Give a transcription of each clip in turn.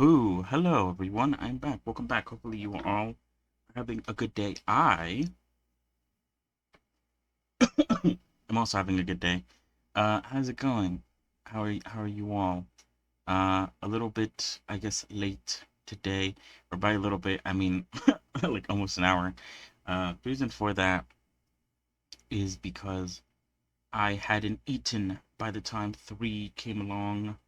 Boo! Hello everyone, I'm back. Welcome back. Hopefully you are all having a good day. I am also having a good day. How's it going? How are you all? A little bit, I guess, late today. Or by a little bit, I mean like almost an hour. The reason for that is because I hadn't eaten by the time 3 came along,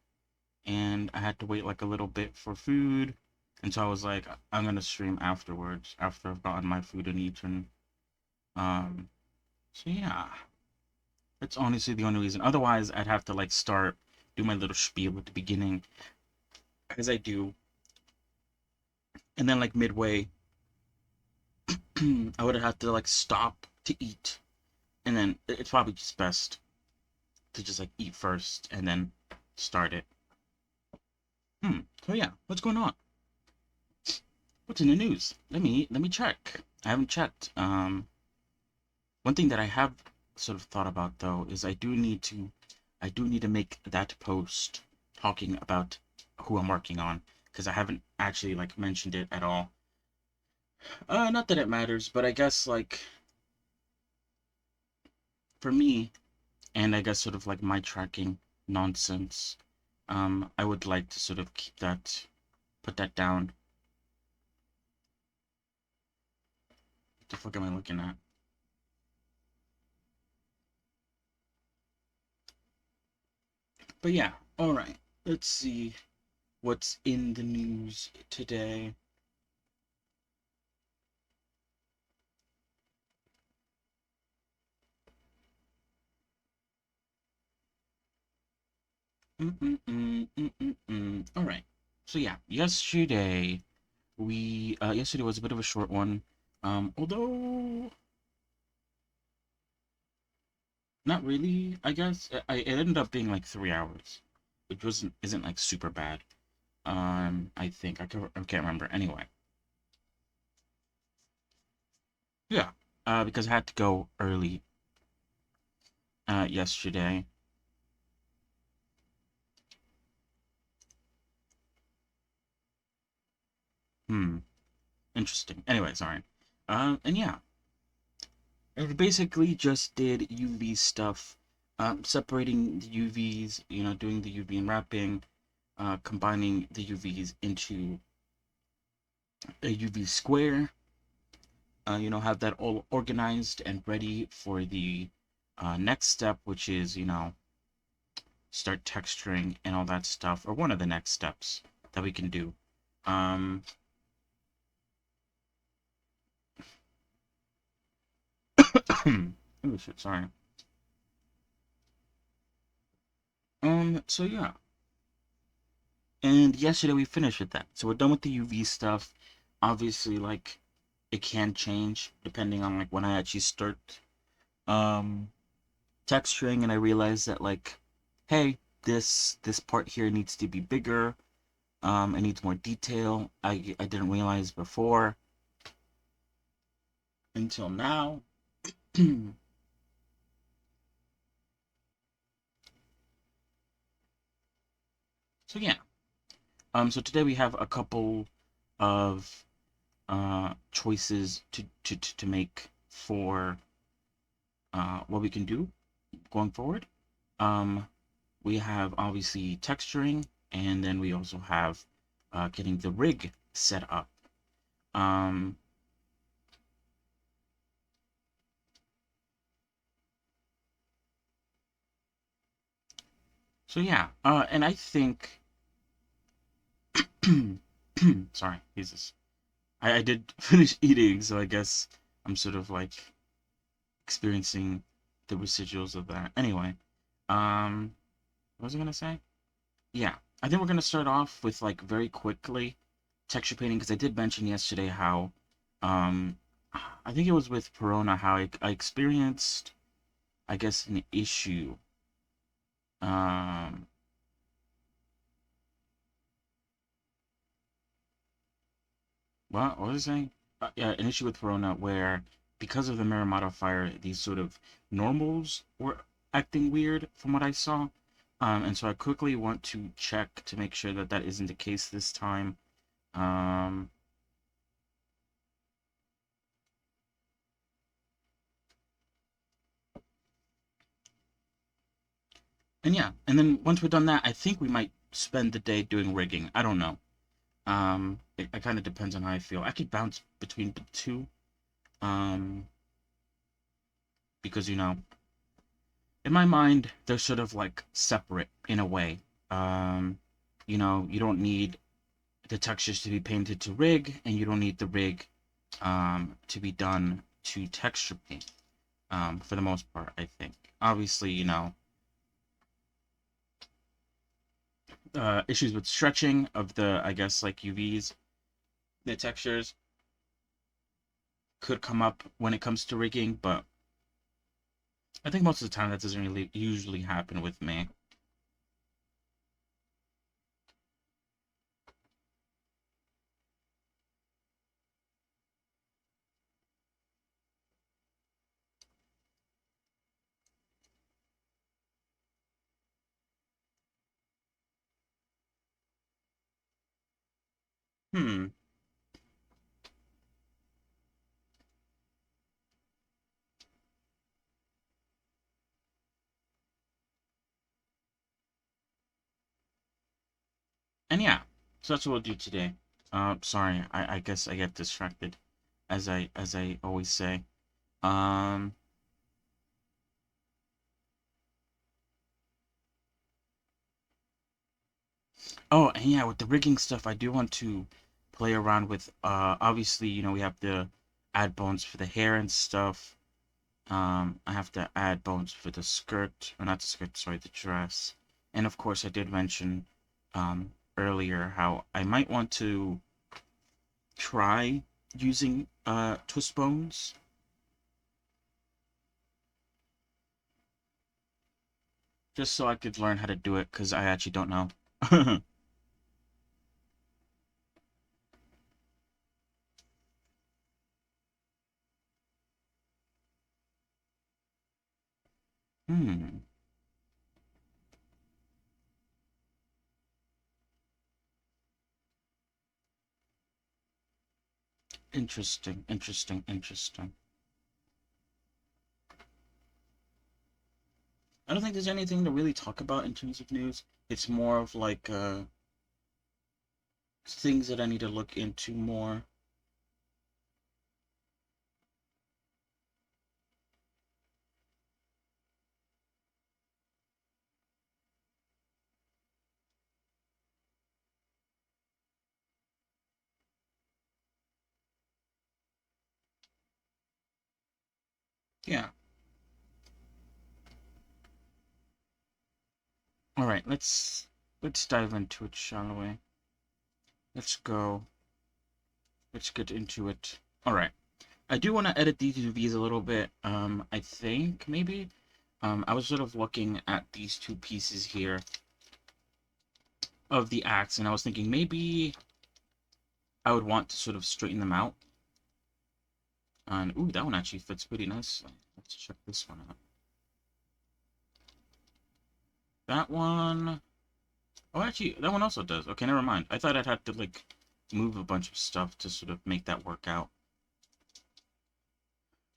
and I had to wait like a little bit for food. And so I was like, I'm gonna stream afterwards after I've gotten my food and eaten. Um, so yeah, that's honestly the only reason. Otherwise, I'd have to like do my little spiel at the beginning, as I do, and then like midway, I would have to like stop to eat, and then it's probably just best to just like eat first and then start it. So yeah, what's going on? What's in the news? Let me check. I haven't checked. One thing that I have sort of thought about though is I do need to make that post talking about who I'm working on, because I haven't actually like mentioned it at all. Not that it matters, but I guess like for me, and I guess sort of like my tracking nonsense, I would like to sort of put that down. What the fuck am I looking at? But yeah, all right. Let's see what's in the news today. All right. So yeah, yesterday was a bit of a short one. Although not really, I guess. It ended up being like 3 hours, which wasn't isn't like super bad. I think I can't remember. Anyway, yeah. Because I had to go early. Yesterday. Hmm. Interesting. Anyway, sorry. And yeah, it basically just did UV stuff, separating the UVs. Doing the UV wrapping, combining the UVs into a UV square. Have that all organized and ready for the next step, which is start texturing and all that stuff, or one of the next steps that we can do. Um, oh shit, sorry. So yeah, and yesterday we finished with that. So we're done with the UV stuff. Obviously, like it can change depending on like when I actually start um texturing, and I realize that like, hey, this part here needs to be bigger. It needs more detail. I didn't realize before until now. So yeah. So today we have a couple of choices to make for what we can do going forward. Um, we have obviously texturing, and then we also have getting the rig set up. Um, so yeah, and I think, sorry, Jesus, I did finish eating, so I guess I'm sort of like experiencing the residuals of that. Anyway, um, what was I gonna say? Yeah, I think we're gonna start off with like very quickly texture painting, because I did mention yesterday how, um, I think it was with Corona, how I experienced, I guess, an issue. Um, what was I saying? Yeah, an issue with Corona where, because of the mirror modifier, these sort of normals were acting weird from what I saw. And so I quickly want to check to make sure that that isn't the case this time. Um, and yeah, and then once we're done that, I think we might spend the day doing rigging. I don't know. It kind of depends on how I feel. I could bounce between the two, um, because in my mind, they're sort of like separate in a way. Um, you don't need the textures to be painted to rig, and you don't need the rig to be done to texture paint. For the most part, I think. Obviously, issues with stretching of the, I guess, like UVs, the textures could come up when it comes to rigging, but I think most of the time that doesn't really usually happen with me. Hmm. And yeah, so that's what we'll do today. Sorry, I guess I get distracted, as I always say. Um. Oh, and yeah, with the rigging stuff, I do want to play around with. Obviously, we have to add bones for the hair and stuff. I have to add bones for the skirt, or not the skirt, sorry, the dress. And of course, I did mention earlier how I might want to try using twist bones, just so I could learn how to do it, because I actually don't know. Hmm. Interesting, interesting, interesting. I don't think there's anything to really talk about in terms of news. It's more of like things that I need to look into more. Yeah. All right, let's dive into it, shall we? Let's go. Let's get into it. All right. I do want to edit these UVs a little bit. I think maybe. I was sort of looking at these two pieces here of the axe, and I was thinking maybe I would want to sort of straighten them out. And ooh, that one actually fits pretty nicely. Let's check this one out. That one. Oh, actually, that one also does. Okay, never mind. I thought I'd have to like move a bunch of stuff to sort of make that work out.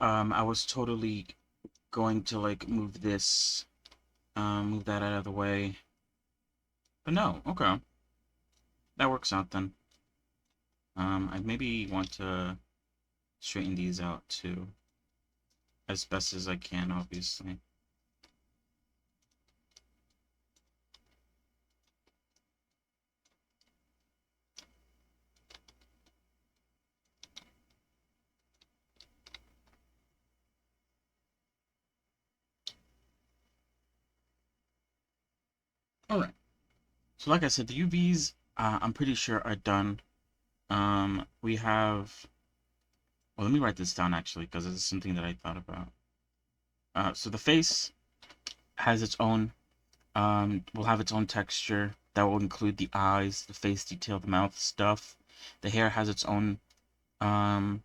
I was totally going to like move this, move that out of the way. But no, okay. That works out then. I maybe want to straighten these out too, as best as I can, obviously. Alright. So like I said, the UVs, I'm pretty sure are done. We have... Well, let me write this down actually, because this is something that I thought about. So the face has its own, will have its own texture. That will include the eyes, the face detail, the mouth stuff. The hair has its own, um,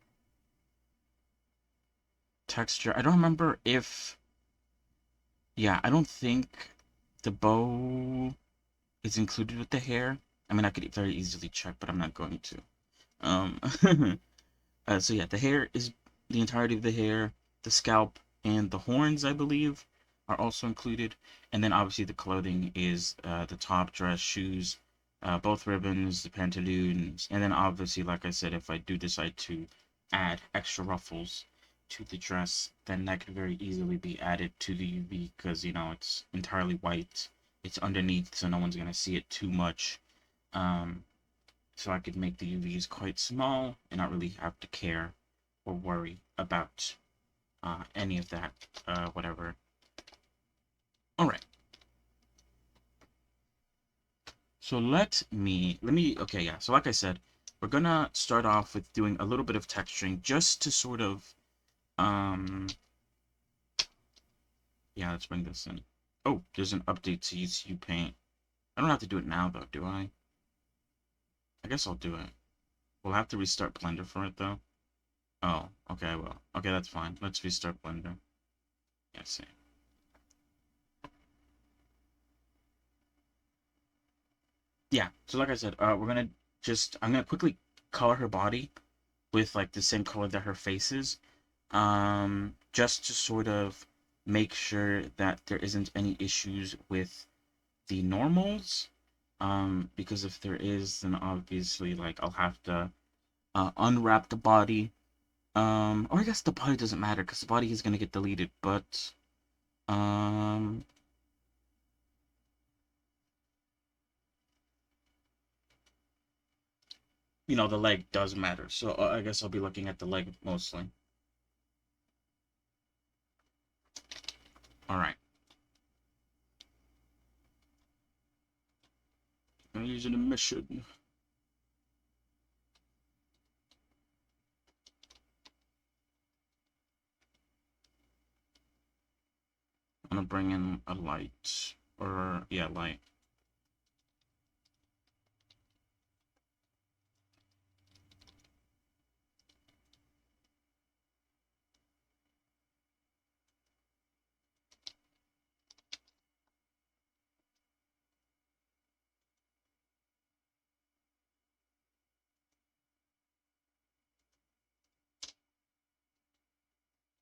texture. I don't remember if... Yeah, I don't think... the bow is included with the hair. I mean, I could very easily check, but I'm not going to. Um, so yeah, the hair is the entirety of the hair, the scalp, and the horns, I believe, are also included. And then obviously the clothing is the top, dress, shoes, both ribbons, the pantaloons, and then obviously, like I said, if I do decide to add extra ruffles to the dress, then that could very easily be added to the UV because it's entirely white. It's underneath, so no one's gonna see it too much. Um, so I could make the UVs quite small and not really have to care or worry about any of that, whatever. All right. So okay, yeah. So like I said, we're gonna start off with doing a little bit of texturing just to sort of, um, yeah, let's bring this in. Oh, there's an update to ECU Paint. I don't have to do it now though, do I? I guess I'll do it. We'll have to restart Blender for it though. Oh, okay, I will. Okay, that's fine. Let's restart Blender. Yeah, see. Yeah, so like I said, I'm gonna quickly color her body with like the same color that her face is, just to sort of make sure that there isn't any issues with the normals, because if there is, then obviously like I'll have to unwrap the body, or I guess the body doesn't matter because the body is gonna get deleted, but um, the leg does matter, so I guess I'll be looking at the leg mostly. All right. I'm using a mission. I'm gonna bring in a light. Or, yeah, light.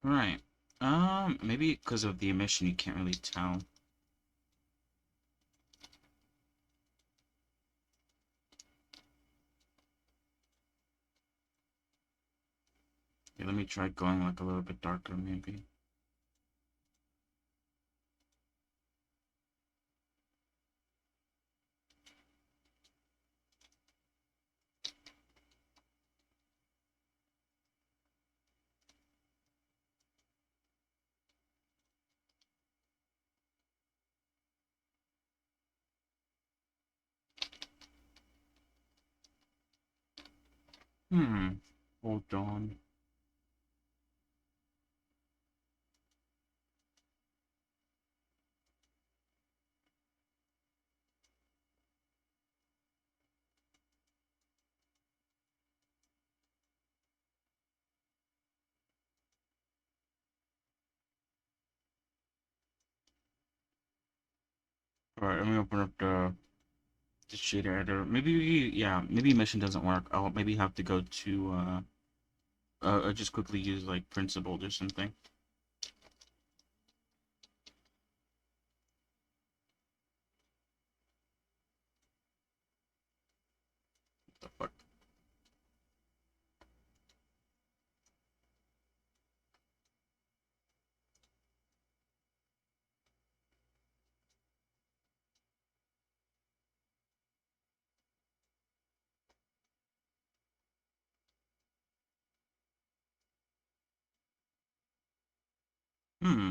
Alright. Maybe because of the emission you can't really tell. Yeah, let me try going like a little bit darker, maybe. Hmm. Hold on. Alright, let me open up the shader editor. Maybe, yeah, maybe emission doesn't work. I'll maybe have to go to, just quickly use like Principled or something. What the fuck?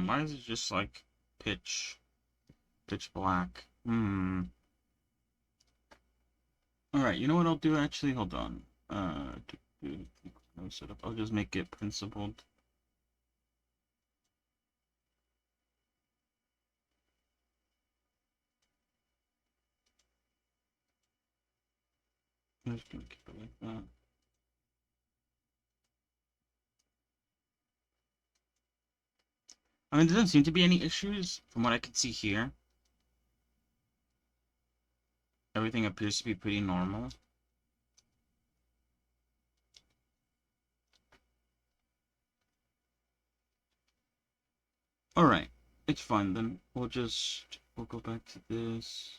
Why is it just like pitch black? Alright, you know what I'll do actually? Hold on. No setup. I'll just make it principled. I'm just gonna keep it like that. I mean, there doesn't seem to be any issues from what I can see here. Everything appears to be pretty normal. Alright, it's fine then. We'll go back to this.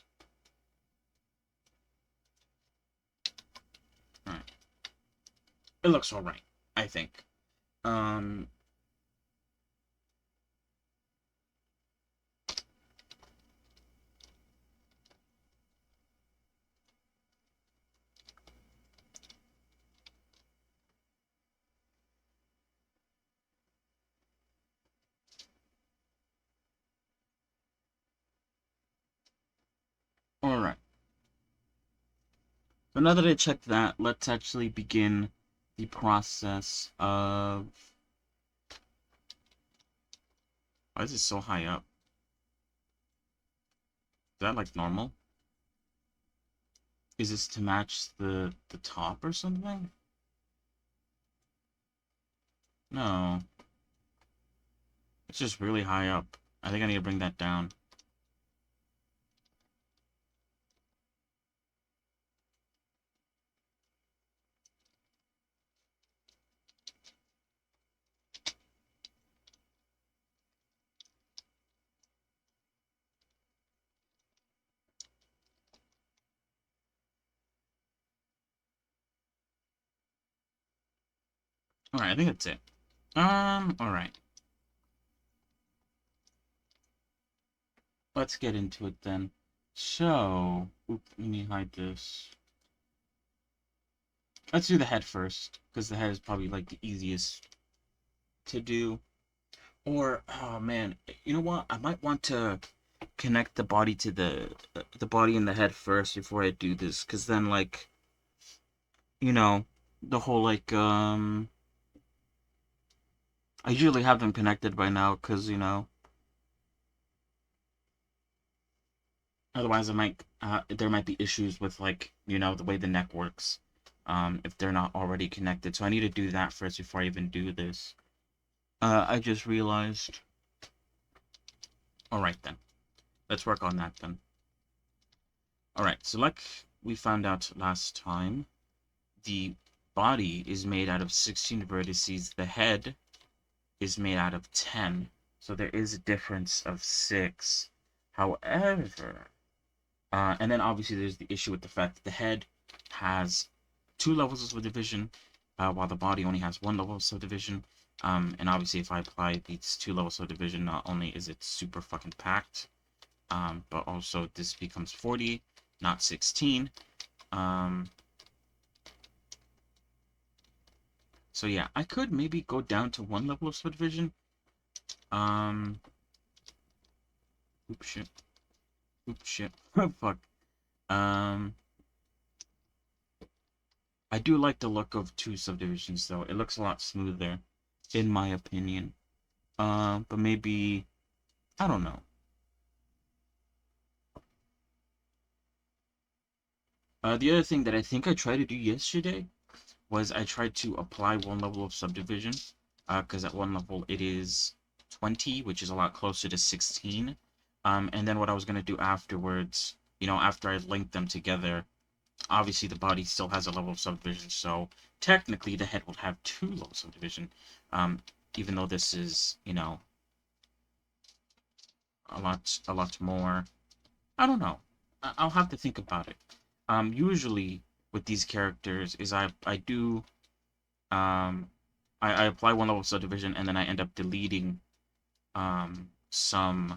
Alright. It looks alright, I think. Um, alright. So now that I checked that, let's actually begin the process of... Why is it so high up? Is that like normal? Is this to match the top or something? No. It's just really high up. I think I need to bring that down. Alright, I think that's it. Alright. Let's get into it then. So, oop, let me hide this. Let's do the head first, because the head is probably like the easiest to do. Or, oh man, you know what? I might want to connect the body to the body and the head first before I do this, because then like, you know, the whole like I usually have them connected by now, because otherwise I might there might be issues with like the way the neck works, if they're not already connected. So I need to do that first before I even do this. I just realized. All right then, let's work on that then. All right, so like we found out last time, the body is made out of 16 vertices. The head is made out of 10. So there is a difference of 6. However, and then obviously there's the issue with the fact that the head has 2 levels of subdivision, while the body only has 1 level of subdivision. And obviously if I apply these 2 levels of subdivision, not only is it super fucking packed, but also this becomes 40, not 16. So yeah, I could maybe go down to 1 level of subdivision. Oops, shit. Oops, shit. Fuck. Um, I do like the look of 2 subdivisions, though. It looks a lot smoother, in my opinion. But maybe... I don't know. The other thing that I think I tried to do yesterday was I tried to apply 1 level of subdivision, because at 1 level it is 20, which is a lot closer to 16. And then what I was going to do afterwards, after I linked them together, obviously the body still has a level of subdivision, so technically the head will have 2 levels of subdivision, even though this is, a lot more. I don't know. I'll have to think about it. Usually with these characters is I do I apply 1 level of subdivision and then I end up deleting some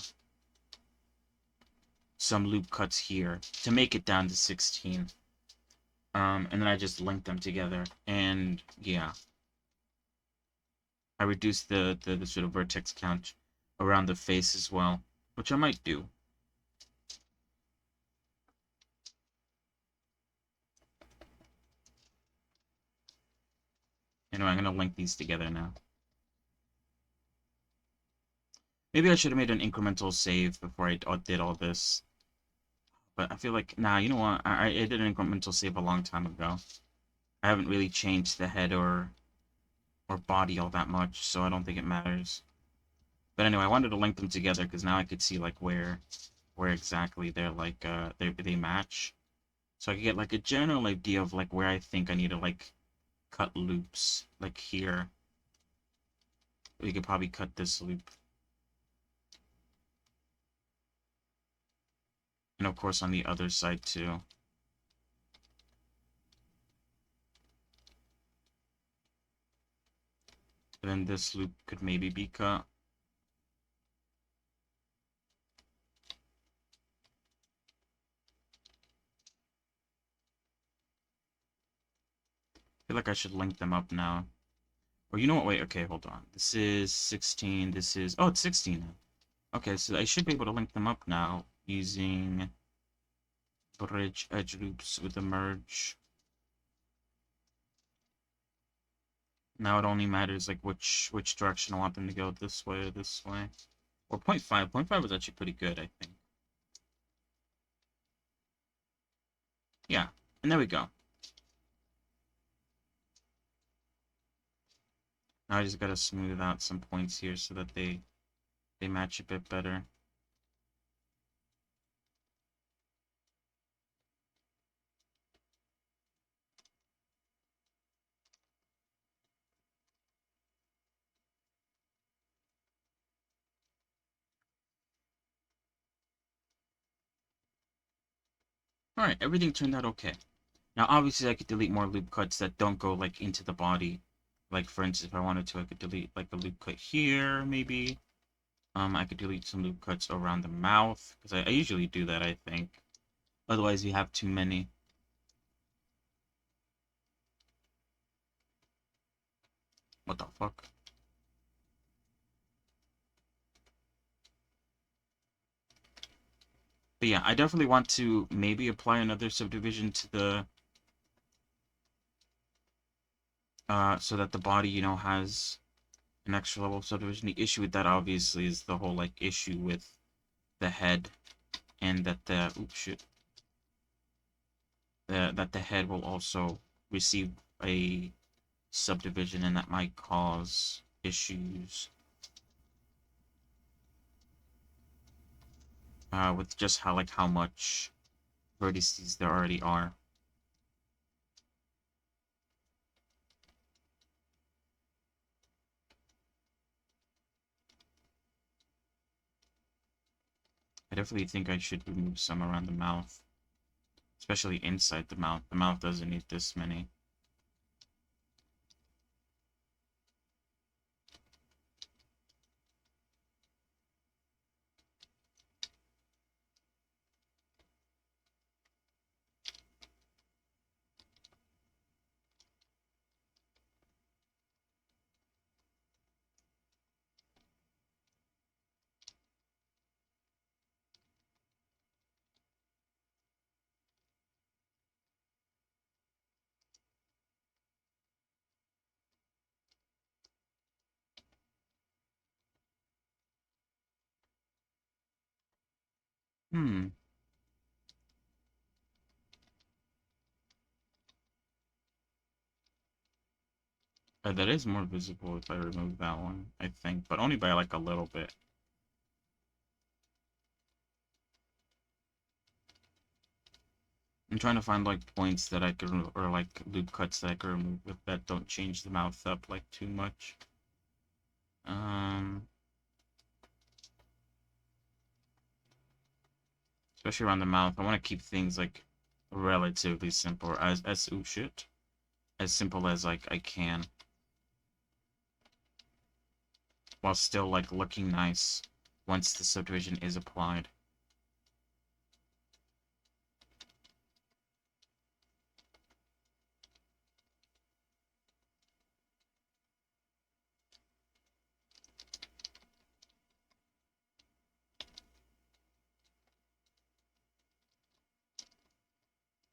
loop cuts here to make it down to 16. And then I just link them together, and yeah, I reduce the sort of vertex count around the face as well, which I might do. Anyway, I'm gonna link these together now. Maybe I should have made an incremental save before I did all this. But I feel like, nah, you know what? I did an incremental save a long time ago. I haven't really changed the head or body all that much, so I don't think it matters. But anyway, I wanted to link them together because now I could see like where exactly they're like they match. So I can get like a general idea of like where I think I need to like cut loops. Like here. We could probably cut this loop. And of course on the other side too. And then this loop could maybe be cut. I feel like I should link them up now. Or you know what? Wait, okay, hold on. This is 16. This is... Oh, it's 16 now. Okay, so I should be able to link them up now using bridge edge loops with a merge. Now it only matters like which direction I want them to go, this way or this way. Or 0.5. 0.5 was actually pretty good, I think. Yeah, and there we go. Now I just gotta smooth out some points here so that they match a bit better. Alright, everything turned out okay. Now obviously I could delete more loop cuts that don't go like into the body. Like for instance, if I wanted to, I could delete like a loop cut here, maybe. I could delete some loop cuts around the mouth, because I usually do that, I think. Otherwise you have too many. What the fuck? But yeah, I definitely want to maybe apply another subdivision to the so that the body, you know, has an extra level of subdivision. The issue with that obviously is the whole like issue with the head, and that the oops shit. That the head will also receive a subdivision, and that might cause issues with just how much vertices there already are. I definitely think I should remove some around the mouth, especially inside the mouth. The mouth doesn't need this many. Hmm. That is more visible if I remove that one, I think, but only by like a little bit. I'm trying to find like points that I could, or like loop cuts that I could remove with that don't change the mouth up like too much. Um, Especially around the mouth, I want to keep things like relatively simple, as ooh shit, as simple as like I can, while still like looking nice once the subdivision is applied.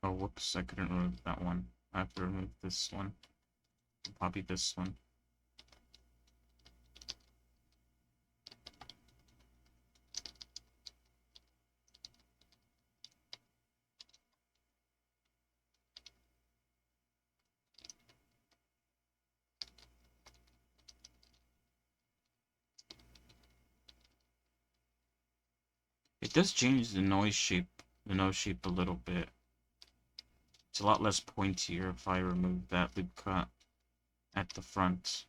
Oh, whoops, I couldn't remove that one. I have to remove this one. Probably this one. It does change the nose shape a little bit. It's a lot less pointier if I remove that loop cut at the front.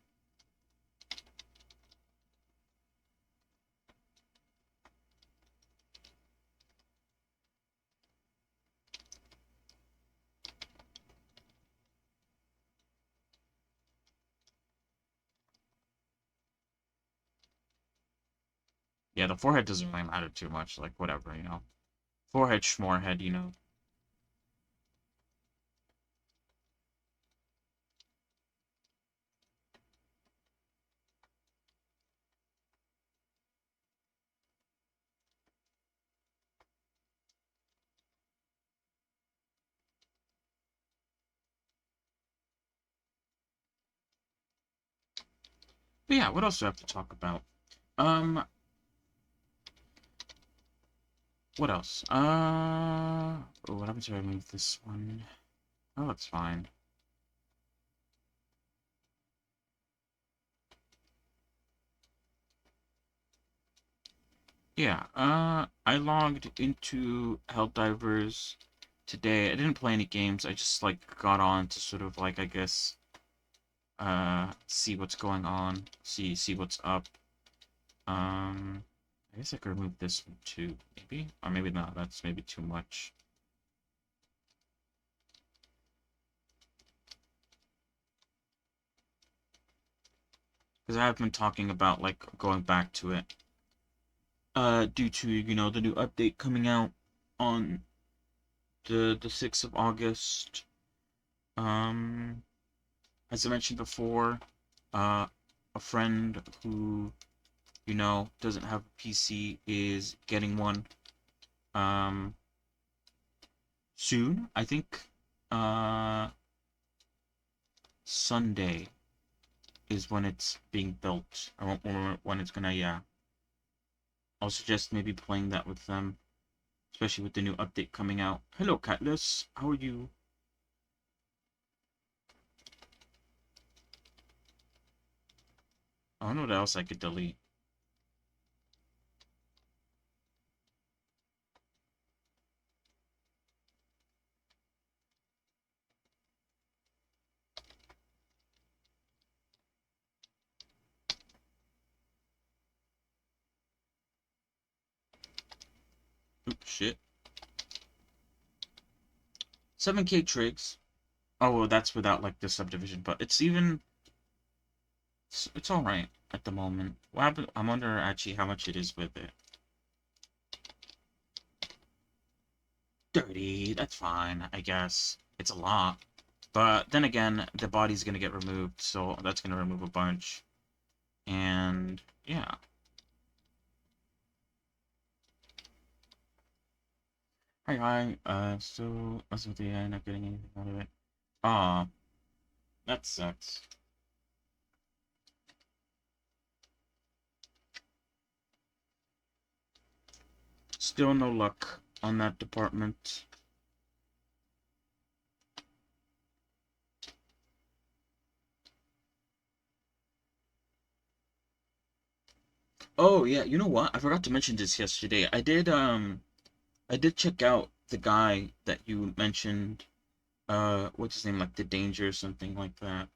Yeah, the forehead doesn't really matter too much. Like, whatever, you know. Forehead, schmorehead, you know. But yeah, what else do I have to talk about? Um, what else? Oh, what happens if I move this one? Oh, that's fine. Yeah, I logged into Helldivers today. I didn't play any games. I just, like, got on to sort of, like, I guess, see what's going on, see what's up. I guess I could remove this one too, maybe? Or maybe not, that's maybe too much. Because I have been talking about, like, going back to it. Due to, you know, the new update coming out on the 6th of August. Um, as I mentioned before, uh, a friend who, you know, doesn't have a PC is getting one, um, soon. I think, Sunday is when it's being built, or when it's gonna, yeah. I'll suggest maybe playing that with them, especially with the new update coming out. Hello, Catless. How are you? I don't know what else I could delete. Oops, shit. 7K trigs. Oh, well, that's without, like, the subdivision, but it's even... it's alright at the moment. What happened? I wonder, actually, how much it is with it. 30, that's fine, I guess. It's a lot. But then again, the body's gonna get removed, so that's gonna remove a bunch. And, yeah. Hi. So, as of the end, not getting anything out of it. Ah, that sucks. Still no luck on that department. Oh, yeah, you know what? I forgot to mention this yesterday. I did check out the guy that you mentioned. What's his name? Like The Danger or something like that.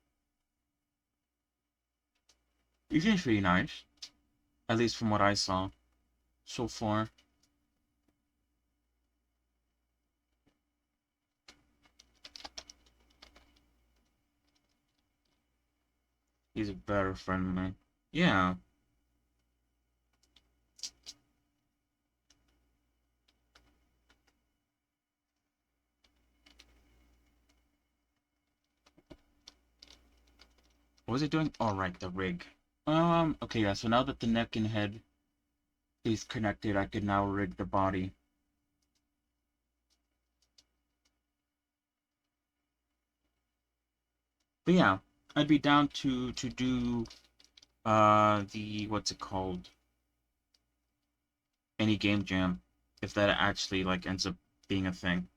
He seems pretty nice. At least from what I saw so far. He's a better friend than me. Yeah. What was it doing? All right, the rig. Okay, yeah, so now that the neck and head is connected, I can now rig the body. But yeah, I'd be down to do the what's it called? Any game jam if that actually like ends up being a thing.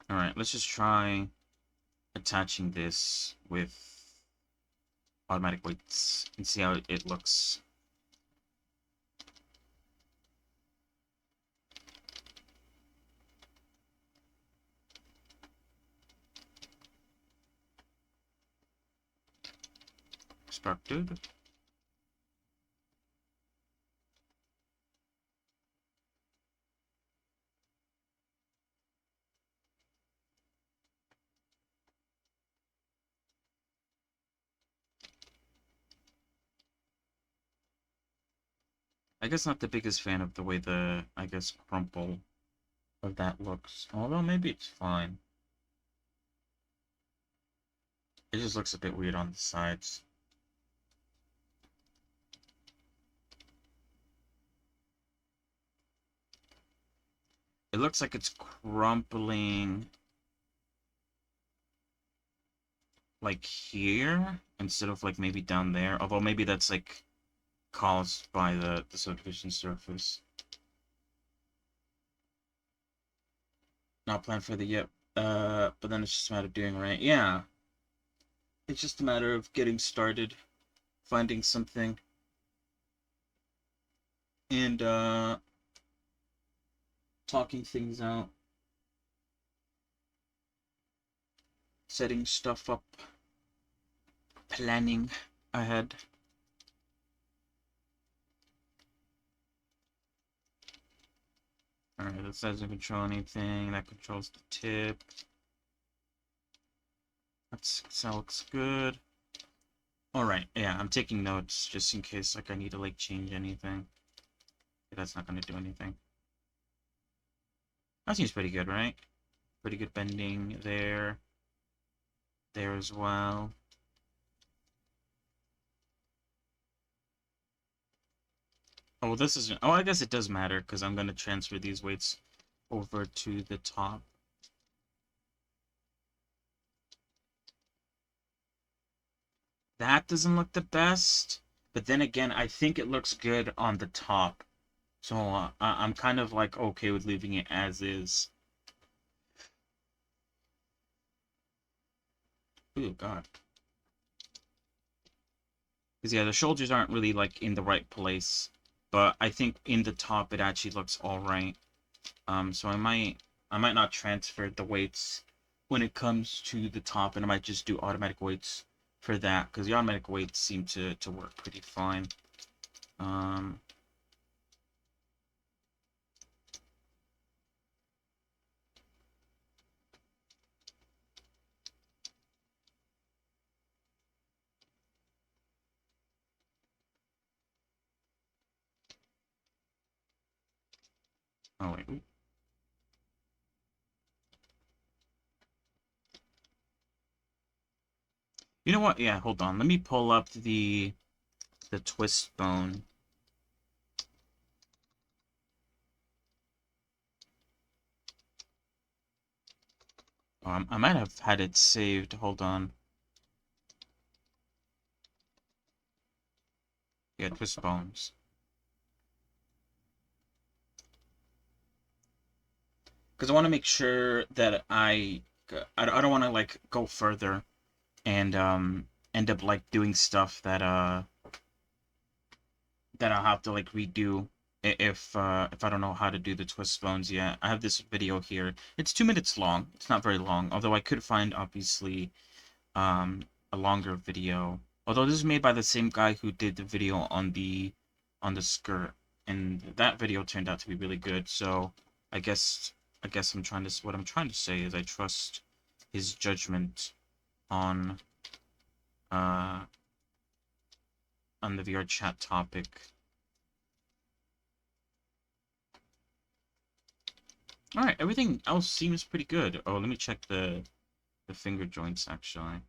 All right, let's just try attaching this with automatic weights and see how it looks. expected. I guess not the biggest fan of the way the, I guess, crumple of that looks. Although maybe it's fine. It just looks a bit weird on the sides. It looks like it's crumpling like here instead of like maybe down there. Although maybe that's like caused by the subdivision surface. Not planned for the yet. But then it's just a matter of doing right. Yeah. It's just a matter of getting started, finding something, and talking things out, setting stuff up, planning ahead. Alright, that doesn't control anything. That controls the tip. That looks good. Alright, yeah, I'm taking notes just in case like I need to like change anything. That's not gonna do anything. That seems pretty good, right? Pretty good bending there. There as well. Oh, this isn't... Oh, I guess it does matter, because I'm going to transfer these weights over to the top. That doesn't look the best, but then again, I think it looks good on the top. So I'm kind of like okay with leaving it as is. Oh, God. Because, yeah, the shoulders aren't really, like, in the right place. But I think in the top, it actually looks alright. So I might not transfer the weights when it comes to the top, and I might just do automatic weights for that, because the automatic weights seem to work pretty fine. Um, oh, wait. You know what? Yeah, hold on. Let me pull up the twist bone. Oh, I might have had it saved. Hold on. Yeah, twist bones. Because I want to make sure that I don't want to like go further and end up like doing stuff that I'll have to like redo if I don't know how to do the twist bones yet. I have this video here. It's 2 minutes long. It's not very long, although I could find obviously um a longer video. Although this is made by the same guy who did the video on the skirt, and that video turned out to be really good. So I guess what I'm trying to say is I trust his judgment on uh on the VR chat topic. Alright, everything else seems pretty good. Oh, let me check the finger joints, actually.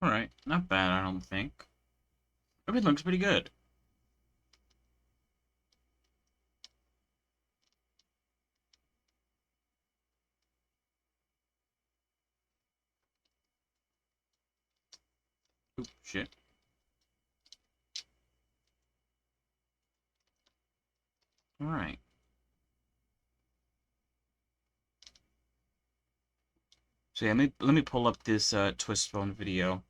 Alright, not bad, I don't think. Everything looks pretty good. Oop, shit. Alright. So yeah, let me pull up this twist bone video.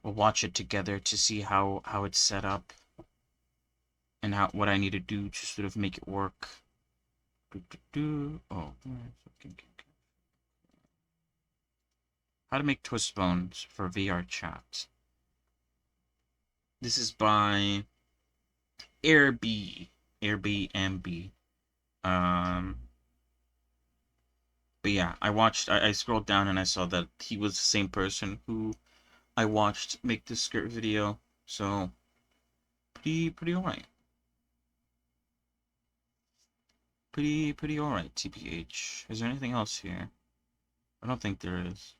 We'll watch it together to see how it's set up and how what I need to do to sort of make it work. Oh, how to make twist bones for VR chat. This is by Airbnb. Um, but yeah, I scrolled down and I saw that he was the same person who I watched make this script video. So pretty alright. Pretty alright, TPH. Is there anything else here? I don't think there is.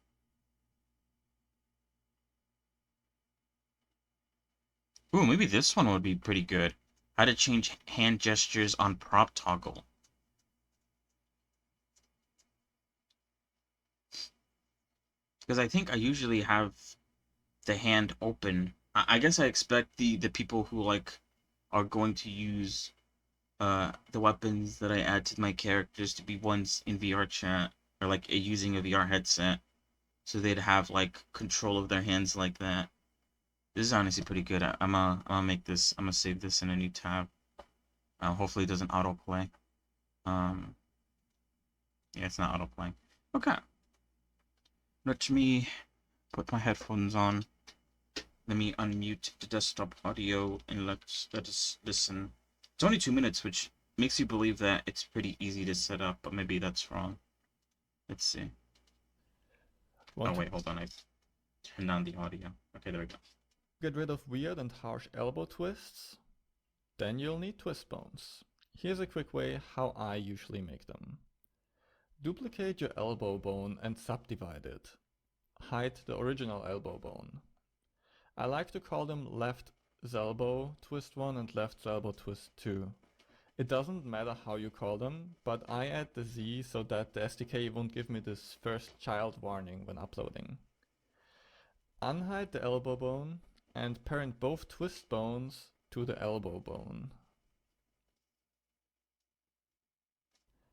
Ooh, maybe this one would be pretty good. How to change hand gestures on prop toggle. Because I think I usually have the hand open. I guess I expect the people who like are going to use the weapons that I add to my characters to be ones in VR chat or like using a VR headset, so they'd have like control of their hands like that. This is honestly pretty good. I'm gonna make this. I'm gonna save this in a new tab. Hopefully it doesn't autoplay. Um, yeah, it's not autoplaying. Okay, let me put my headphones on. Let me unmute the desktop audio and let us listen. It's only 2 minutes, which makes you believe that it's pretty easy to set up, but maybe that's wrong. Let's see. Oh Want to wait, hold on. I turned on the audio. Okay, there we go. get rid of weird and harsh elbow twists? Then you'll need twist bones. Here's a quick way how I usually make them. Duplicate your elbow bone and subdivide it. Hide the original elbow bone. I like to call them left elbow twist 1 and left elbow twist 2. It doesn't matter how you call them, but I add the Z so that the SDK won't give me this first child warning when uploading. Unhide the elbow bone and parent both twist bones to the elbow bone.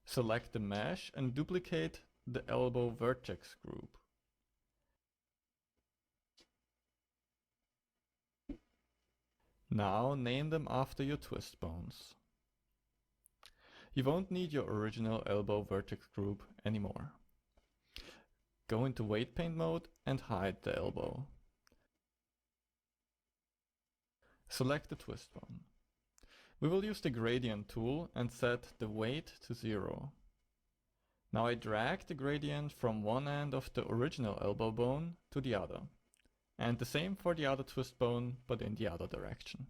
Select the mesh and duplicate the elbow vertex group. Now name them after your twist bones. You won't need your original elbow vertex group anymore. Go into weight paint mode and hide the elbow. Select the twist bone. We will use the gradient tool and set the weight to 0. Now I drag the gradient from one end of the original elbow bone to the other. And the same for the other twist bone, but in the other direction.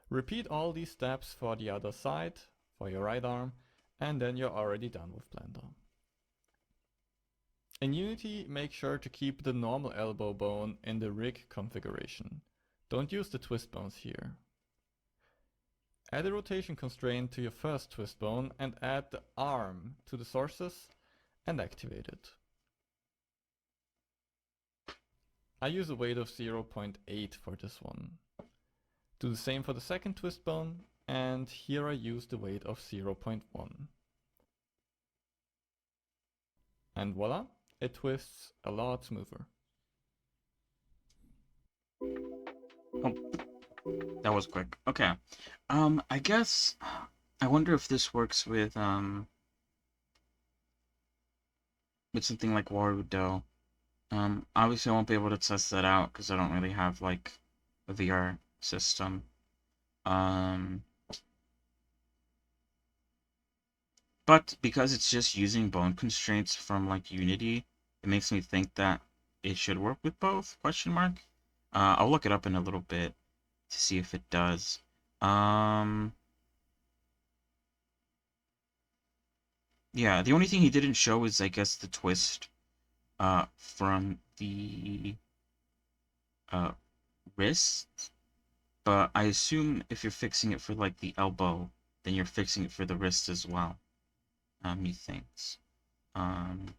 Repeat all these steps for the other side, for your right arm, and then you're already done with Blender. In Unity, make sure to keep the normal elbow bone in the rig configuration. Don't use the twist bones here. Add a rotation constraint to your first twist bone and add the arm to the sources and activate it. I use a weight of 0.8 for this one. Do the same for the second twist bone, and here I use the weight of 0.1. And voila, it twists a lot smoother. Oh, that was quick. Okay. I guess I wonder if this works with something like Warudo. Obviously I won't be able to test that out because I don't really have like a VR system. But because it's just using bone constraints from like Unity, it makes me think that it should work with both, question mark. I'll look it up in a little bit to see if it does. Yeah, the only thing he didn't show is I guess the twist from the uh wrist, but I assume if you're fixing it for like the elbow, then you're fixing it for the wrist as well. Methinks. Um,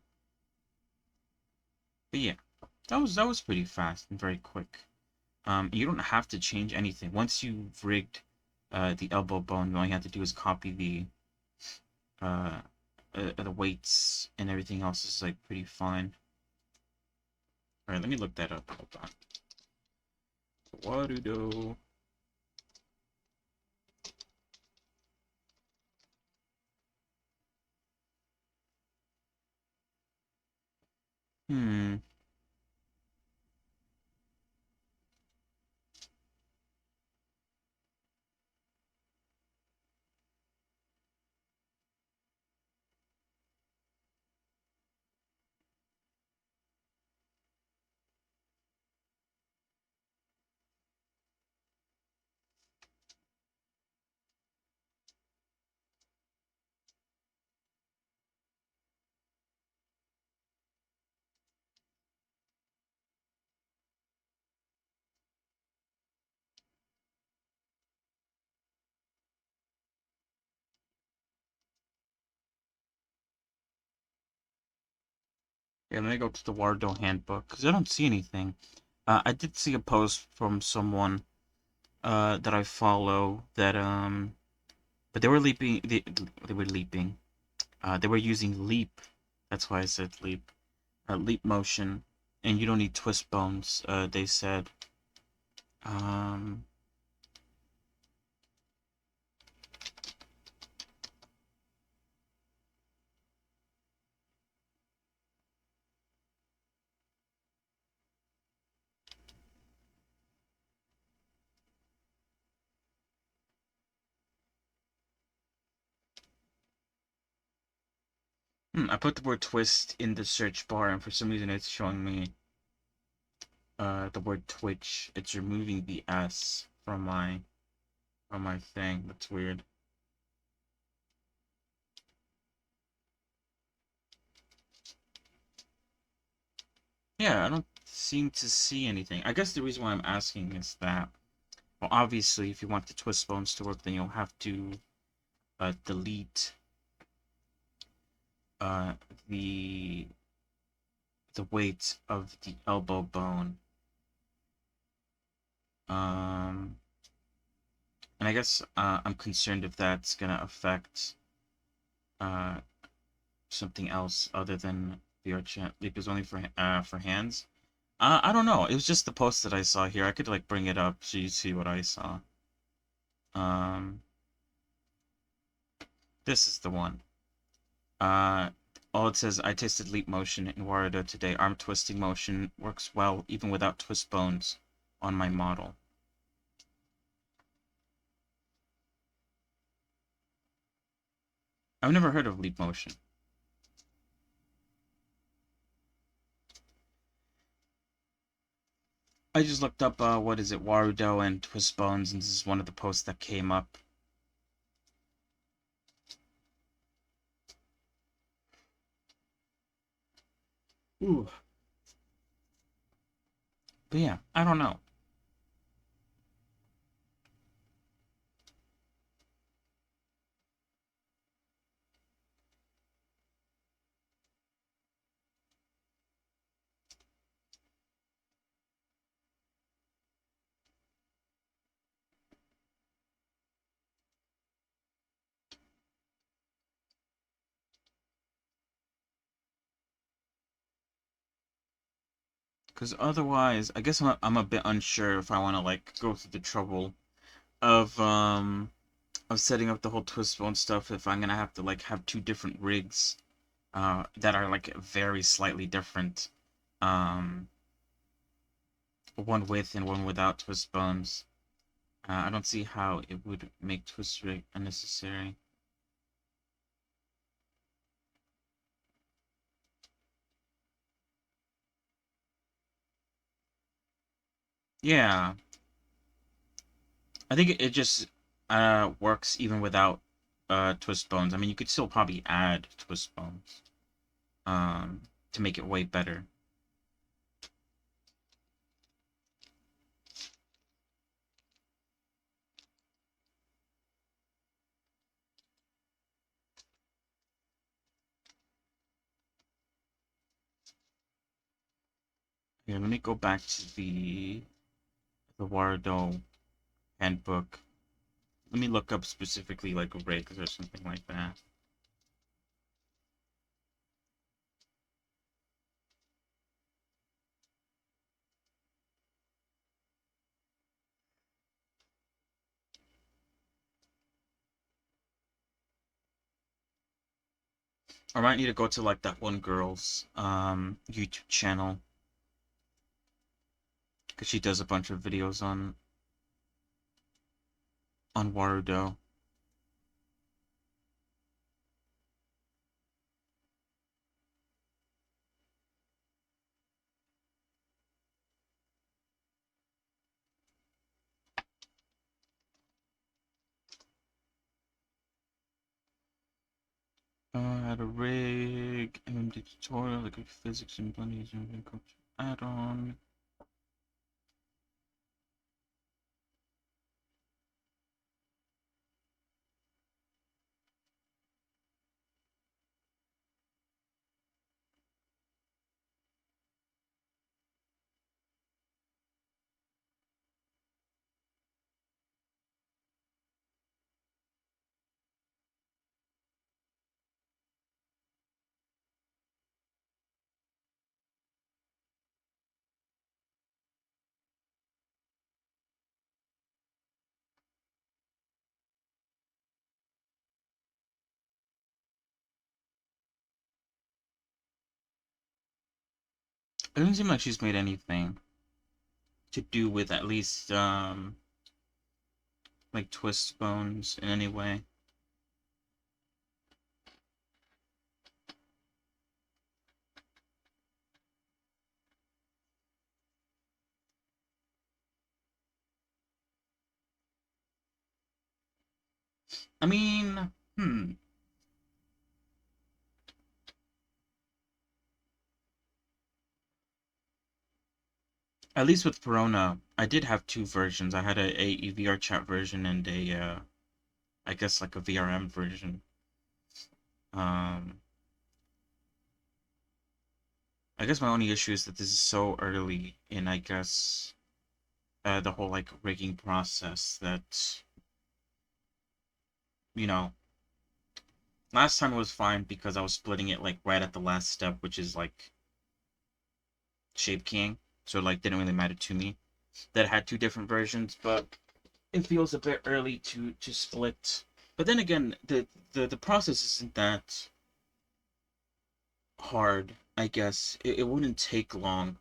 but yeah, that was pretty fast and very quick. You don't have to change anything. Once you've rigged the elbow bone, all you have to do is copy uh, the weights and everything else is like pretty fine. All right, let me look that up. Hold on. Warudo. Hmm. Yeah, let me go to the Warudo handbook because I don't see anything. I did see a post from someone that I follow that but they were leaping. They were leaping. They were using leap. That's why I said leap. Leap motion, and you don't need twist bones. They said. Um, I put the word twist in the search bar, and for some reason it's showing me the word twitch. It's removing the S from my thing. That's weird. Yeah, I don't seem to see anything. I guess the reason why I'm asking is that, well, obviously, if you want the twist bones to work, then you'll have to delete uh, the the weight of the elbow bone. Um, and I guess I'm concerned if that's gonna affect uh, something else other than the arch leap is only for hands. I don't know. It was just the post that I saw here. I could like bring it up so you see what I saw. Um, this is the one. Uh, all it says, I tested leap motion in Warrior today. Arm twisting motion works well even without twist bones on my model. I've never heard of leap motion. I just looked up, what is it, Warudo and twist bones, and this is one of the posts that came up. Ooh. But yeah, I don't know. Because otherwise, I guess I'm a bit unsure if I want to, like, go through the trouble of, setting up the whole twist bone stuff if I'm gonna have to, like, have two different rigs, that are, like, very slightly different. Um, one with and one without twist bones. I don't see how it would make twist rig unnecessary. Yeah, I think it just works even without twist bones. I mean, you could still probably add twist bones to make it way better. Here, let me go back to the Wardo handbook. Let me look up specifically like rigs or something like that. I might need to go to like that one girl's YouTube channel because she does a bunch of videos on Warudo. How to rig, MMD tutorial, like physics and blending and add-on. It doesn't seem like she's made anything to do with at least like twist bones in any way. I mean, at least with Verona, I did have two versions. I had a VR chat version and a I guess like a VRM version. Um, I guess my only issue is that this is so early in, I guess, the whole like rigging process that, you know, last time it was fine because I was splitting it like right at the last step, which is like shape keying. So like didn't really matter to me that it had two different versions, but it feels a bit early to split. But then again, the process isn't that hard, I guess. It wouldn't take long.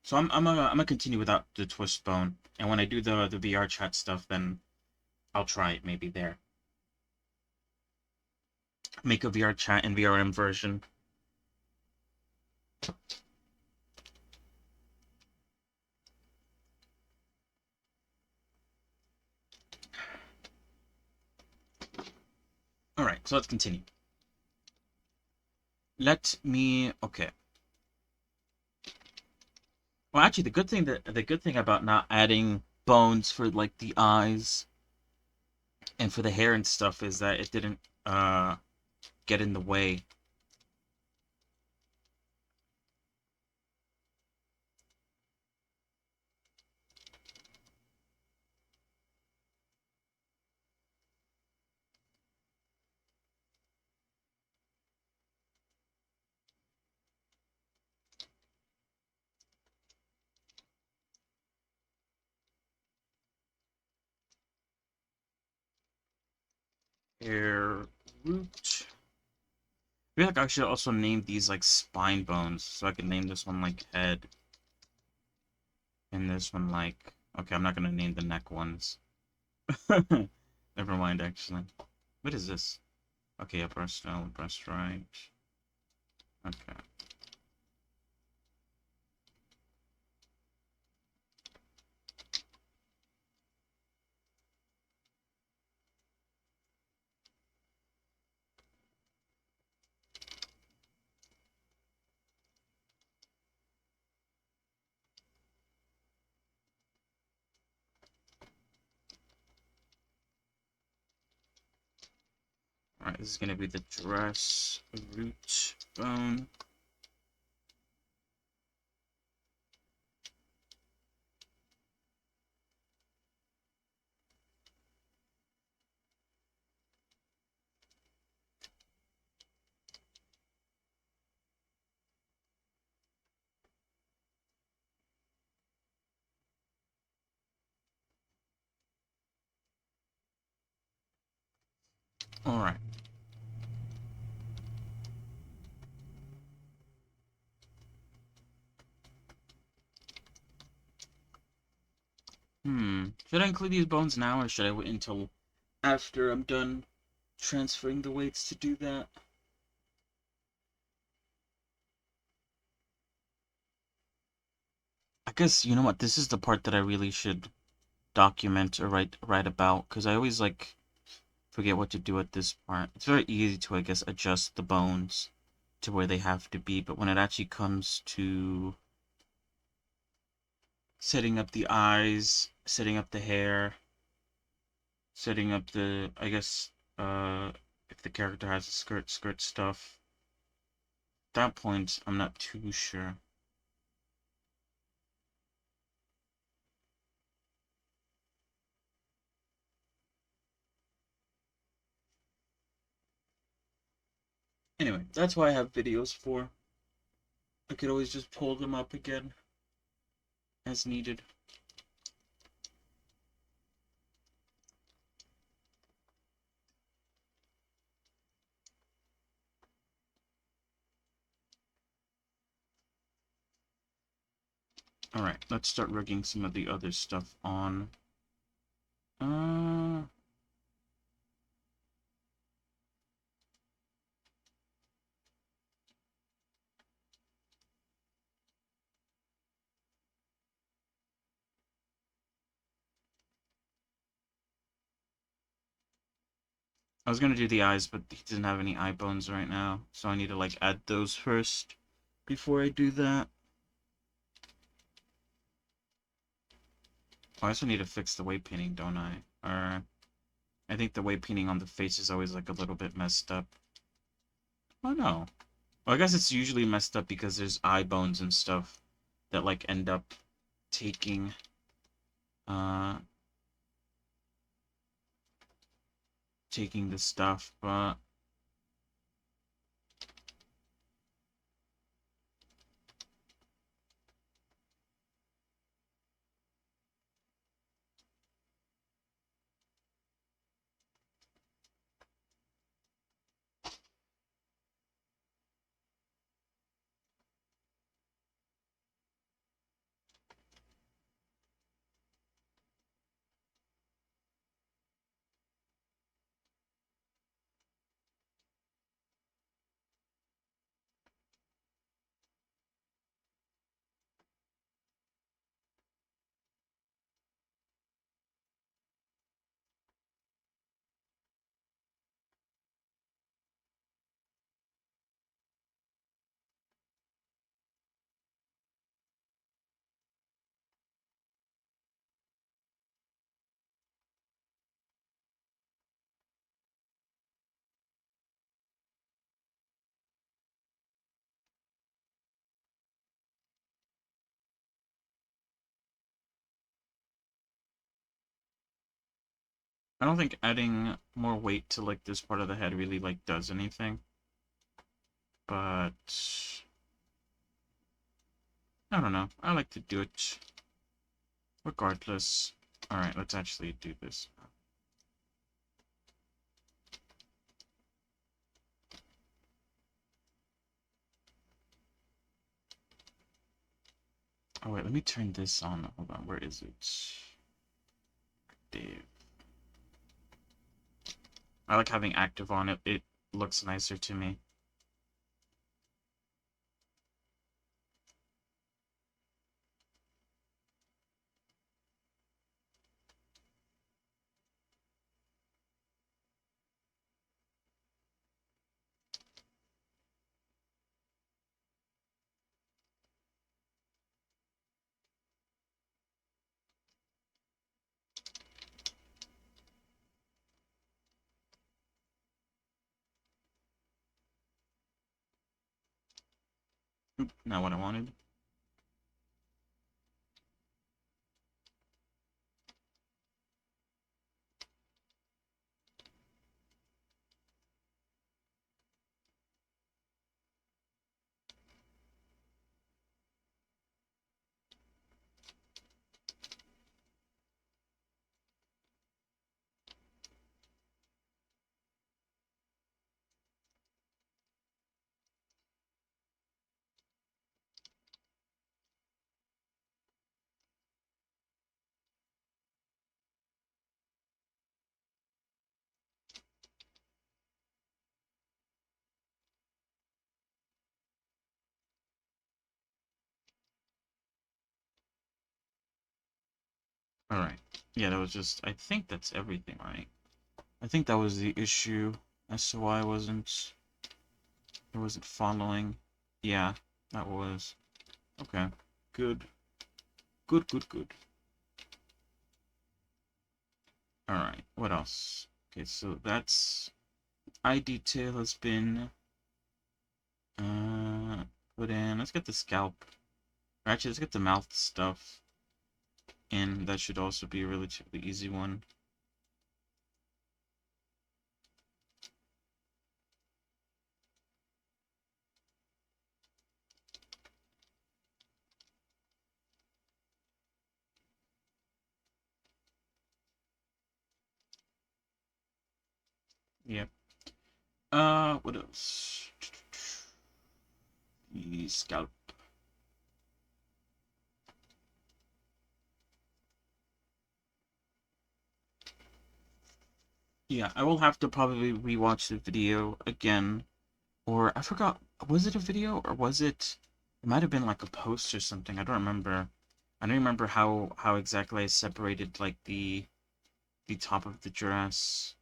So I'm gonna continue without the twist bone, and when I do the VR chat stuff, then I'll try it maybe there. Make a VR chat and VRM version. All right, so let's continue. Let me. Okay. Well, actually, the good thing about not adding bones for like the eyes and for the hair and stuff is that it didn't get in the way. Hair root. I feel like I should also name these like spine bones, so I can name this one like head, and this one like. Okay, I'm not gonna name the neck ones. Never mind, actually. What is this? Okay, a breast L, breast right. Okay. Alright, this is gonna be the dress root bone. Should I include these bones now, or should I wait until after I'm done transferring the weights to do that? I guess, you know what, this is the part that I really should document or write about, because I always, like, forget what to do at this part. It's very easy to, I guess, adjust the bones to where they have to be, but when it actually comes to setting up the eyes, setting up the hair, setting up the, I guess, if the character has a skirt stuff, at that point, I'm not too sure. Anyway, that's why I have videos for. I could always just pull them up again as needed. Alright, let's start rigging some of the other stuff on. Uh, I was gonna do the eyes, but he doesn't have any eye bones right now, so I need to, like, add those first before I do that. Oh, I also need to fix the weight painting, don't I? Or I think the weight painting on the face is always, like, a little bit messed up. Oh no. Well, I guess it's usually messed up because there's eye bones and stuff that, like, end up taking uh taking the stuff, but I don't think adding more weight to, like, this part of the head really, like, does anything. But I don't know. I like to do it regardless. Alright, let's actually do this. Oh wait, let me turn this on. Hold on, where is it? Dave. I like having active on it. It looks nicer to me. Oop, not what I wanted. All right. Yeah, that was just. I think that's everything, right? I think that was the issue as to why I wasn't following. Yeah, that was okay. Good, good, good, good. All right. What else? Okay, so that's eye detail has been uh put in. Let's get the scalp. Or actually, let's get the mouth stuff in. That should also be a relatively easy one. Yep. What else? The scalp. Yeah, I will have to probably rewatch the video again. Or I forgot, was it a video or was it? It might have been like a post or something. I don't remember. I don't remember how exactly I separated like the top of the dress,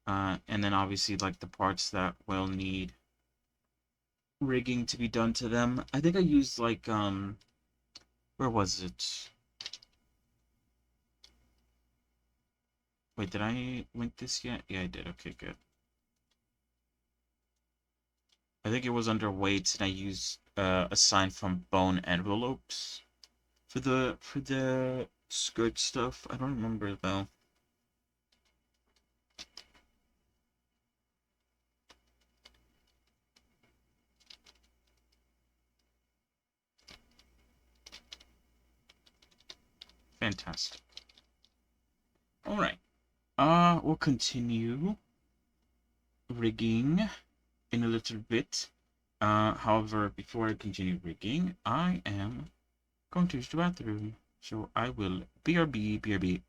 and then obviously like the parts that will need rigging to be done to them. I think I used like where was it? Wait, did I link this yet? Yeah, I did. Okay, good. I think it was under weights, and I used a sign from Bone Envelopes for the skirt stuff. I don't remember though. Fantastic. All right. We'll continue rigging in a little bit. However, before I continue rigging, I am going to use the bathroom. So I will BRB, BRB.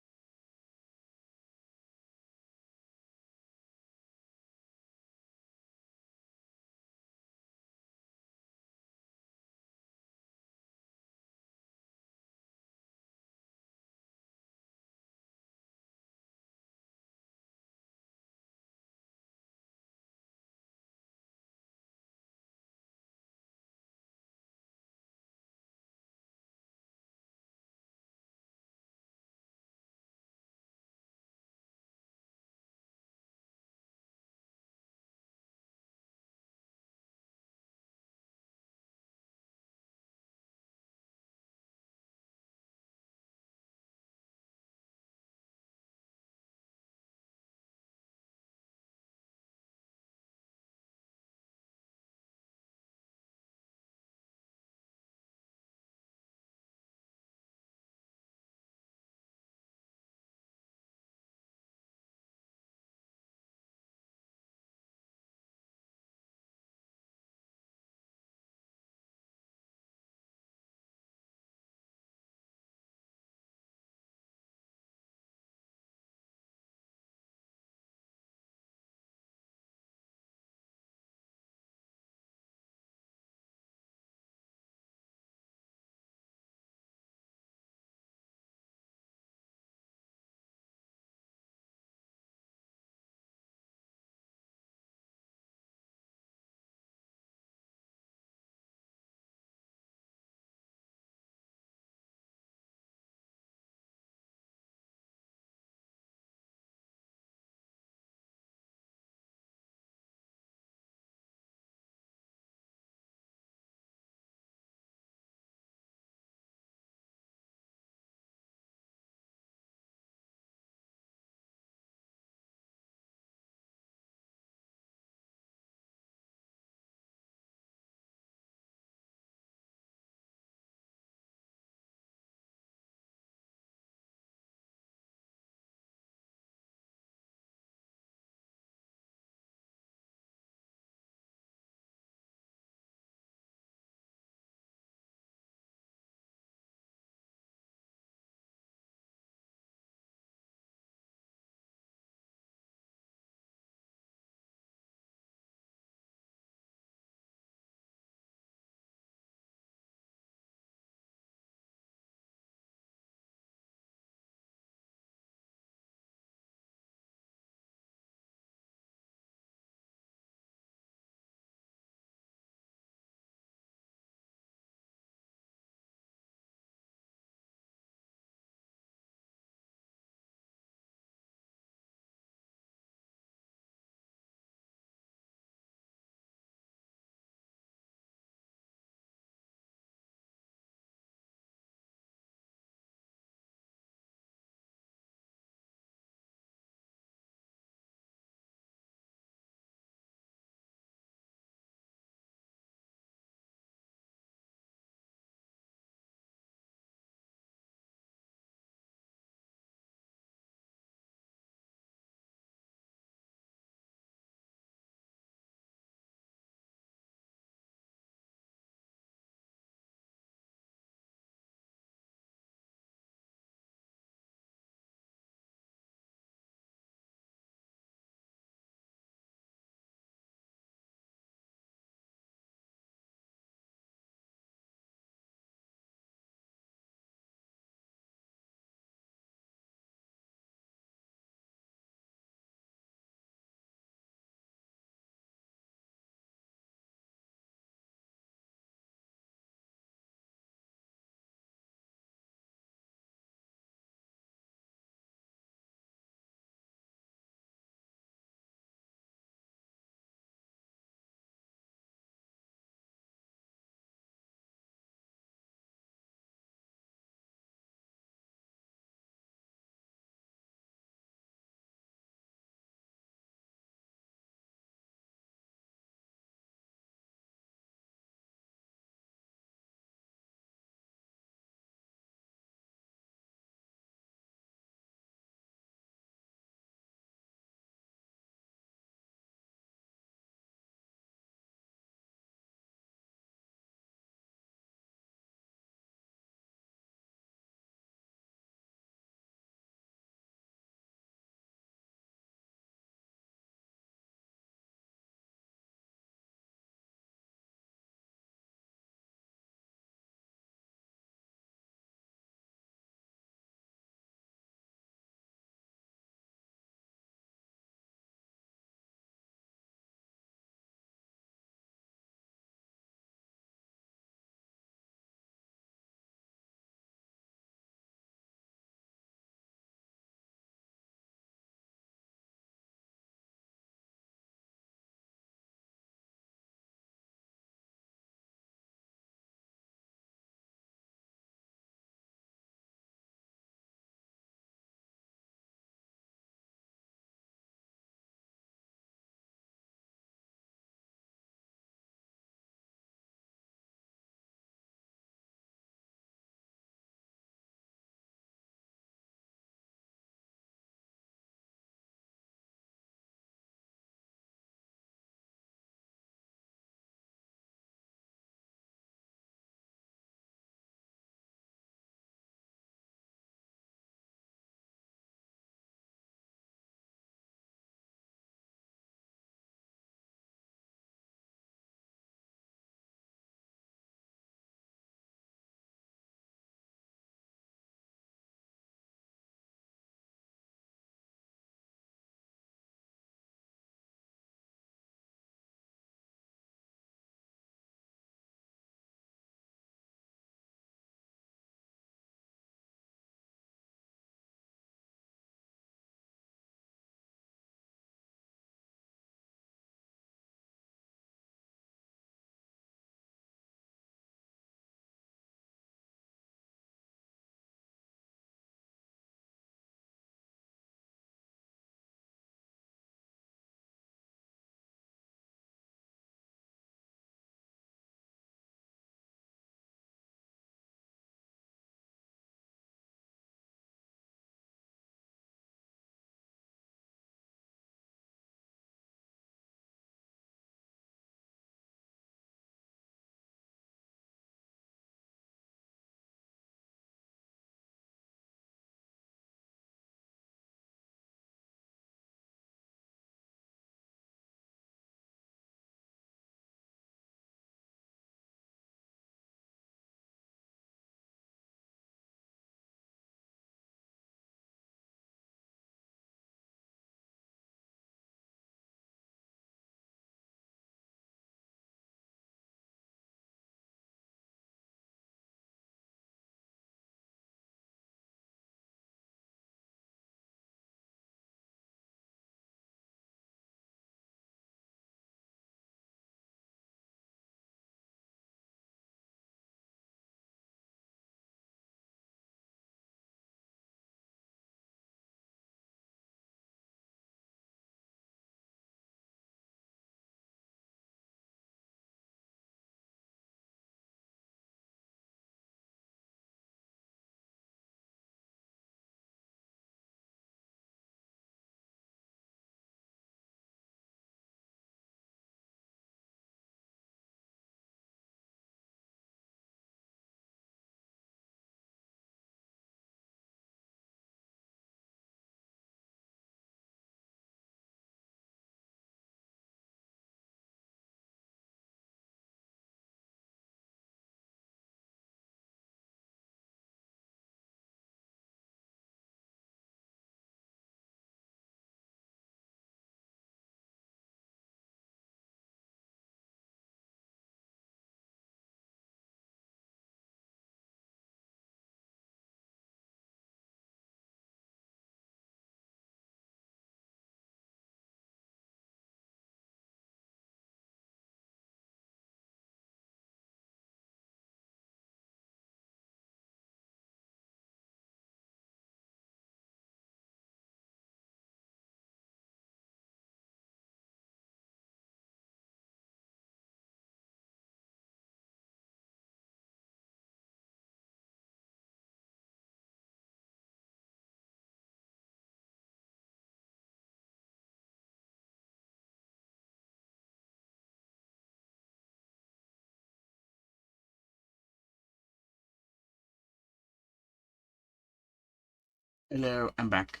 Hello, I'm back.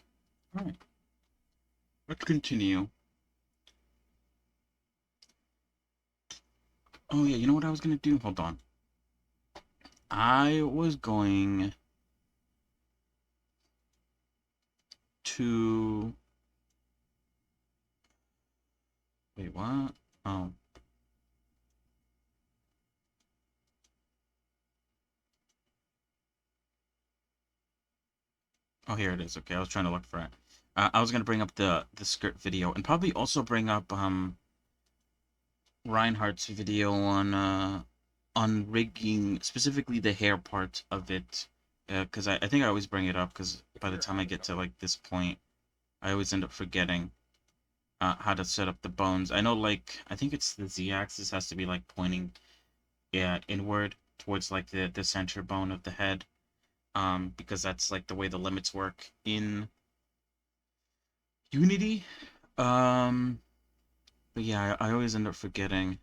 Alright, let's continue. Oh yeah, you know what I was gonna do? Hold on. I was going to... Wait, what? Oh. Oh, here it is. Okay, I was trying to look for it. I was gonna bring up the skirt video and probably also bring up Reinhardt's video on rigging, specifically the hair part of it. Because I think I always bring it up because by the time I get to like this point, I always end up forgetting how to set up the bones. I know like I think it's the z-axis has to be like pointing, yeah, inward towards like the center bone of the head. Because that's like the way the limits work in Unity. Um, but yeah, I always end up forgetting.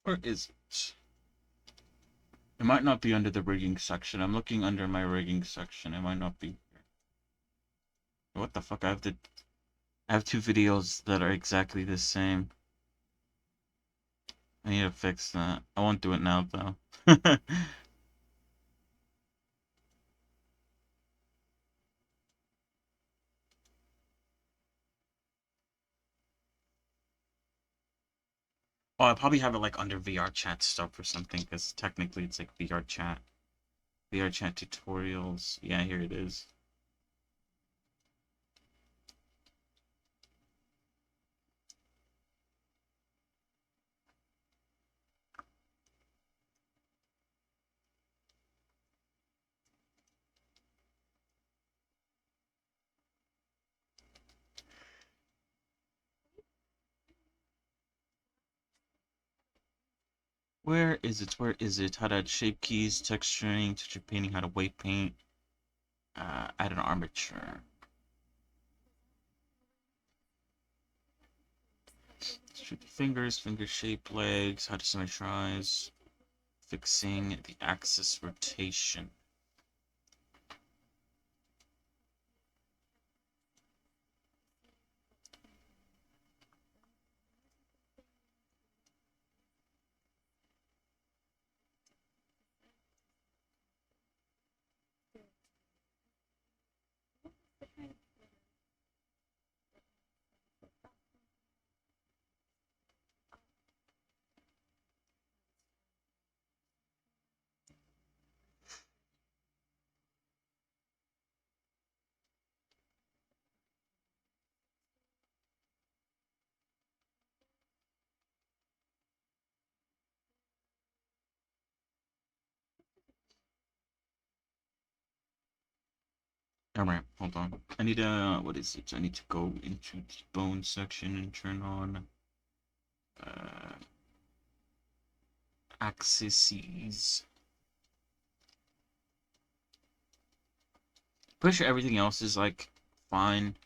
Where is it? It might not be under the rigging section. I'm looking under my rigging section. It might not be. What the fuck? I have two videos that are exactly the same. I need to fix that. I won't do it now though. Oh, I probably have it like under VR chat stuff or something, because technically it's like VR chat. VR chat tutorials. Yeah, here it is. Where is it? Where is it? How to add shape keys, texturing, texture painting, how to weight paint, add an armature. Shoot the fingers, finger shape legs, how to symmetrize, fixing the axis rotation. Alright, hold on. I need what is it? I need to go into the bone section and turn on uh, axes. Pretty sure everything else is like fine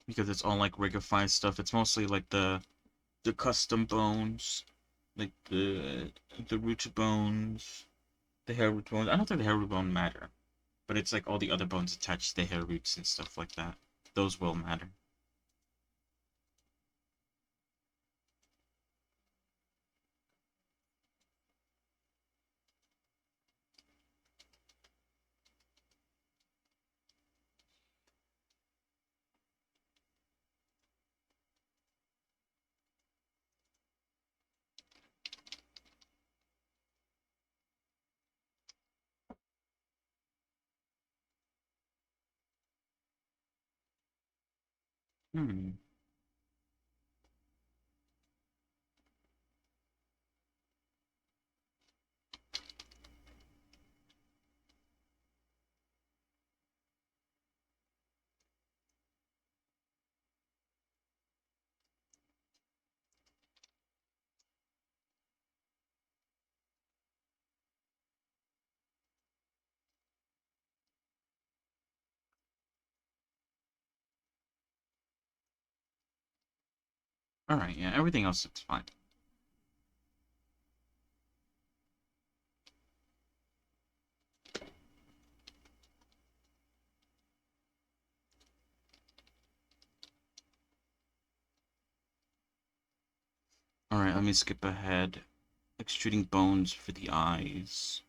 because it's all like rigified stuff. It's mostly like the custom bones, like the root bones, the hair root bones. I don't think the hair root bone matter, but it's like all the other bones attached to the hair roots and stuff like that. Those will matter. Hmm. Alright, yeah, everything else looks fine. Alright, let me skip ahead. Extruding bones for the eyes.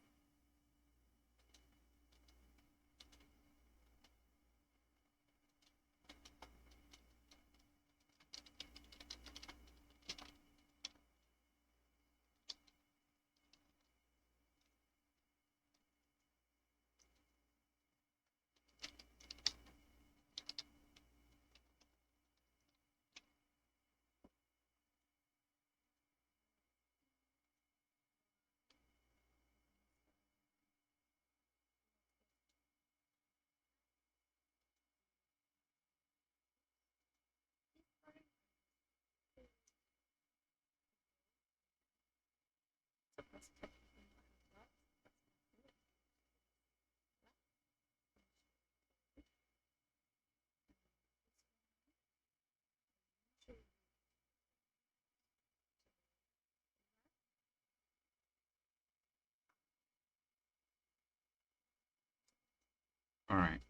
Alright.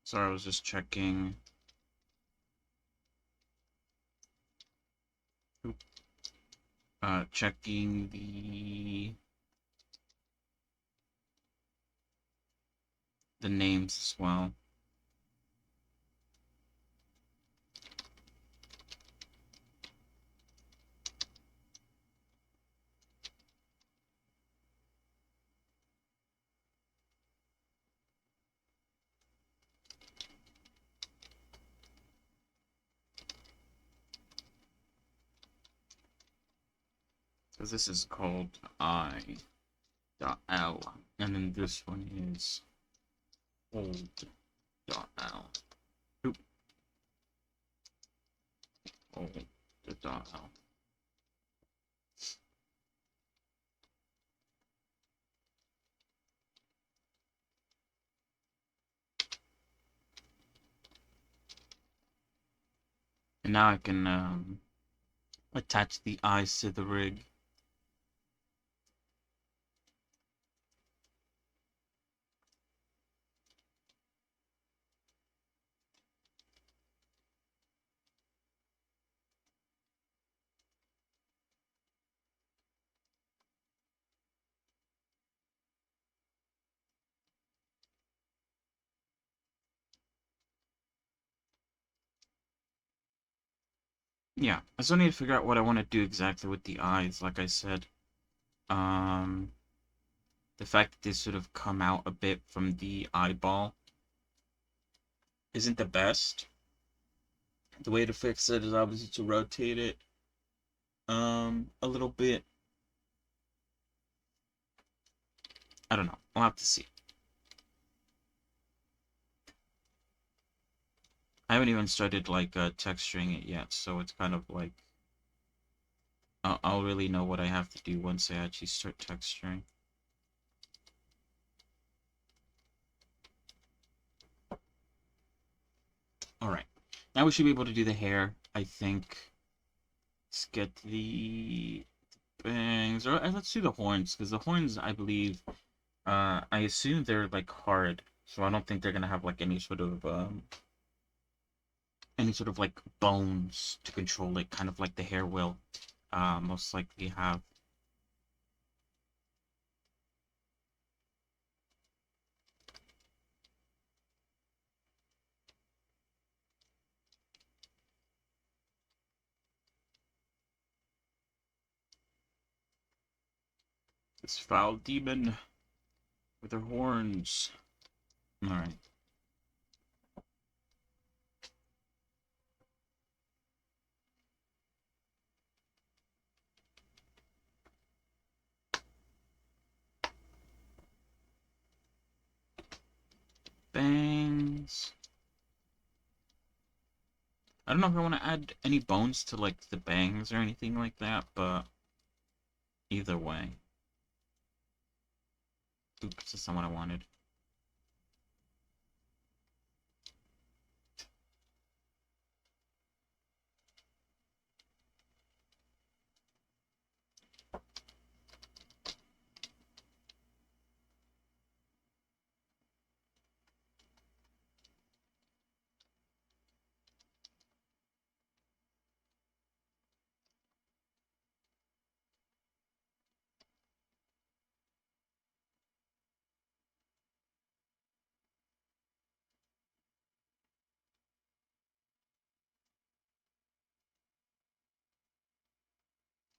Sorry, I was just checking. Checking the names as well. Because this is called I.L. And then this one is old.L. Oop. Old.L. And now I can attach the eyes to the rig. Yeah, I still need to figure out what I want to do exactly with the eyes, like I said. Um, the fact that they sort of come out a bit from the eyeball isn't the best. The way to fix it is obviously to rotate it a little bit. I don't know. We'll have to see. I haven't even started like texturing it yet, so it's kind of like I'll really know what I have to do once I actually start texturing. All right, now we should be able to do the hair. I think. Let's get the bangs, or let's do the horns, because the horns, I believe, I assume they're like hard, so I don't think they're gonna have like any sort of like bones to control it, kind of like the hair will most likely have. This foul demon with her horns. All right. Bangs. I don't know if I want to add any bones to like the bangs or anything like that, but either way. Oops, that's not what I wanted.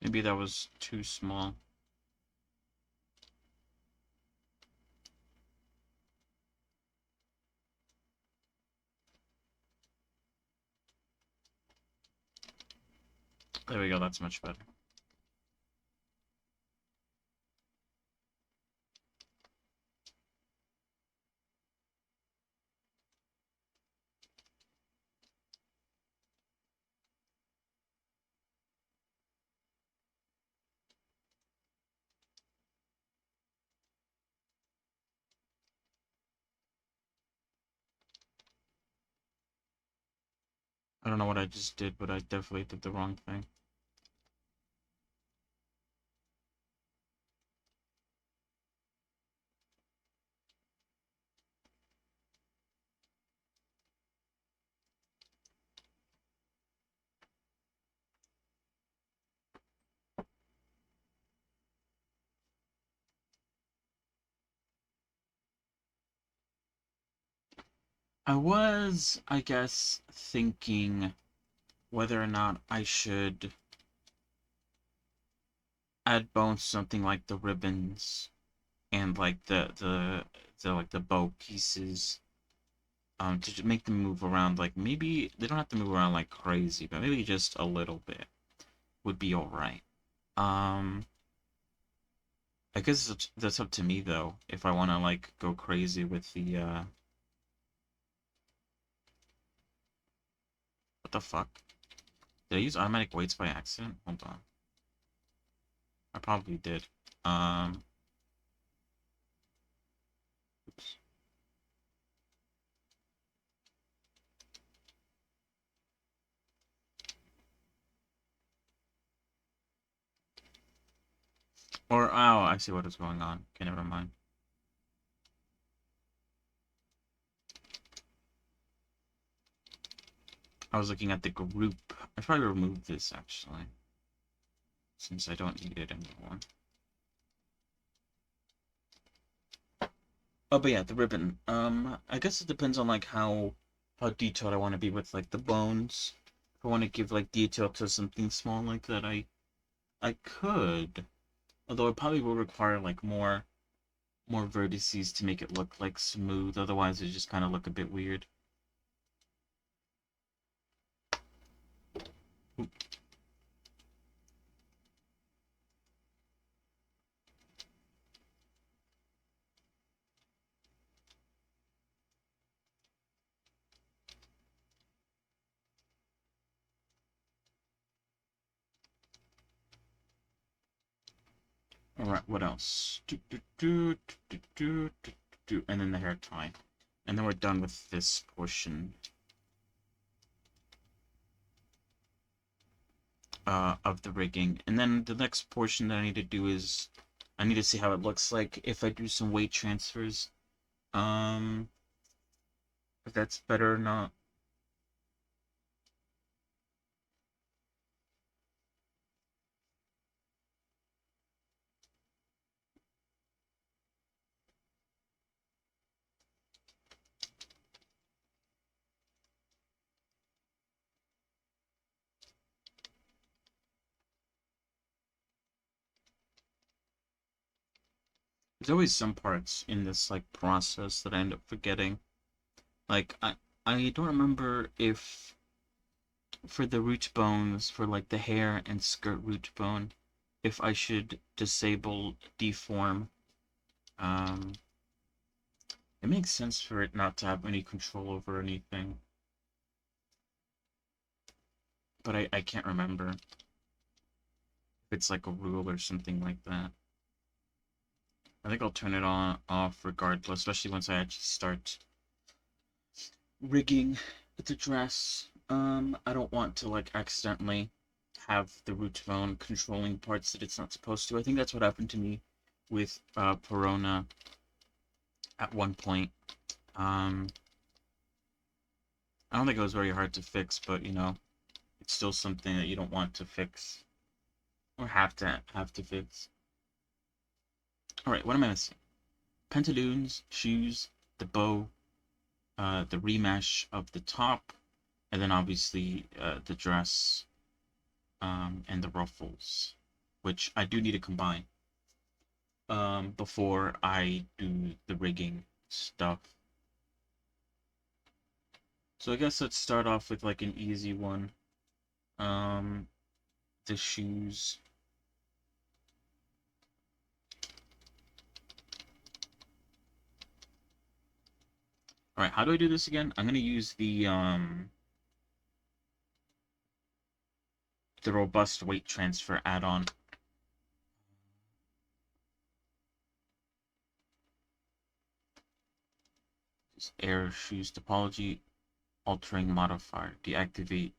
Maybe that was too small. There we go, that's much better. I don't know what I just did, but I definitely did the wrong thing. I was, I guess, thinking whether or not I should add bones to something like the ribbons and like the like the bow pieces to make them move around. Like maybe they don't have to move around like crazy, but maybe just a little bit would be all right. Um, I guess that's up to me though. If I want to like go crazy with the what the fuck? Did I use automatic weights by accident? Hold on. I probably did. Um, oops. Or oh, I see what is going on. Okay, never mind. I was looking at the group. I probably removed this actually, since I don't need it anymore. Oh, but yeah, the ribbon. I guess it depends on like how detailed I want to be with like the bones. If I want to give like detail to something small like that, I could. Although it probably will require like more vertices to make it look like smooth. Otherwise, it just kind of look a bit weird. All right, what else? And then the hair tie, and then we're done with this portion of the rigging. And then the next portion that I need to do is I need to see how it looks like if I do some weight transfers. Um, if that's better or not. There's always some parts in this like process that I end up forgetting. Like I don't remember if for the root bones for like the hair and skirt root bone if I should disable deform. Um, it makes sense for it not to have any control over anything, but I can't remember if it's like a rule or something like that. I think I'll turn it on off regardless, especially once I actually start rigging the dress. I don't want to like accidentally have the root bone controlling parts that it's not supposed to. I think that's what happened to me with Perona at one point. Um, I don't think it was very hard to fix, but you know, it's still something that you don't want to fix or have to fix. All right, what am I missing? Pantaloons, shoes, the bow, the remesh of the top, and then obviously the dress and the ruffles. which I do need to combine before I do the rigging stuff. So I guess let's start off with like an easy one. Um, the shoes. All right, how do I do this again? I'm gonna use the robust weight transfer add-on. Just air shoes topology altering modifier. Deactivate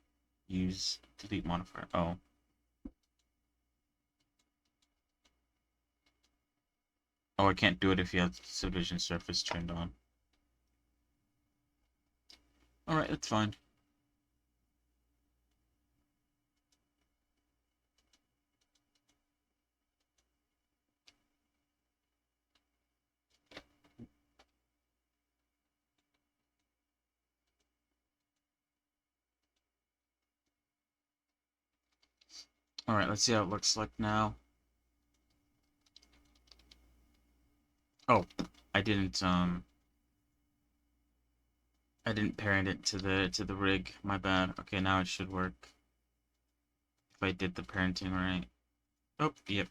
use delete modifier. Oh. Oh, I can't do it if you have subdivision surface turned on. Alright, that's fine. Alright, let's see how it looks like now. Oh, I didn't I didn't parent it to the rig. My bad. Okay, now it should work. If I did the parenting right. Oh, yep.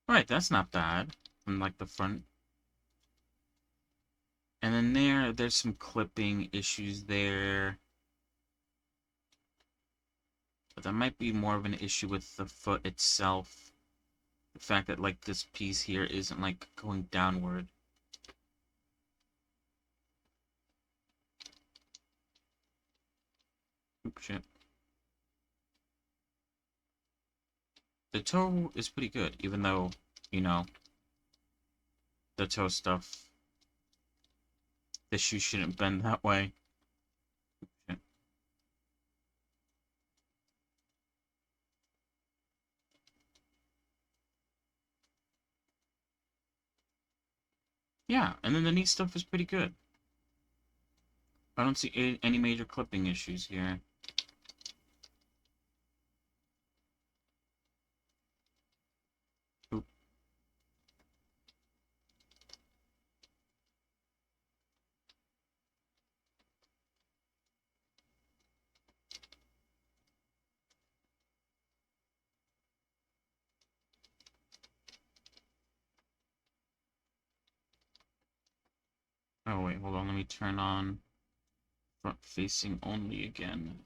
Alright, that's not bad. From like the front. And then there's some clipping issues there. But that might be more of an issue with the foot itself. The fact that like this piece here isn't like going downward. Oops, shit. The toe is pretty good, even though, you know, the toe stuff, the shoe shouldn't bend that way. Shit. Yeah, and then the knee stuff is pretty good. I don't see any major clipping issues here. Oop. Oh wait, hold on, let me turn on front facing only again.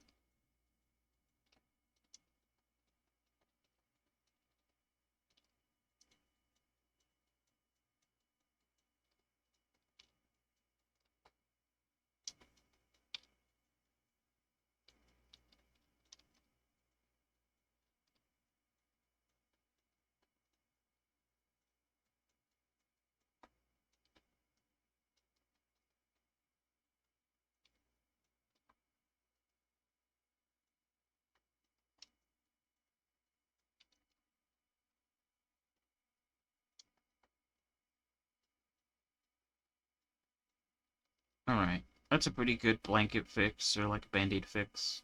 Alright, that's a pretty good blanket fix, or like band-aid fix.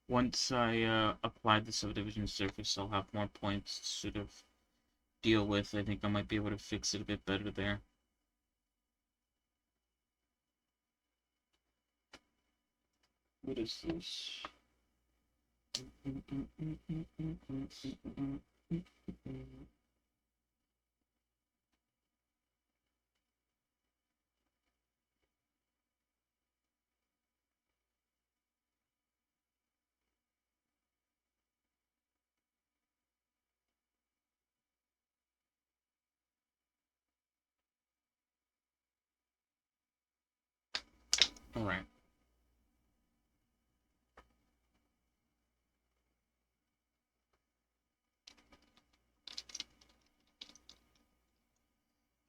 Once I apply the subdivision surface, I'll have more points to sort of deal with. I think I might be able to fix it a bit better there. What is this? Alright.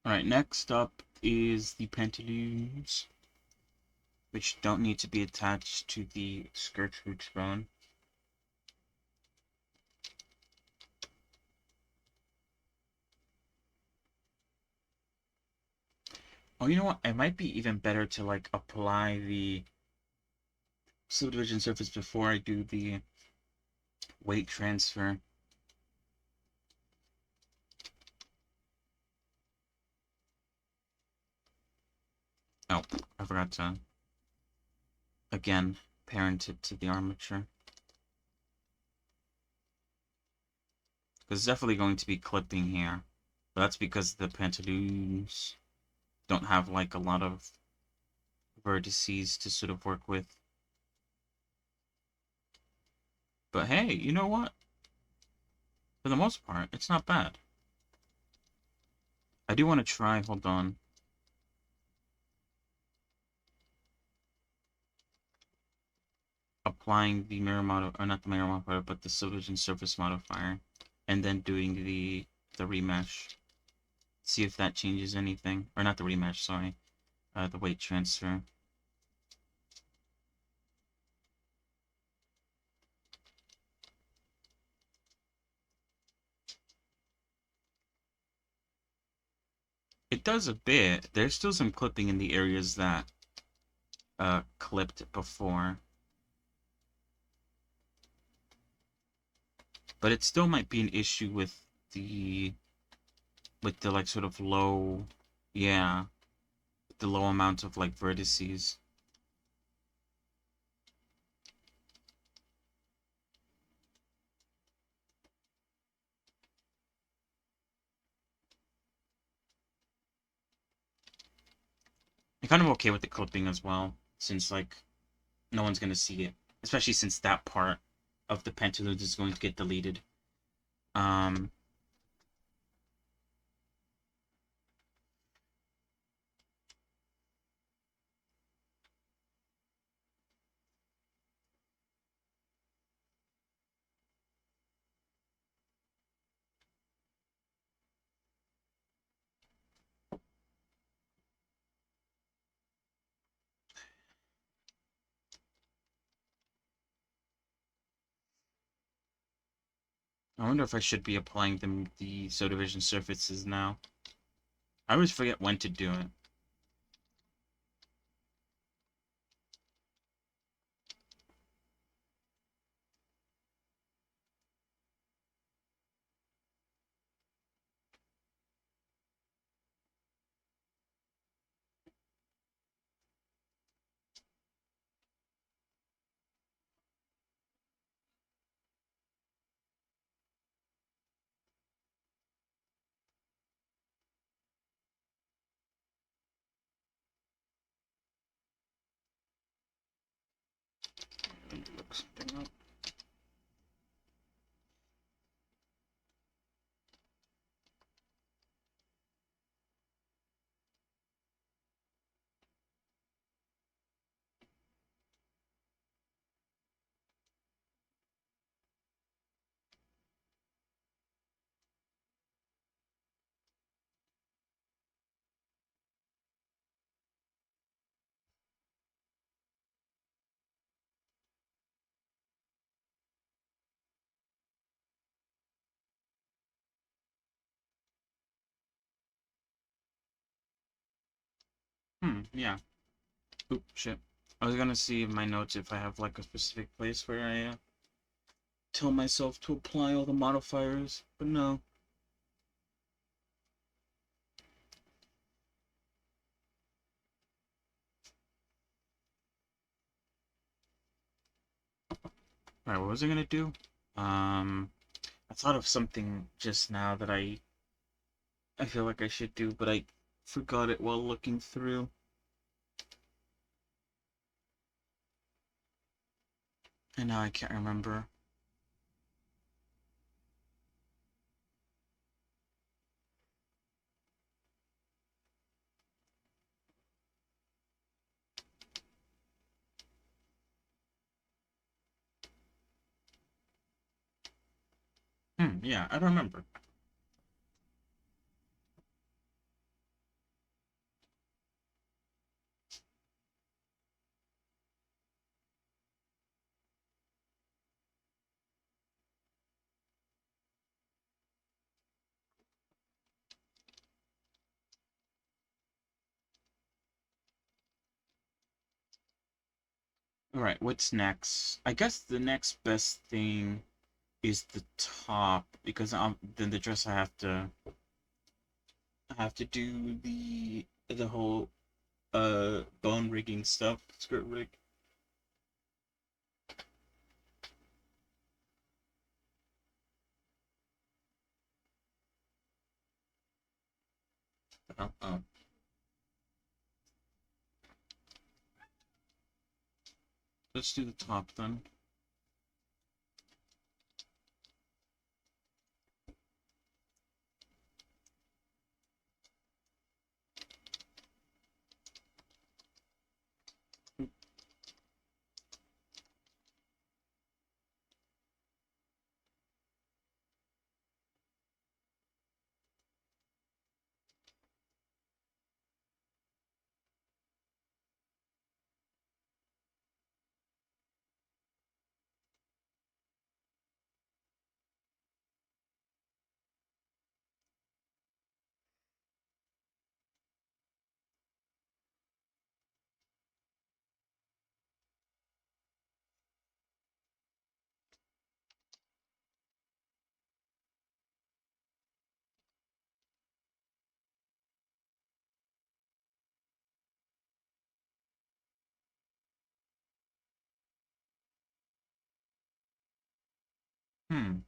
Alright, next up is the pantaloons, which don't need to be attached to the skirt root bone. Oh, you know what? It might be even better to like apply subdivision surface before I do the weight transfer. Oh, I forgot to, again, parent it to the armature. Because it's definitely going to be clipping here. But that's because the pantaloons don't have like a lot of vertices to sort of work with. But hey, you know what? For the most part, it's not bad. I do want to try, hold on. Applying the mirror model, or not the mirror modifier, but the subdivision surface modifier. And then doing the remesh. See if that changes anything. Or not the remesh, sorry. The weight transfer. It does a bit. There's still some clipping in the areas that clipped before. But it still might be an issue the with the like sort of low, yeah, the low amount of like vertices. I'm kind of okay with the clipping as well, since like no one's gonna see it, especially since that part of the pantaloons is going to get deleted. Um, I wonder if I should be applying the subdivision surfaces now. I always forget when to do it. Let me look something up. Yeah. Oop, shit. I was gonna see in my notes if I have like a specific place where I tell myself to apply all the modifiers, but no. Alright, what was I gonna do? Um, I thought of something just now that I feel like I should do, but I forgot it while looking through. And now I can't remember. Yeah, I don't remember. All right, what's next? I guess the next best thing is the top because then the dress I have to do the whole bone rigging stuff, skirt rig. Oh. Let's do the top then.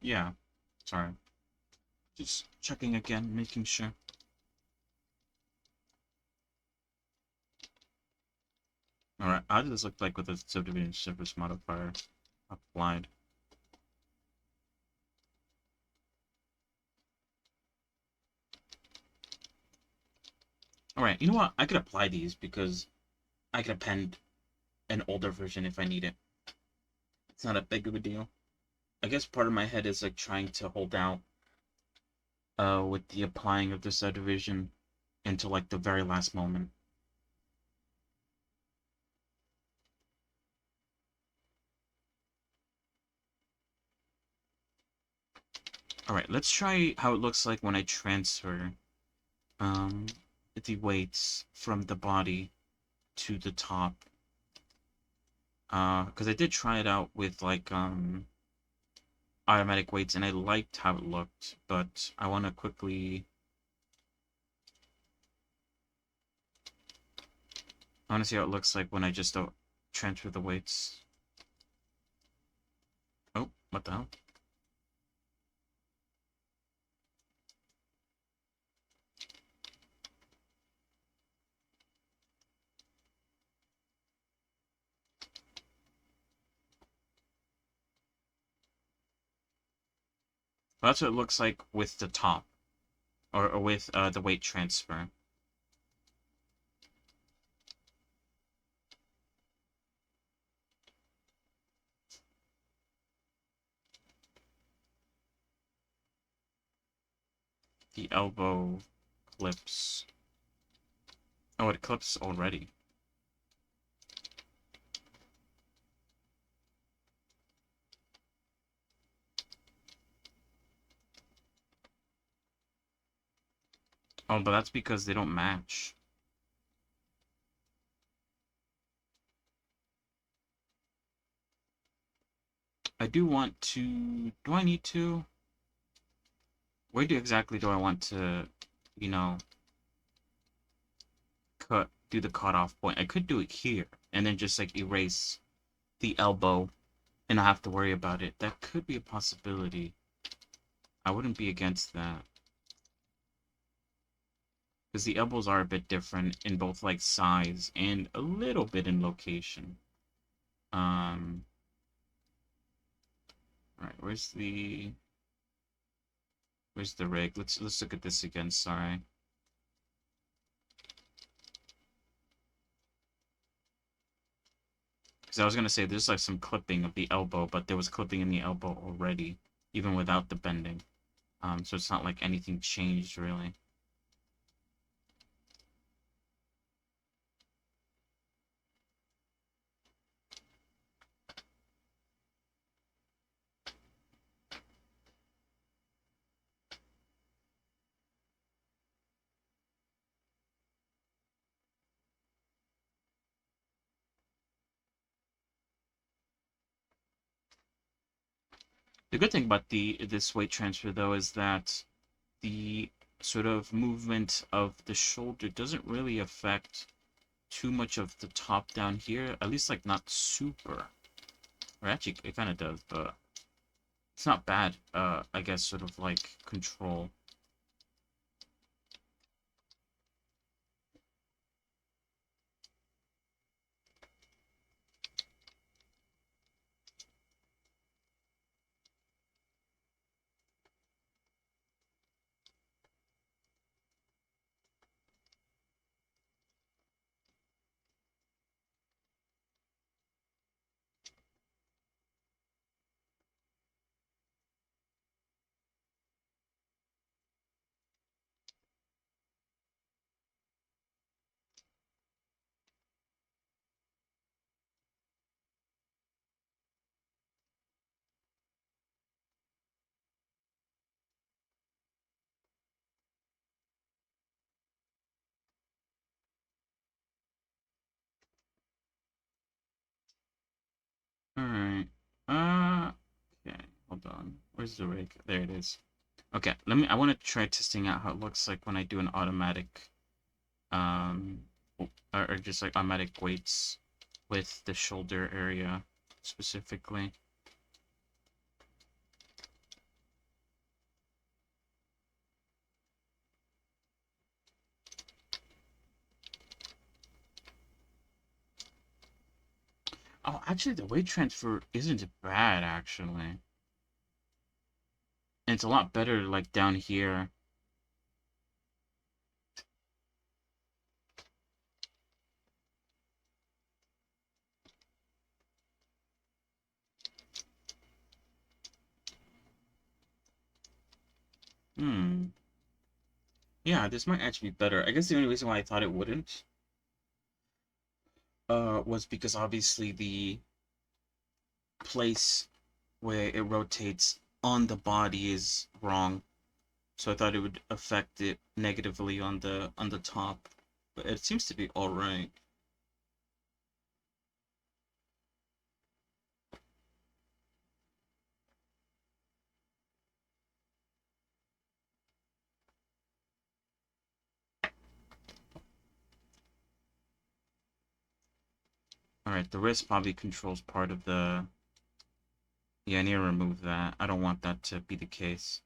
Yeah. Sorry. Just checking again, making sure. Alright, how does this look like with the subdivision surface modifier applied? Alright, you know what? I could apply these because I could append an older version if I need it. It's not a big of a deal. I guess part of my head is like trying to hold out with the applying of the subdivision until like the very last moment. Alright, let's try how it looks like when I transfer um the weights from the body to the top. Because I did try it out with like automatic weights and I liked how it looked, but I want to quickly I want to see how it looks like when I just transfer the weights. Oh, what the hell? Well, that's what it looks like with the top, or with the weight transfer. The elbow clips. Oh, it clips already. Oh, but that's because they don't match. I do want to... Do I need to? Where exactly do I want to, you know, do the cutoff point? I could do it here, and then just, like, erase the elbow, and not have to worry about it. That could be a possibility. I wouldn't be against that. Because the elbows are a bit different in both, like, size and a little bit in location. Um... Alright, where's the rig? Let's look at this again, sorry. Because I was gonna say there's like some clipping of the elbow, but there was clipping in the elbow already, even without the bending. So it's not like anything changed really. The good thing about the this weight transfer though is that the sort of movement of the shoulder doesn't really affect too much of the top down here. At least like not super. Or actually it kind of does, but it's not bad. I guess sort of like control. Alright. Okay, hold on. Where's the rig? There it is. Okay, I want to try testing out how it looks like when I do an automatic, um, or just like automatic weights with the shoulder area specifically. Oh, actually, the weight transfer isn't bad, actually. And it's a lot better, like, down here. Hmm. Yeah, this might actually be better. I guess the only reason why I thought it wouldn't, was because obviously the place where it rotates on the body is wrong. So I thought it would affect it negatively on the top. But it seems to be alright. Alright, the wrist probably controls part of the... Yeah, I need to remove that. I don't want that to be the case.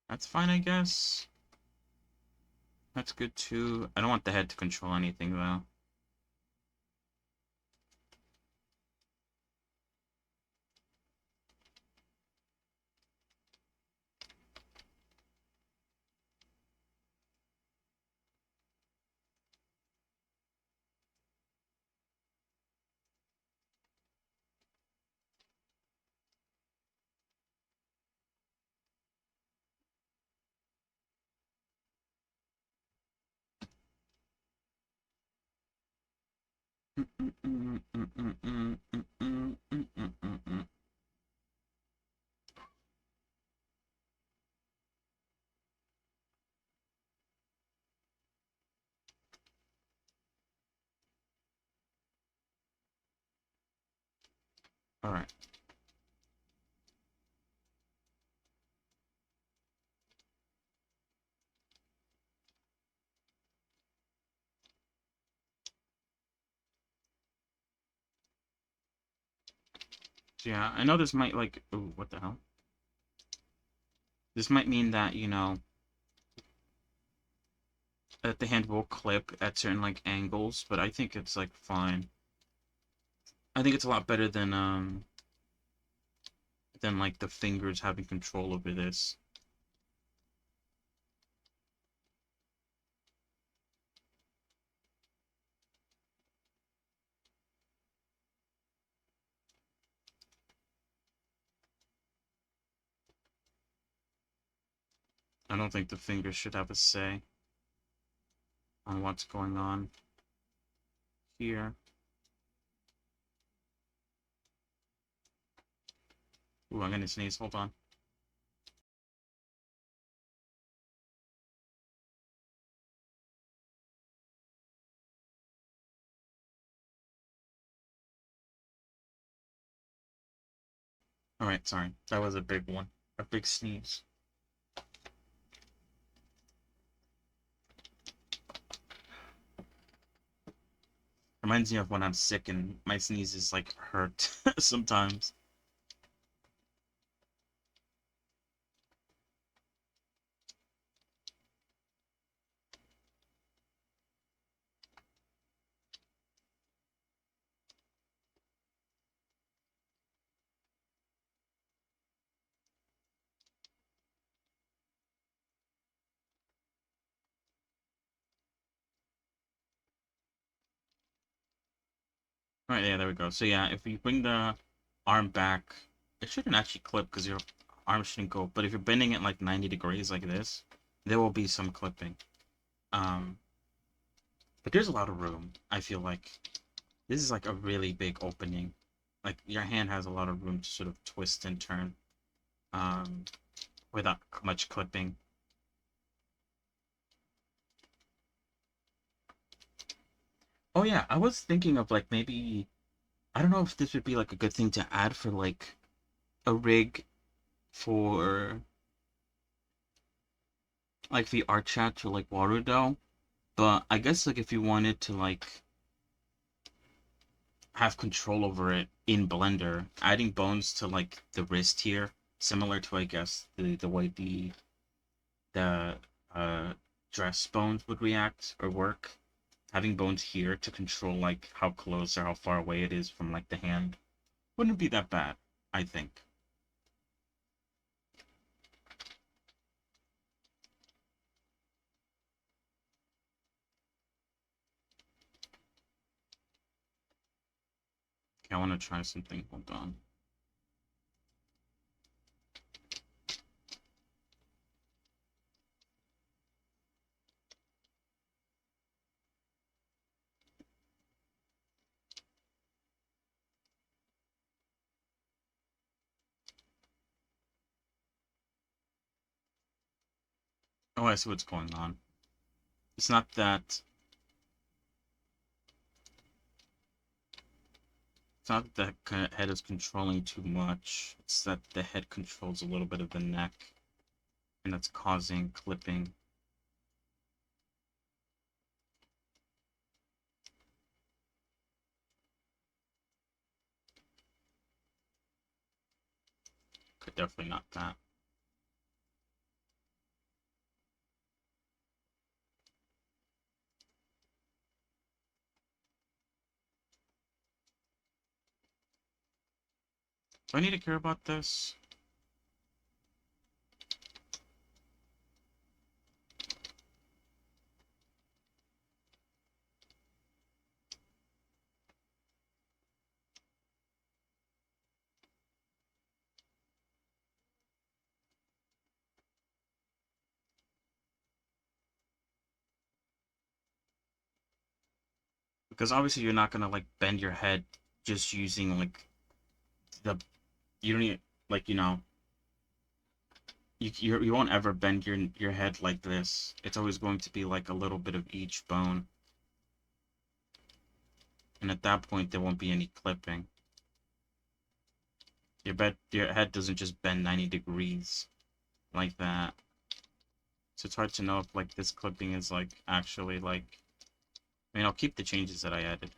That's fine, I guess. That's good too. I don't want the head to control anything though. Alright. So yeah, I know this might like... Ooh, what the hell? This might mean that, you know, that the hand will clip at certain like angles, but I think it's like fine. I think it's a lot better than like the fingers having control over this. I don't think the fingers should have a say on what's going on here. Ooh, I'm gonna sneeze. Hold on. All right, sorry. That was a big one. A big sneeze. Reminds me of when I'm sick and my sneezes like hurt sometimes. All right, yeah, there we go. So yeah, if you bring the arm back, it shouldn't actually clip because your arm shouldn't go. But if you're bending it like 90 degrees like this, there will be some clipping. Um, but there's a lot of room. I feel like this is like a really big opening. Like your hand has a lot of room to sort of twist and turn, um, without much clipping. Oh yeah, I was thinking of like maybe I don't know if this would be like a good thing to add for like a rig for like the art chat or like Warudo. But I guess like if you wanted to like have control over it in Blender, adding bones to like the wrist here, similar to I guess the way the uh dress bones would react or work. Having bones here to control like how close or how far away it is from like the hand wouldn't be that bad, I think. Okay, I want to try something. Hold on. Oh, I see what's going on. It's not that it's not that the head is controlling too much. It's that the head controls a little bit of the neck, and that's causing clipping. Could definitely not that. Do I need to care about this? Because obviously you're not gonna like bend your head just using like the you don't need like you won't ever bend your head like this. It's always going to be like a little bit of each bone, and at that point there won't be any clipping. Your head doesn't just bend 90 degrees like that. So it's hard to know if like this clipping is like actually like I mean I'll keep the changes that I added.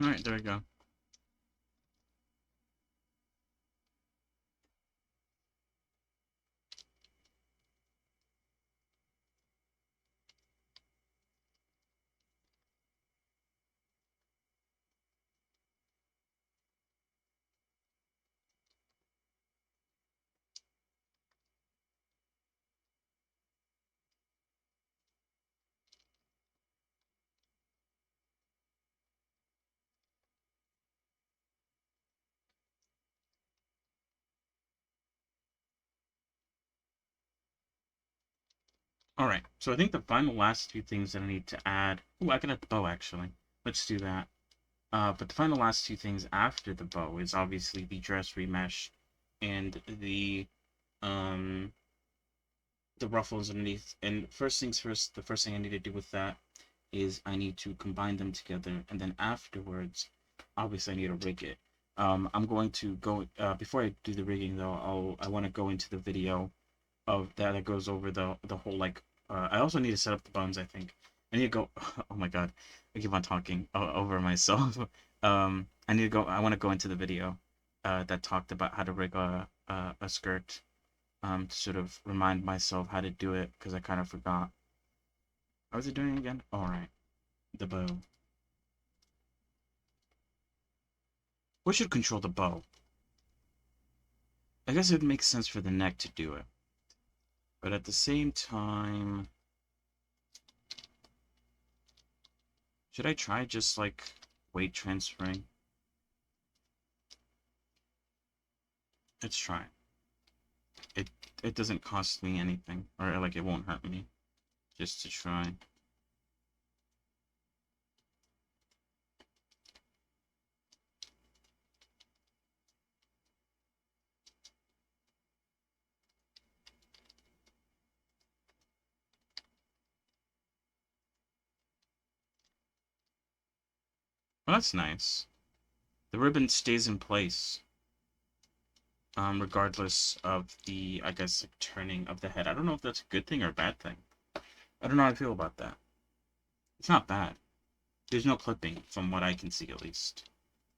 All right, there we go. All right, so I think the final last two things that I need to add. Oh, I can add the bow actually. Let's do that. But the final last two things after the bow is obviously the dress remesh and um the ruffles underneath. And first things first, the first thing I need to do with that is I need to combine them together, and then afterwards, obviously I need to rig it. I'm going to go before I do the rigging though. I want to go into the video of that goes over the whole like. I also need to set up the bones. I think I need to go. Oh my god, I keep on talking over myself. I need to go. I want to go into the video that talked about how to rig a skirt. To sort of remind myself how to do it because I kind of forgot. How was it doing again? All right, the bow. What should control the bow? I guess it makes sense for the neck to do it, but at the same time, should I try just like weight transferring? Let's try. It it doesn't cost me anything, or like it won't hurt me, just to try. Well, that's nice. The ribbon stays in place, regardless of the, I guess, like, turning of the head. I don't know if that's a good thing or a bad thing. I don't know how I feel about that. It's not bad. There's no clipping, from what I can see at least.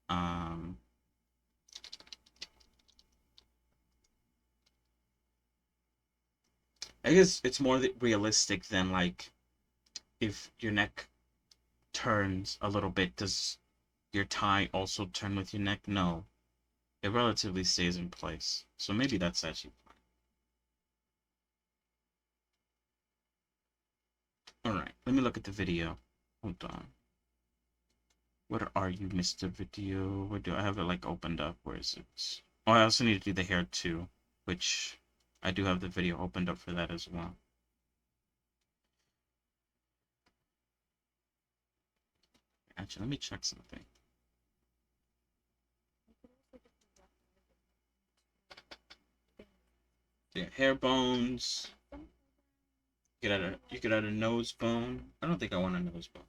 Um, I guess it's more realistic than like if your neck turns a little bit, does your tie also turn with your neck? No, it relatively stays in place. So maybe that's actually fine. All right, let me look at the video. Hold on. Where are you, Mr. Video? Where do I have it like opened up? Where is it? Oh, I also need to do the hair too, which I do have the video opened up for that as well. Actually, let me check something. Yeah, hair bones. You could add a nose bone. I don't think I want a nose bone.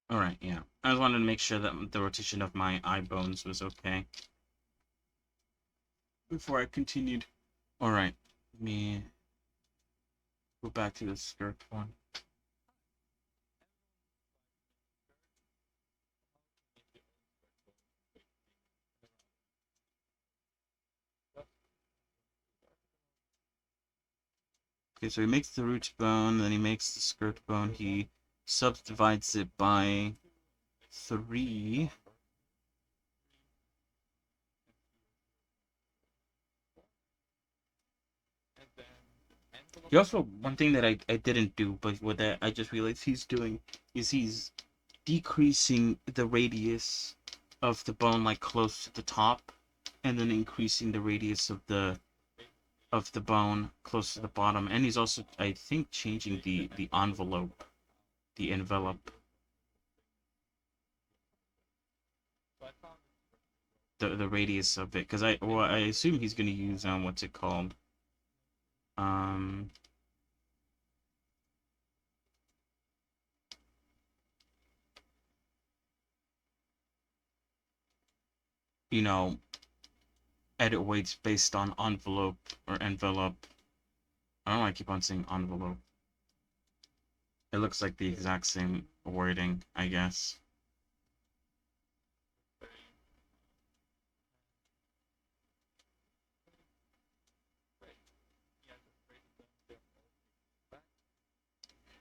All right, yeah. I just wanted to make sure that the rotation of my eye bones was okay before I continued. All right, let me go back to the skirt one. Okay, so he makes the root bone, then he makes the skirt bone. He subdivides it by 3. He also, one thing that I didn't do, but what that I just realized he's doing is he's decreasing the radius of the bone like close to the top, and then increasing the radius of the bone close to the bottom. And he's also, I think, changing the envelope, the envelope, the radius of it. Because I assume he's gonna use what's it called? Um, you know, edit weights based on envelope or envelope. I don't know why I keep on saying envelope. It looks like the exact same wording, I guess.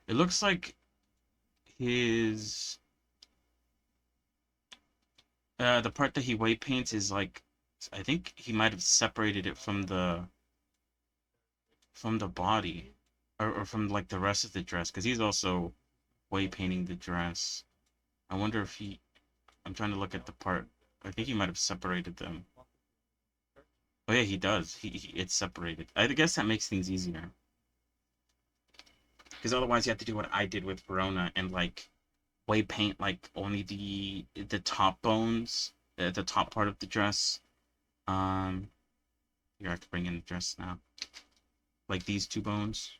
It looks like his the part that he weight paints is like, I think he might have separated it from the body, or from like the rest of the dress, because he's also weight painting the dress. I wonder if he. I'm trying to look at the part. I think he might have separated them. Oh yeah, he does. It's separated. I guess that makes things easier. Because otherwise you have to do what I did with Verona and like weight paint like only the top bones, the top part of the dress. Um, you have to bring in the dress now. Like these two bones,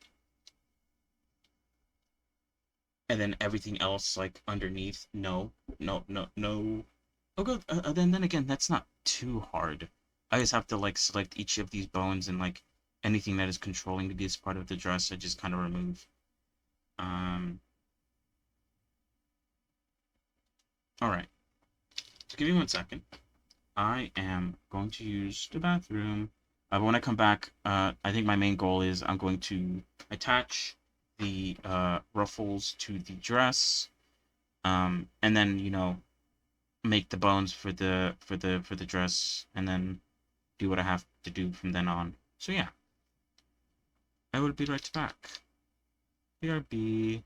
and then everything else like underneath. No, no, no, no. Oh, good. Then again, that's not too hard. I just have to like select each of these bones and like anything that is controlling this part of the dress. I just kind of remove. Um. All right. So give me 1 second. I am going to use the bathroom. But when I come back, I think my main goal is I'm going to attach the ruffles to the dress, and then make the bones for the dress, and then do what I have to do from then on. So yeah, I will be right back. BRB.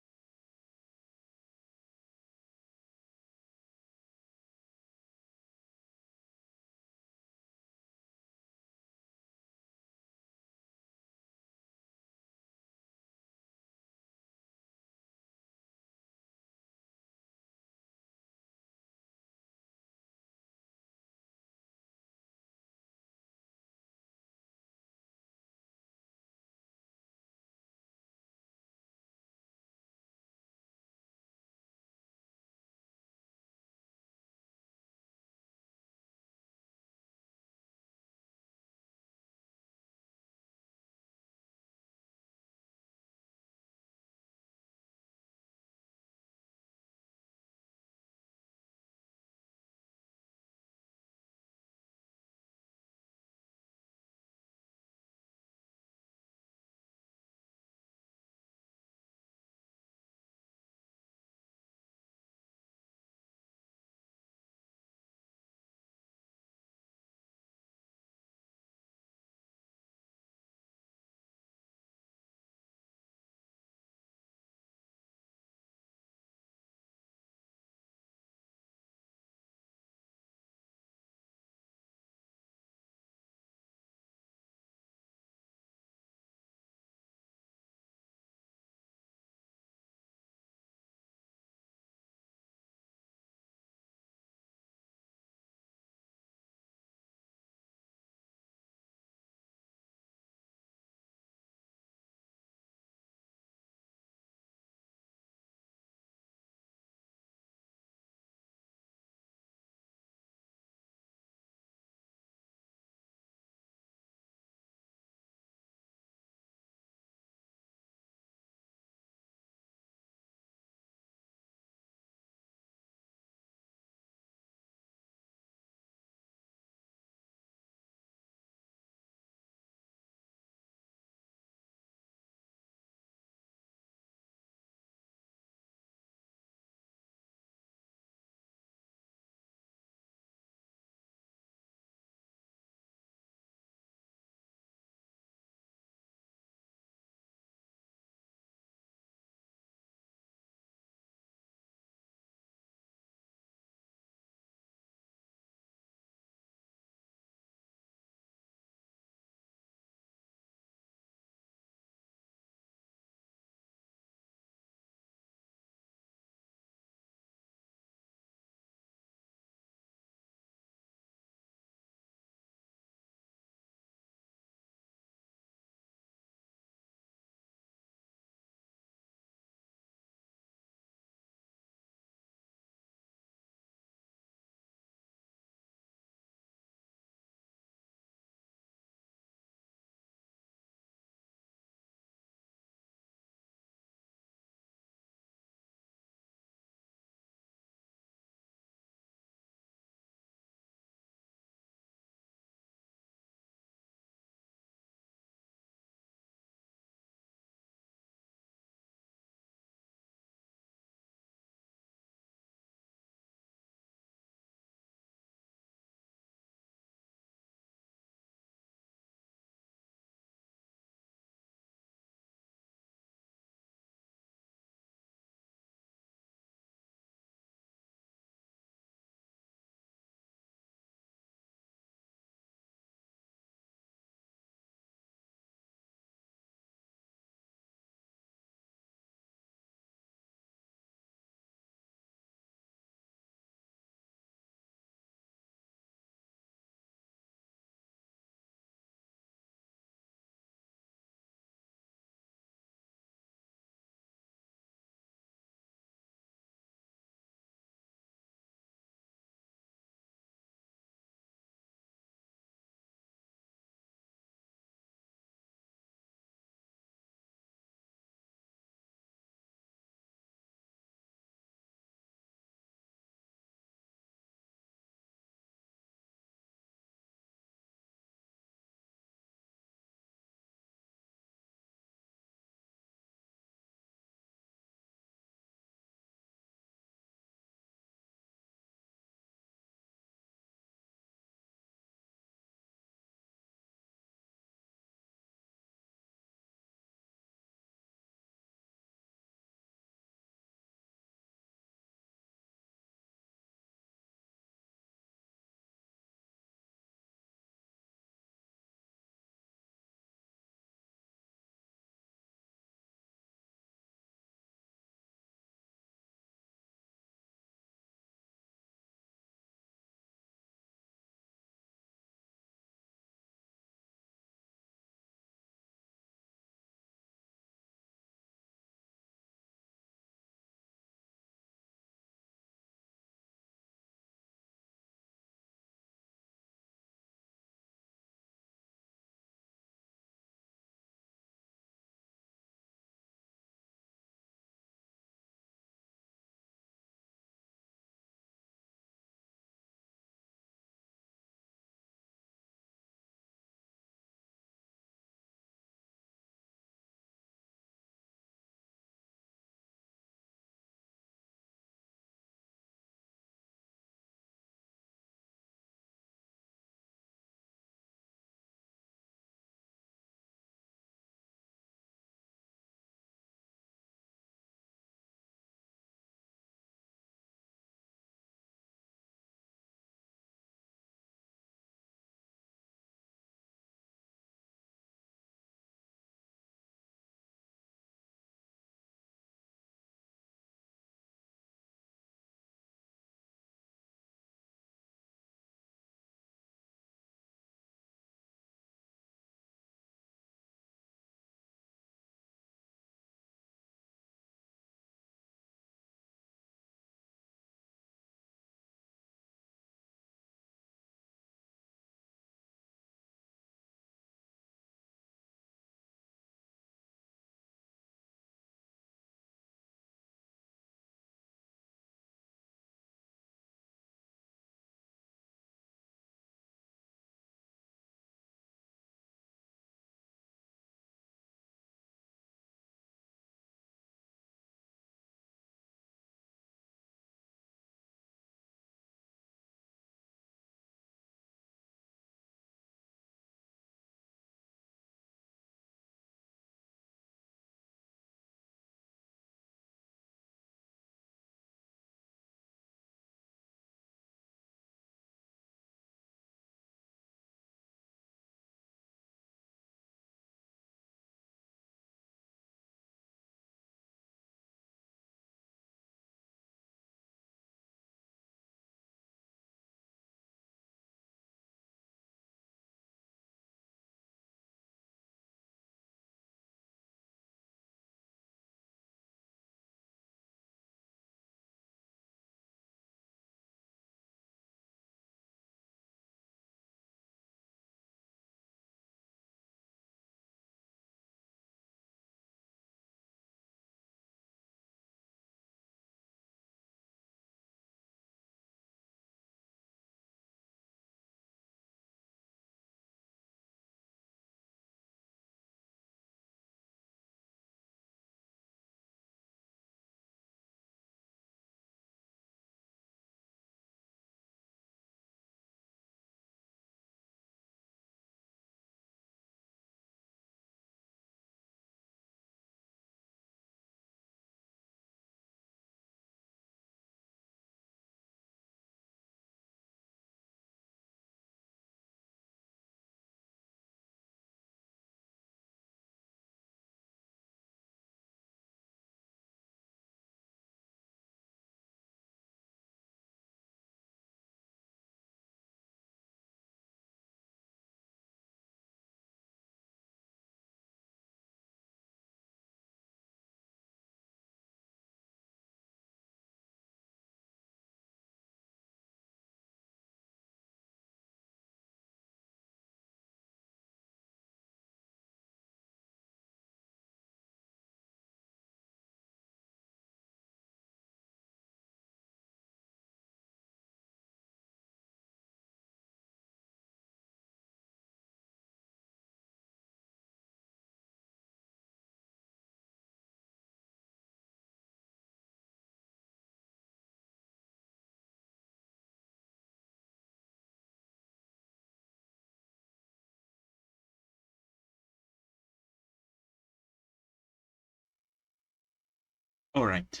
All right,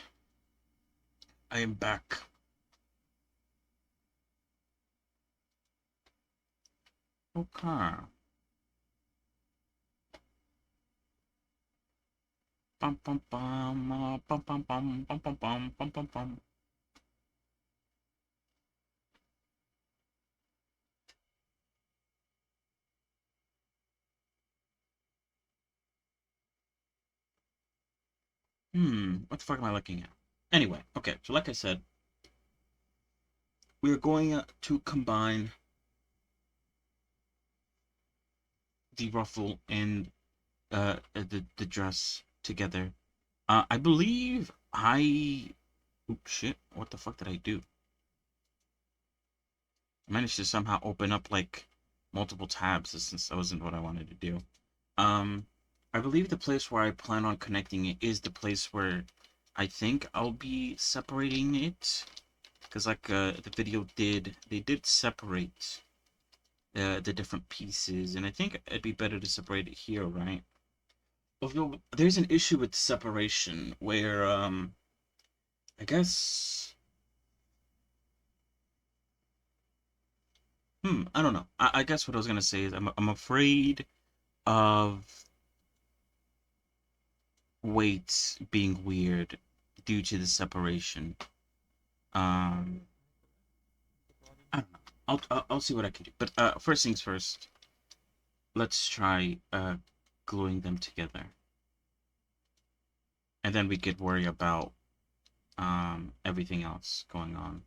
I am back. Okay. Bum bum bum bum bum bum bum bum bum bum bum bum. What the fuck am I looking at? Anyway, okay, so like I said, we're going to combine the ruffle and the dress together. I believe I. Oops, shit. What the fuck did I do? I managed to somehow open up like multiple tabs since that wasn't what I wanted to do. Um, I believe the place where I plan on connecting it is the place where I think I'll be separating it. Because like the video they did separate the different pieces, and I think it'd be better to separate it here, right? Although there's an issue with separation where I guess I don't know. I guess what I was gonna say is I'm afraid of weights being weird due to the separation. Um, I don't know. I'll see what I can do. But first things first, let's try gluing them together, and then we could worry about everything else going on.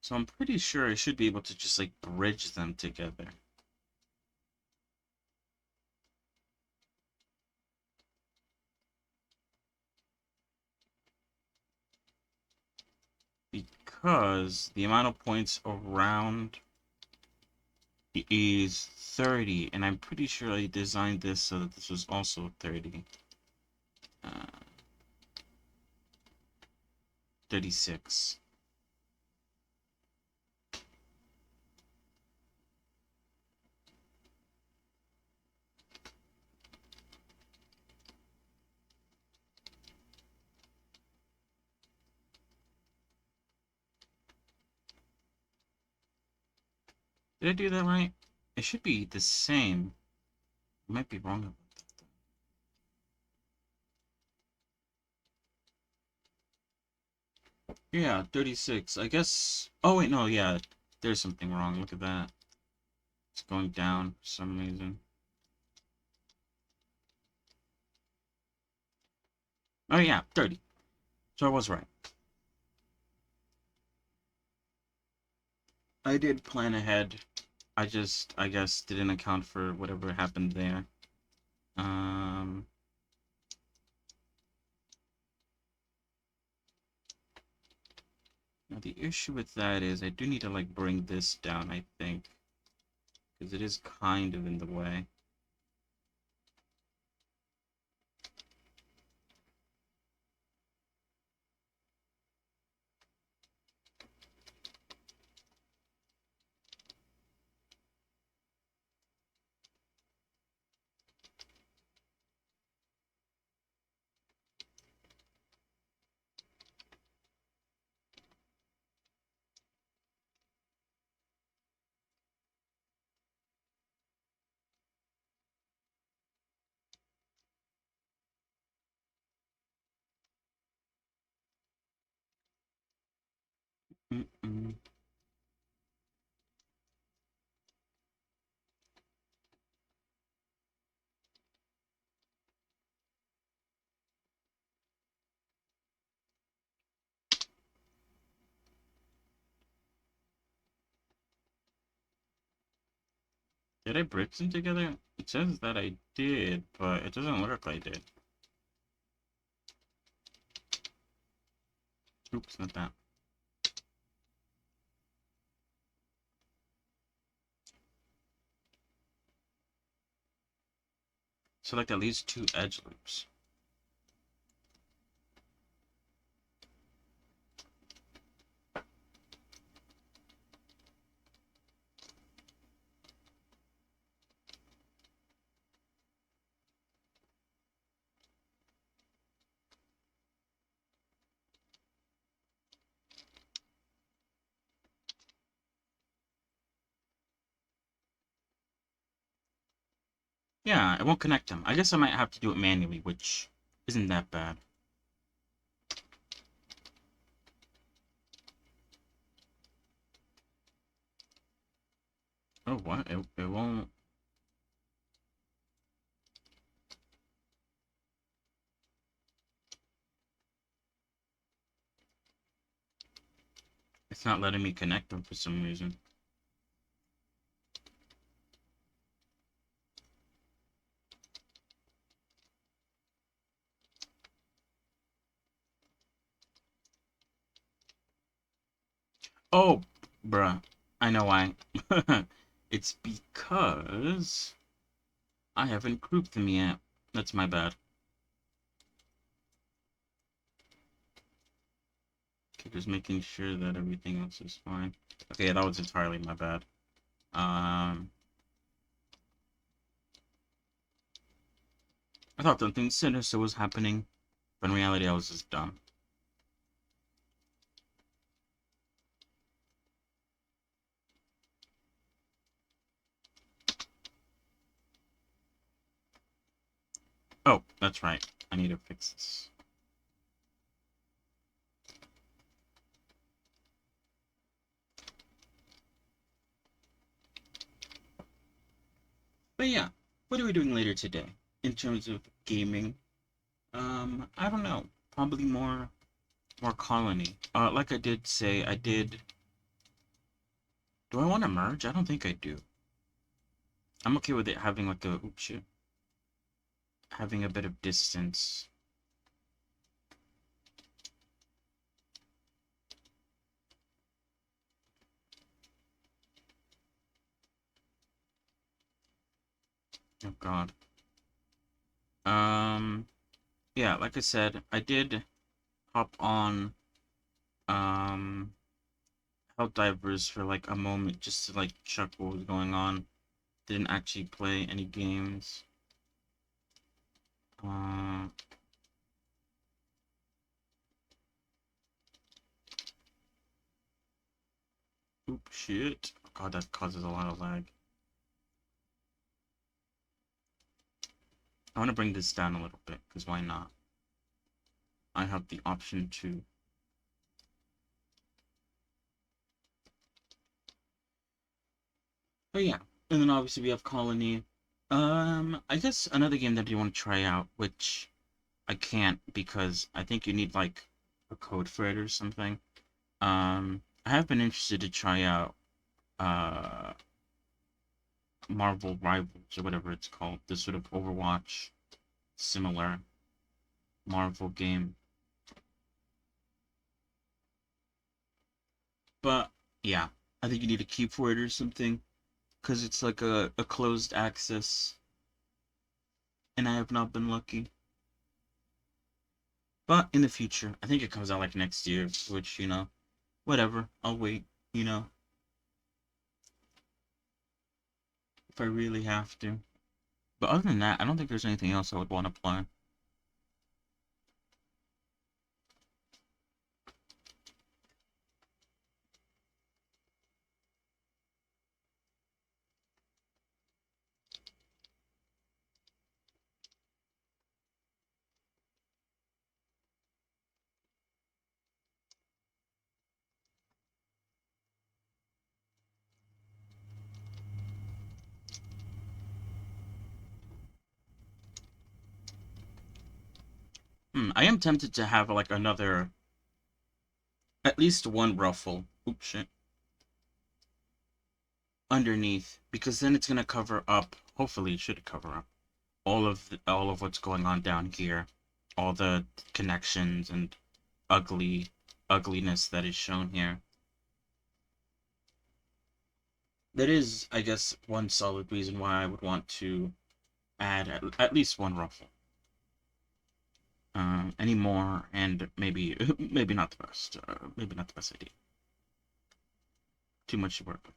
So I'm pretty sure I should be able to just like bridge them together. Because the amount of points around is 30, and I'm pretty sure I designed this so that this was also 30. Uh, 36. Did I do that right? It should be the same. I might be wrong about that. Yeah, 36. I guess. Oh, wait, no, yeah. There's something wrong. Look at that. It's going down for some reason. Oh, yeah, 30. So I was right. I did plan ahead. I just, I guess, didn't account for whatever happened there. Um, Now the issue with that is I do need to like bring this down, I think, because it is kind of in the way. Mm-mm. Did I bridge them together? It says that I did, but it doesn't look like I did. Oops, not that. Select at least 2 edge loops. Yeah, it won't connect them. I guess I might have to do it manually, which isn't that bad. Oh, what? It won't. It's not letting me connect them for some reason. Oh, bruh. I know why. It's because I haven't grouped them yet. That's my bad. Okay, just making sure that everything else is fine. Okay, that was entirely my bad. Um, I thought something sinister was happening, but in reality, I was just dumb. Oh, that's right. I need to fix this. But yeah, what are we doing later today in terms of gaming? I don't know. Probably more colony. Like I did say, I did. Do I want to merge? I don't think I do. I'm okay with it having like a oops shit, having a bit of distance. Oh God. Um, yeah, like I said, I did hop on um Helldivers for like a moment just to like check what was going on. Didn't actually play any games. Uh, oops shit. Oh, God, that causes a lot of lag. I want to bring this down a little bit because why not? I have the option to. But yeah, and then obviously we have Colony. I guess another game that you want to try out, which I can't because I think you need like a code for it or something. I have been interested to try out uh Marvel Rivals or whatever it's called, this sort of Overwatch similar Marvel game. But yeah, I think you need a key for it or something because it's like a closed access, and I have not been lucky. But in the future, I think it comes out like next year, which, whatever. I'll wait, you know, if I really have to. But other than that, I don't think there's anything else I would want to play. I am tempted to have like another, at least one ruffle. Oops, shit. Underneath, because then it's gonna cover up. Hopefully, it should cover up all of what's going on down here, all the connections and ugliness that is shown here. That is, I guess, one solid reason why I would want to add at least one ruffle. Any more, and maybe maybe not the best. Maybe not the best idea. Too much to work with.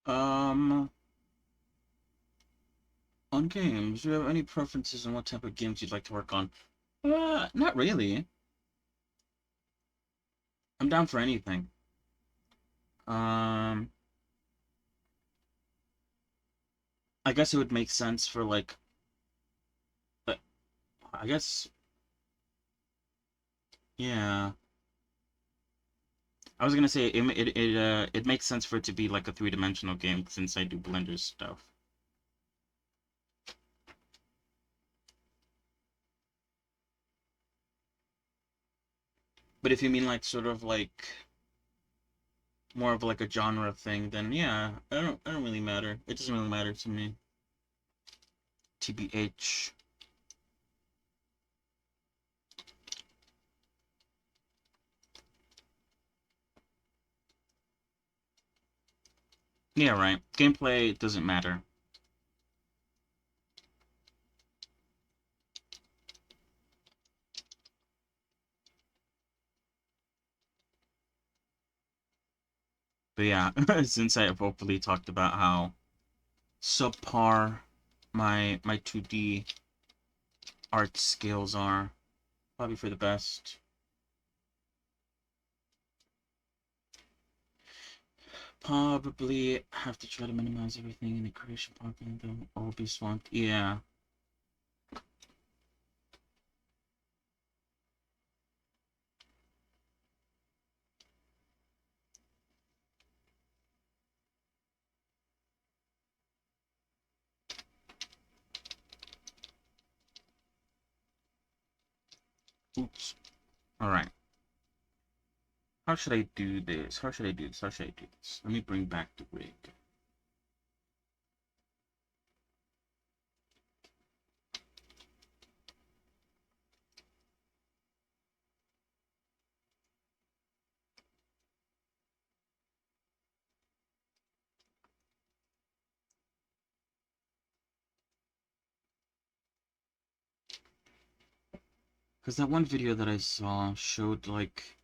Um, on games, do you have any preferences on what type of games you'd like to work on? Not really. I'm down for anything. Um, I guess it would make sense for like, uh, I guess, yeah. I was gonna say it makes sense for it to be like a three-dimensional game since I do Blender stuff. But if you mean like sort of like more of like a genre thing, then yeah, I don't really matter. It doesn't really matter to me. TBH. Yeah, right. Gameplay doesn't matter. But yeah, since I have openly talked about how subpar my 2D art skills are, probably for the best. Probably have to try to minimize everything in the creation pipeline, though, or will be swamped. Yeah. Oops. All right. How should I do this? How should I do this? How should I do this? Let me bring back the rig. Because that one video that I saw showed like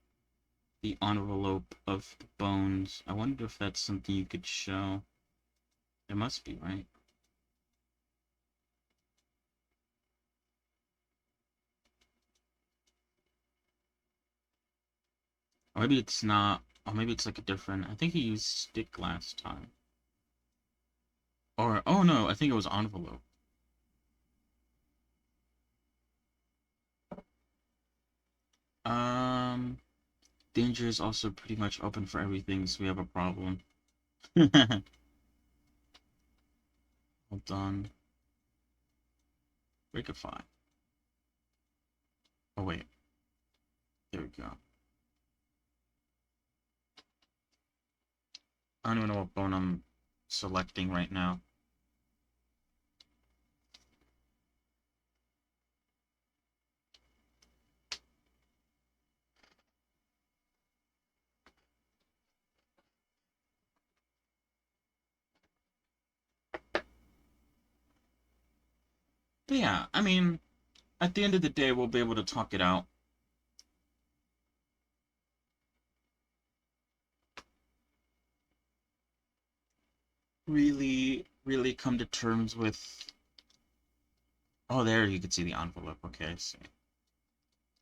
the envelope of the bones. I wonder if that's something you could show. It must be, right? Or maybe it's not. Or maybe it's like a different. I think he used stick last time. Or, oh no, I think it was envelope. Um, Danger is also pretty much open for everything, so we have a problem. Hold on. Breakify. Oh wait, there we go. I don't even know what bone I'm selecting right now. But yeah, I mean, at the end of the day, we'll be able to talk it out. Really come to terms with. Oh, there you can see the envelope. Okay, I see.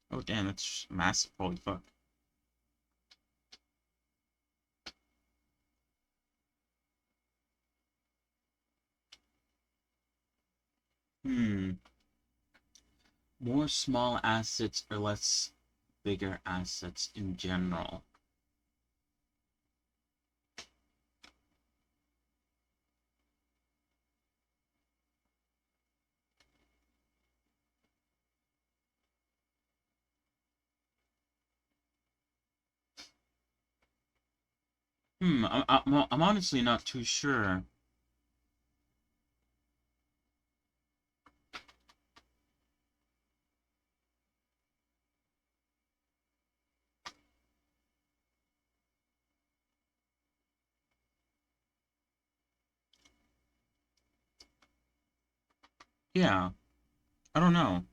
Oh, damn, that's massive. Holy fuck. Hmm. More small assets or less bigger assets in general? I'm honestly not too sure. Yeah, I don't know.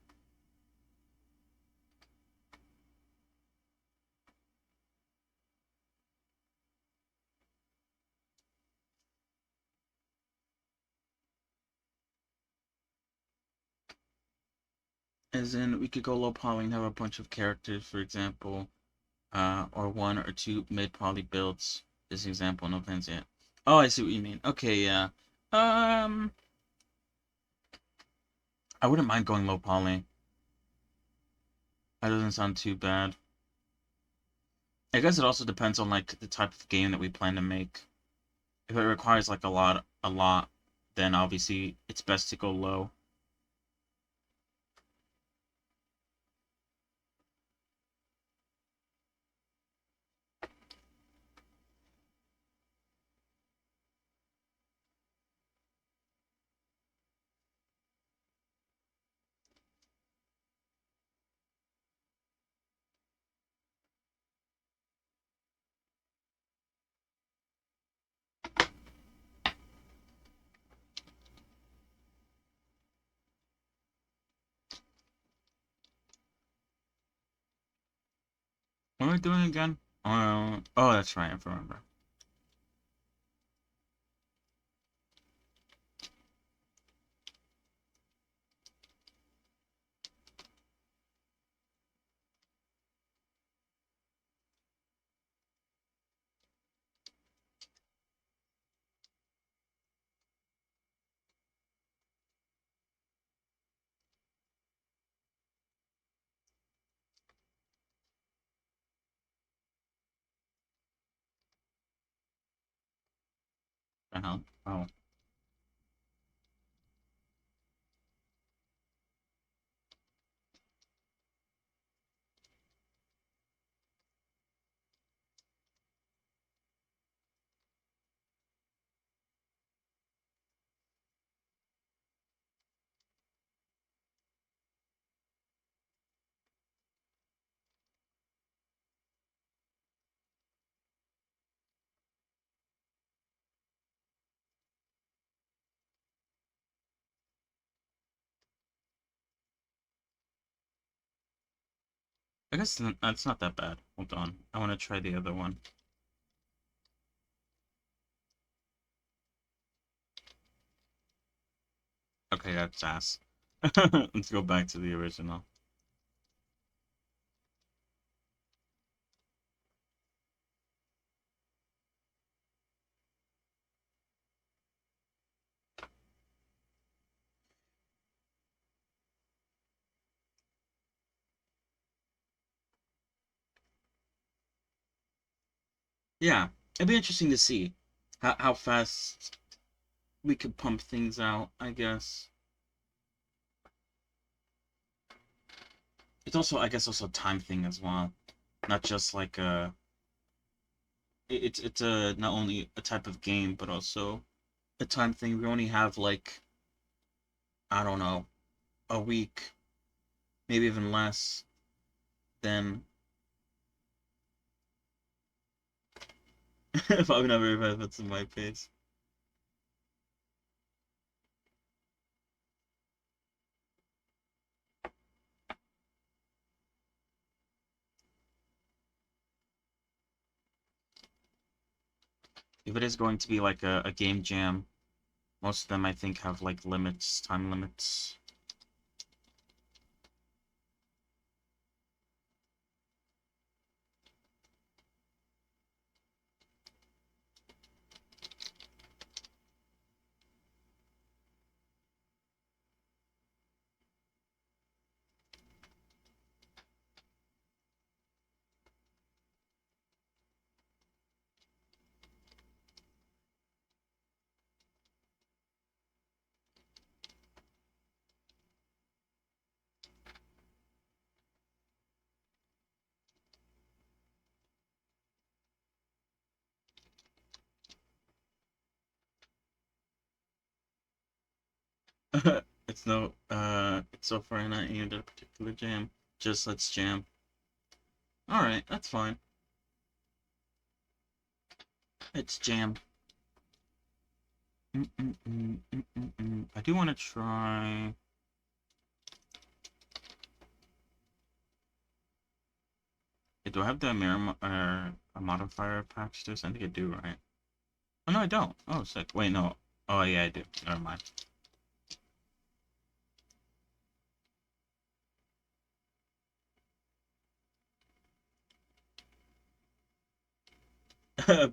As in, we could go low poly and have a bunch of characters, for example, or one or two mid poly builds. This example, no offense yet. Oh, I see what you mean. Okay, yeah. Um, I wouldn't mind going low poly. That doesn't sound too bad. I guess it also depends on like the type of game that we plan to make. If it requires like a lot, then obviously it's best to go low. What am I doing again? Oh, that's right. I remember. The hell? Oh, I guess that's not that bad. Hold on. I want to try the other one. Okay, that's ass. Let's go back to the original. Yeah, it'd be interesting to see how fast we could pump things out, I guess. It's also, I guess, also a time thing as well. Not just like it's a not only a type of game, but also a time thing. We only have like, I don't know, a week, maybe even less than if I've never if it's in my pace. If it is going to be like a game jam, most of them I think have like limits, time limits. It's no it's so far not aimed at a particular jam. Just let's jam. Alright, that's fine. It's jam. I do want to try. Do I have the mirror a modifier patch to this? I think I do, right? Oh no, I don't. Oh, sick. Wait, no. Oh yeah, I do. Never mind.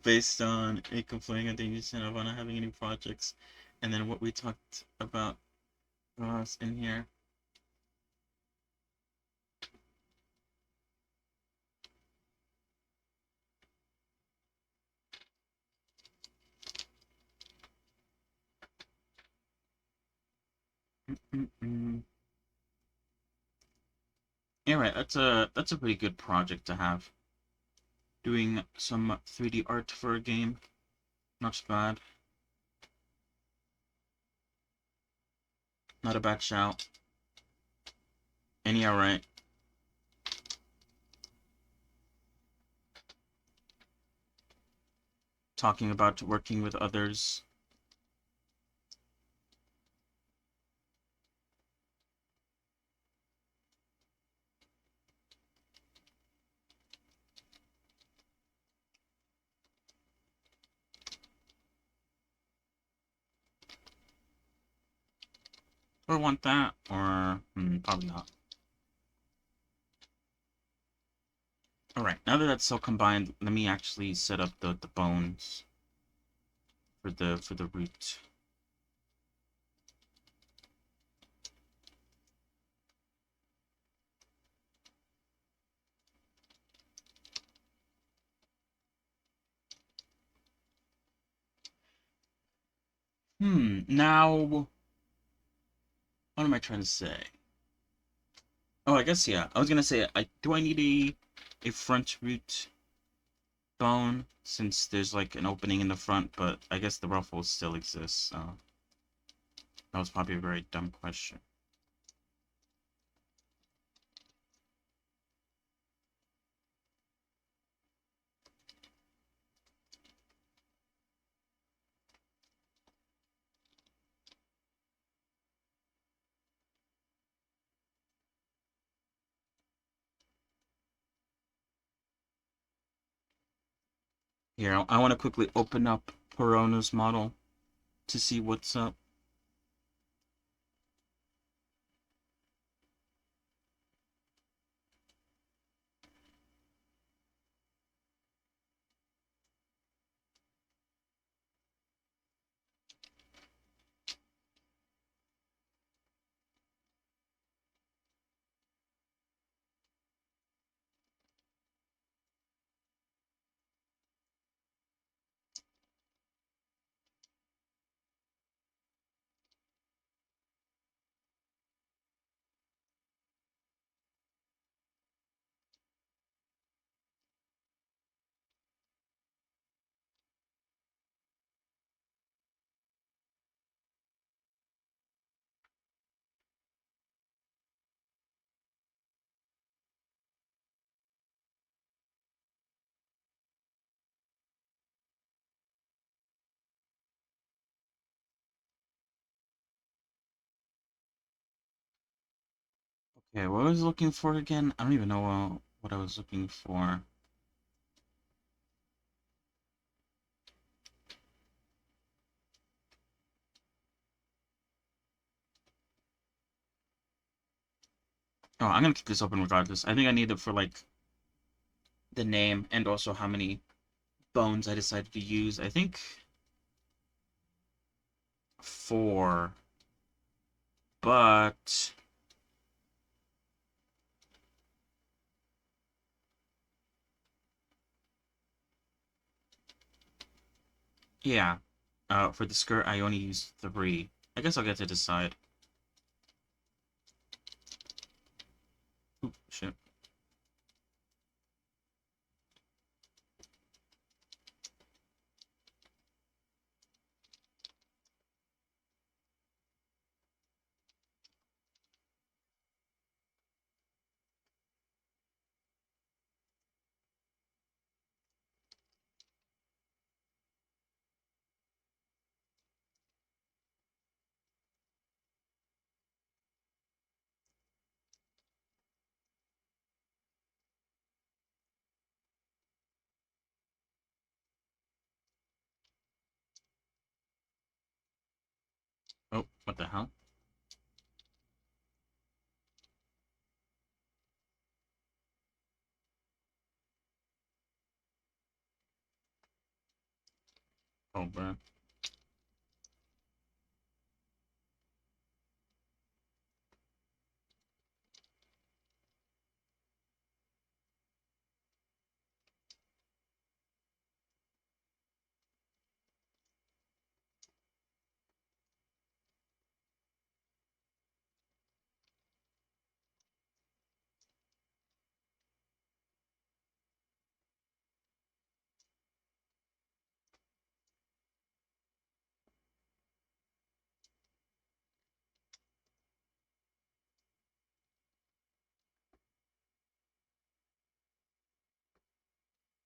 based on a complaining at the Indian of not having any projects, and then what we talked about in here. Mm-mm-mm. Yeah, right. That's a pretty good project to have. Doing some 3D art for a game, not so bad. Not a bad shout. And yeah, right. Talking about working with others. Or want that, or probably not. Alright, now that that's so combined, let me actually set up the bones for the root. Now what am I trying to say? Oh, I guess yeah. I was gonna say I need a front root bone since there's like an opening in the front, but I guess the ruffles still exist, so that was probably a very dumb question. Here, I want to quickly open up Perona's model to see what's up. Okay, what was I looking for again? I don't even know what I was looking for. Oh, I'm gonna keep this open regardless. I think I need it for like the name and also how many bones I decided to use. I think 4, but yeah. For the skirt, I only used 3. I guess I'll get to decide. Oop, shit. Oh, what the hell? Oh, bro.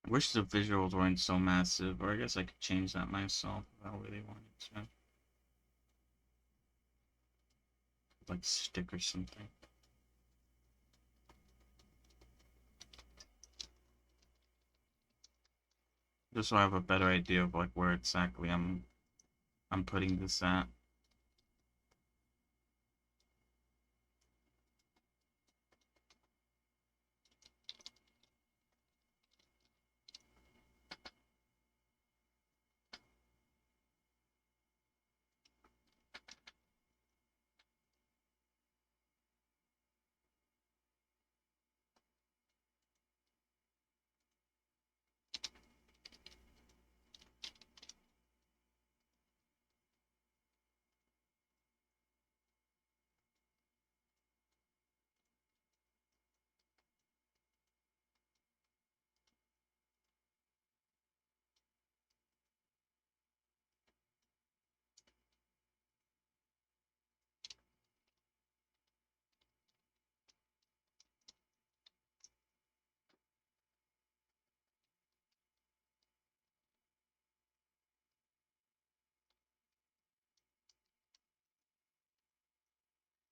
I wish the visuals weren't so massive, or I guess I could change that myself if I really wanted to. Like stick or something. Just so I have a better idea of like where exactly I'm putting this at.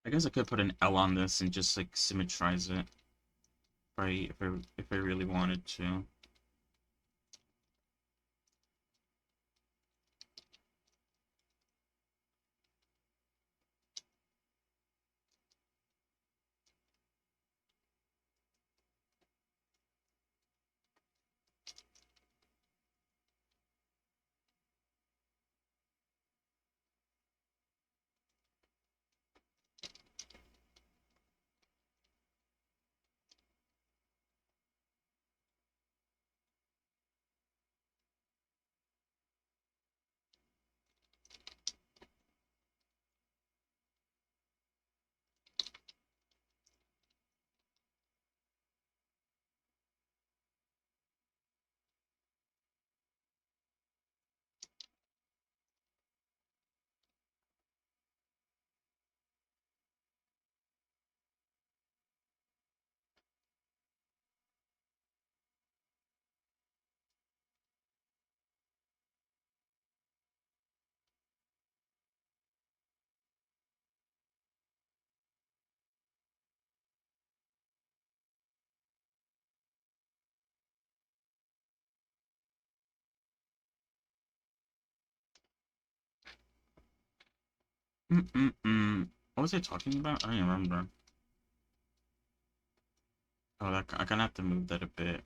I guess I could put an L on this and just like symmetrize it if I really wanted to. Mm-mm-mm. What was I talking about? I don't even remember. Oh, I'm gonna have to move that a bit.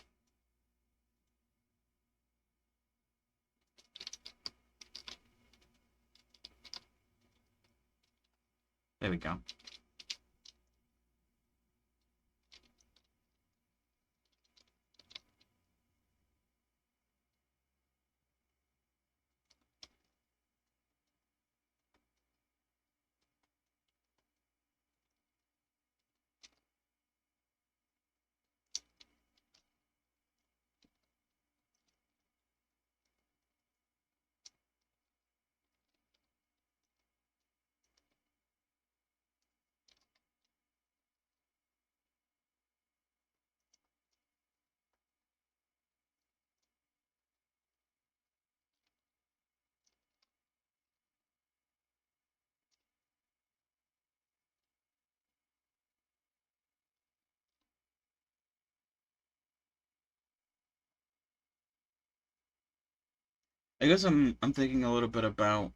There we go. I guess I'm thinking a little bit about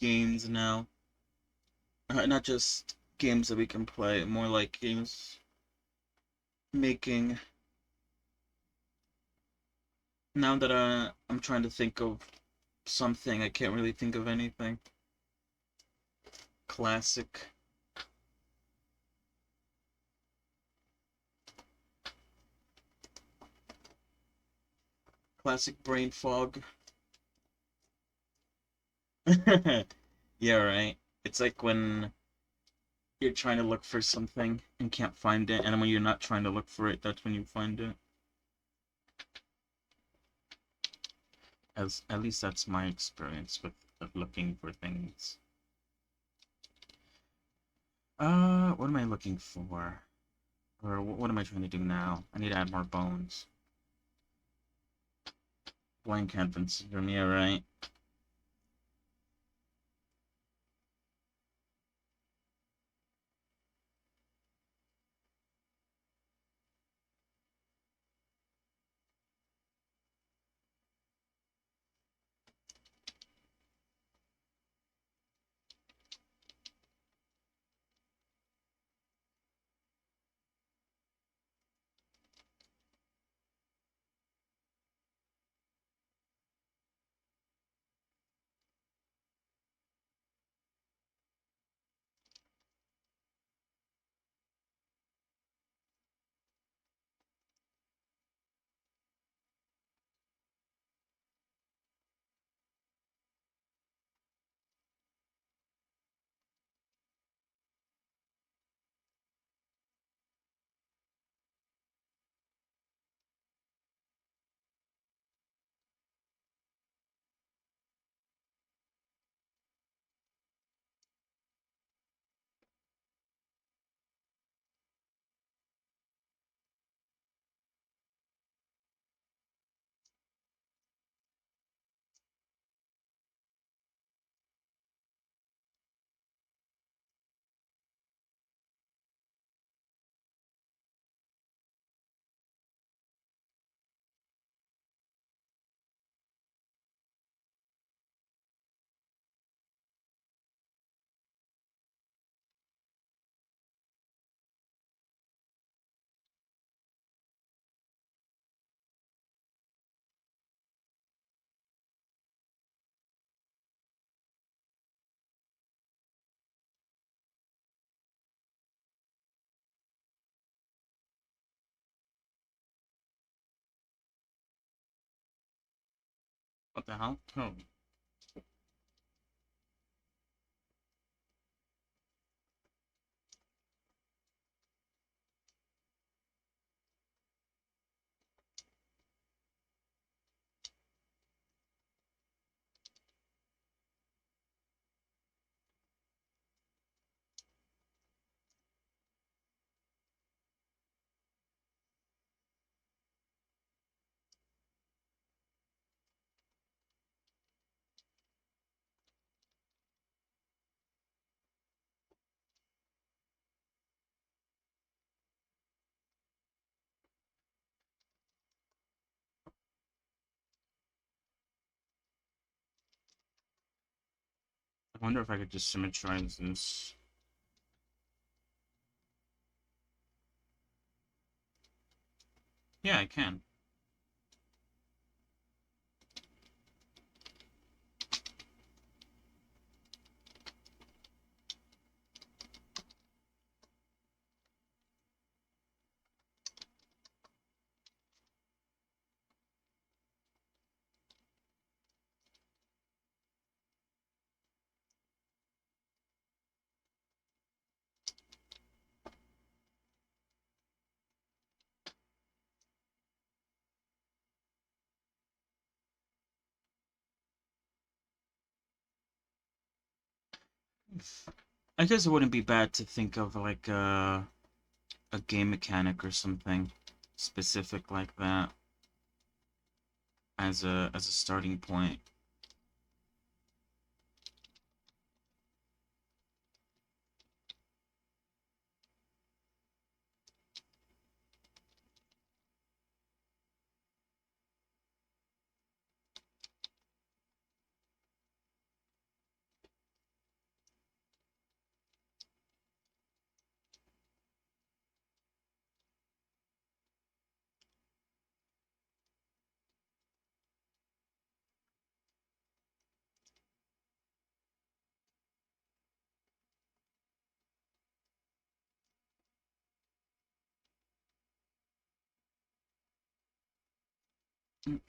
games now. Not just games that we can play, more like games making. Now that I'm trying to think of something. I can't really think of anything. Classic. Classic brain fog. Yeah, right. It's like when you're trying to look for something and can't find it, and when you're not trying to look for it, that's when you find it. As at least that's my experience with looking for things. What am I looking for? Or what am I trying to do now? I need to add more bones. Blank canvas for me, right? What the hell? Oh, I wonder if I could just symmetrize this. Yeah, I can. I guess it wouldn't be bad to think of like a game mechanic or something specific like that as a starting point. Because,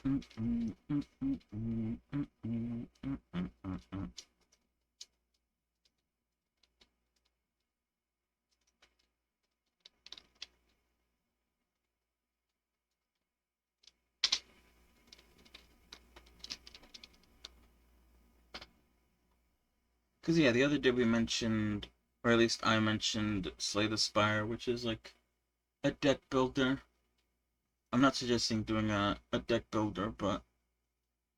yeah, the other day we mentioned, or at least I mentioned, Slay the Spire, which is like a deck builder. I'm not suggesting doing a deck builder, but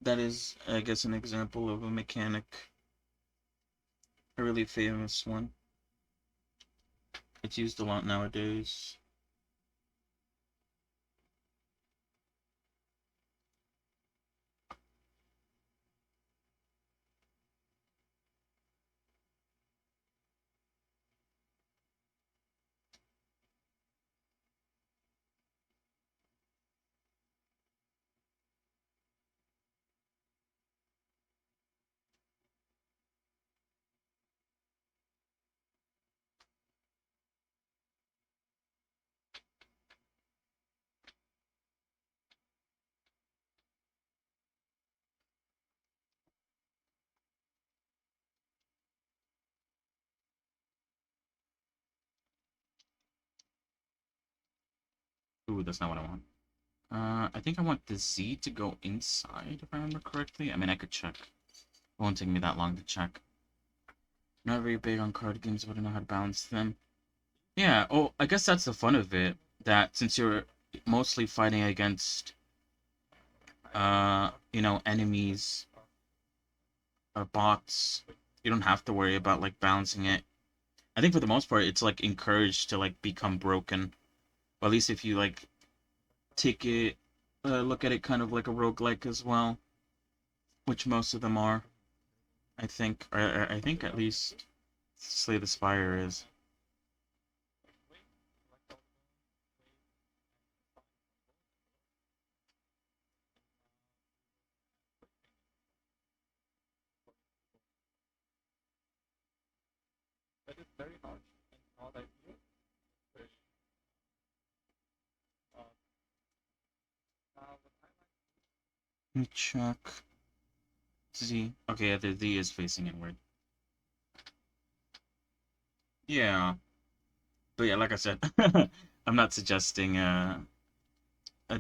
that is, I guess, an example of a mechanic, a really famous one. It's used a lot nowadays. Ooh, that's not what I want. I think I want the Z to go inside, if I remember correctly. I mean, I could check. It won't take me that long to check. Not very big on card games, but I know how to balance them. Yeah, oh, I guess that's the fun of it. That since you're mostly fighting against, enemies or bots, you don't have to worry about, like, balancing it. I think for the most part, it's, like, encouraged to, like, become broken. Or at least if you, like, take it, look at it kind of like a roguelike as well, which most of them are, I think. Or I think at least Slay the Spire is. Let me check. Z. Okay, yeah, the Z is facing inward. Yeah. But yeah, like I said, I'm not suggesting a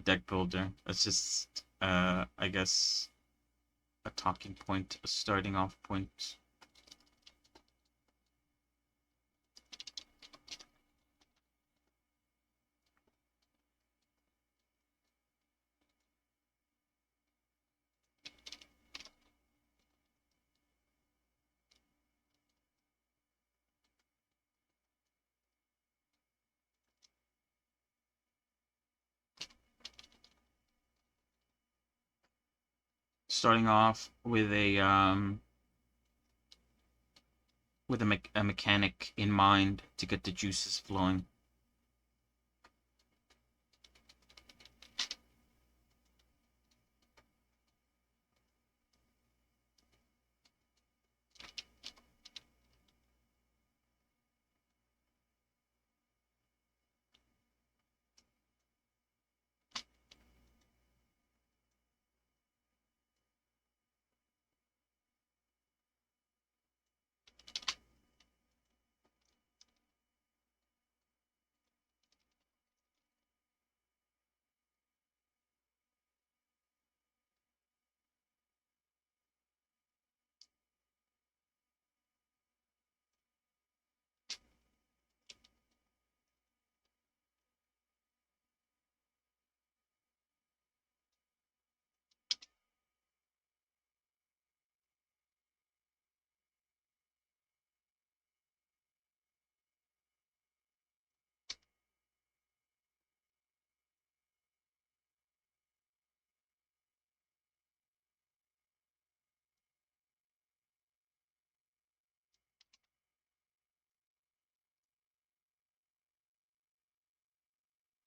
deck builder. It's just, I guess, a talking point, a starting off point. Starting off with a mechanic in mind to get the juices flowing.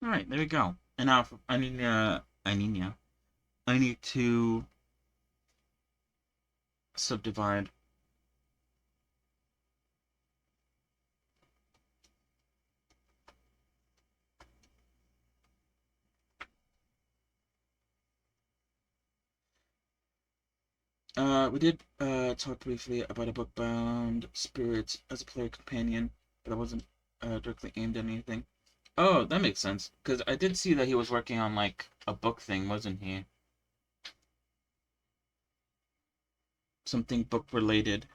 All right, there we go. And now I need to subdivide. We did talk briefly about a book bound spirit as a player companion, but that wasn't directly aimed at anything. Oh, that makes sense. Because I did see that he was working on like a book thing, wasn't he? Something book related.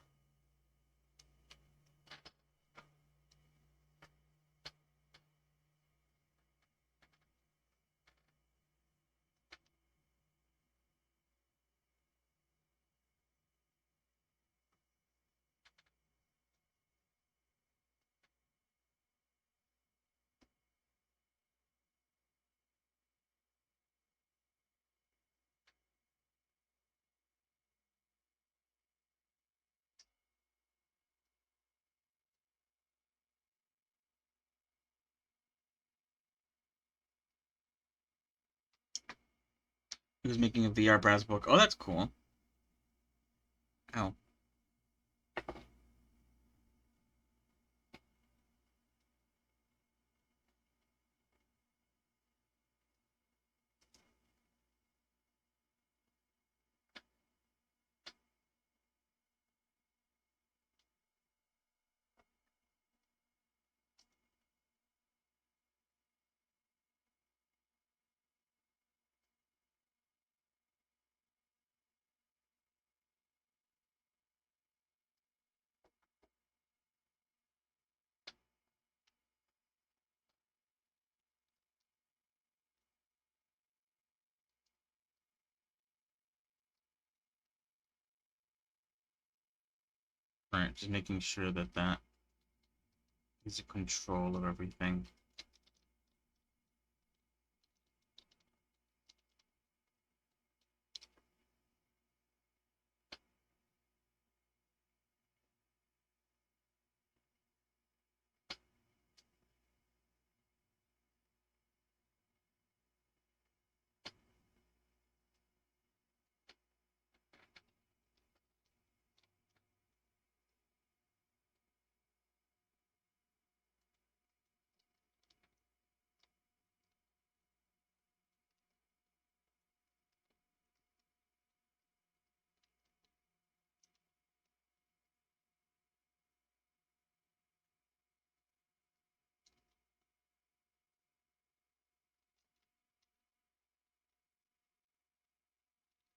He was making a VR browser book. Oh, that's cool. Ow. Alright, just making sure that that is a control of everything.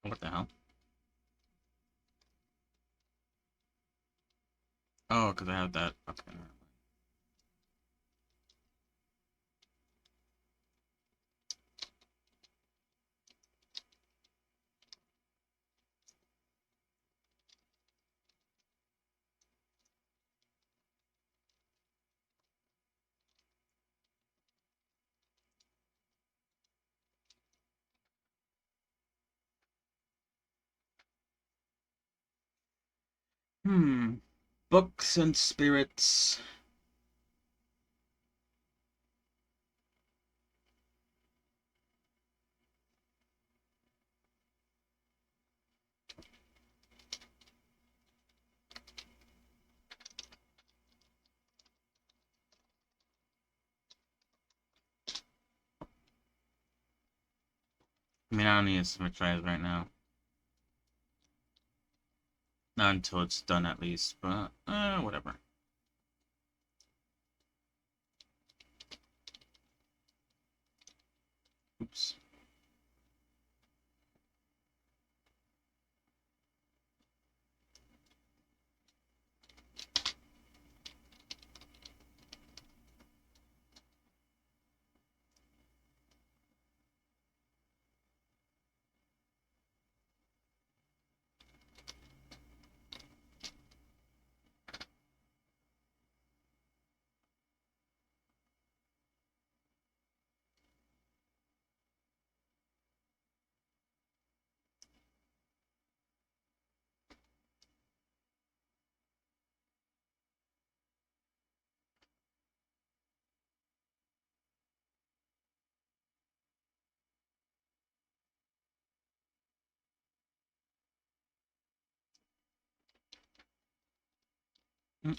What the hell? Oh, because I have that. Okay. Hmm. Books and spirits. I mean, I don't need to switch eyes right now. Not until it's done, at least. But, whatever. Oops. Is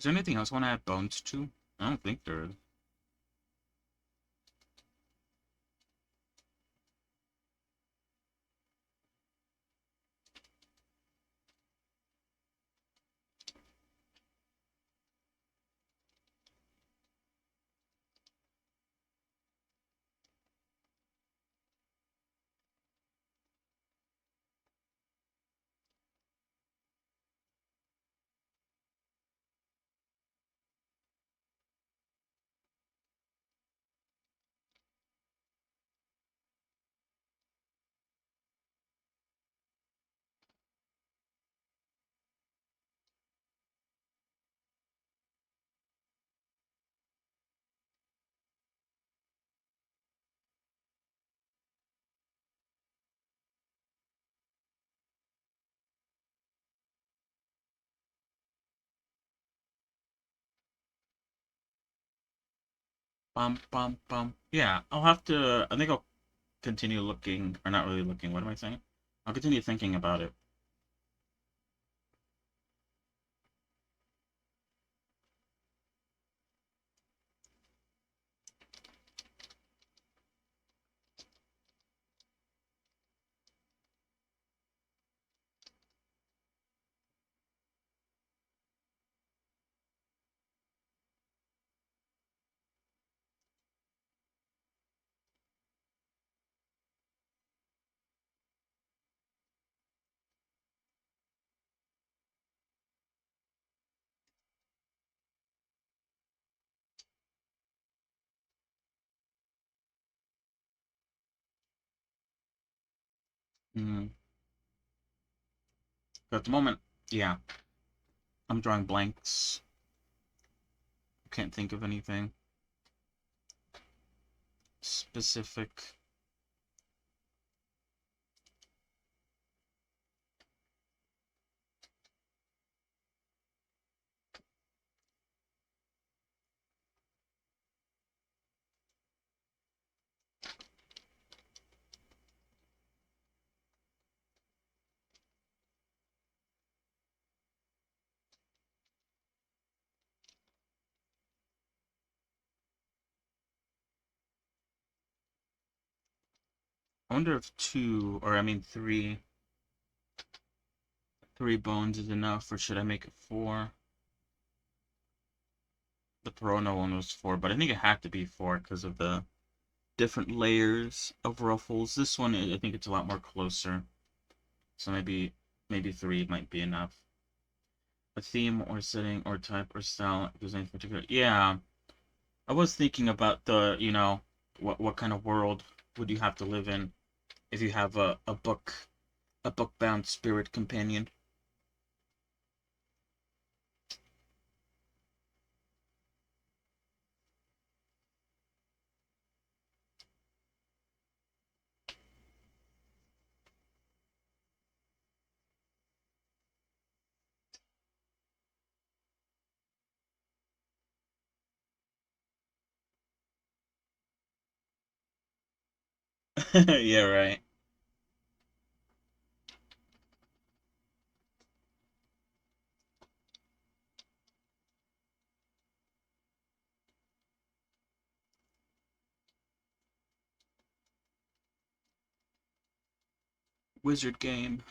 there anything else I want to add bones to? I don't think there is. Bum bum bum. Yeah, I'll have to. I think I'll continue looking, or not really looking. What am I saying? I'll continue thinking about it. Mm. But at the moment, yeah, I'm drawing blanks. Can't think of anything specific. I wonder if two, or I mean three bones is enough, or should I make it four? The Corona one was four, but I think it had to be four because of the different layers of ruffles. This one, I think it's a lot more closer, so maybe three might be enough. A theme or setting or type or style, if there's anything particular. Yeah, I was thinking about the, what kind of world would you have to live in if you have a book bound spirit companion. Yeah, right. Wizard game.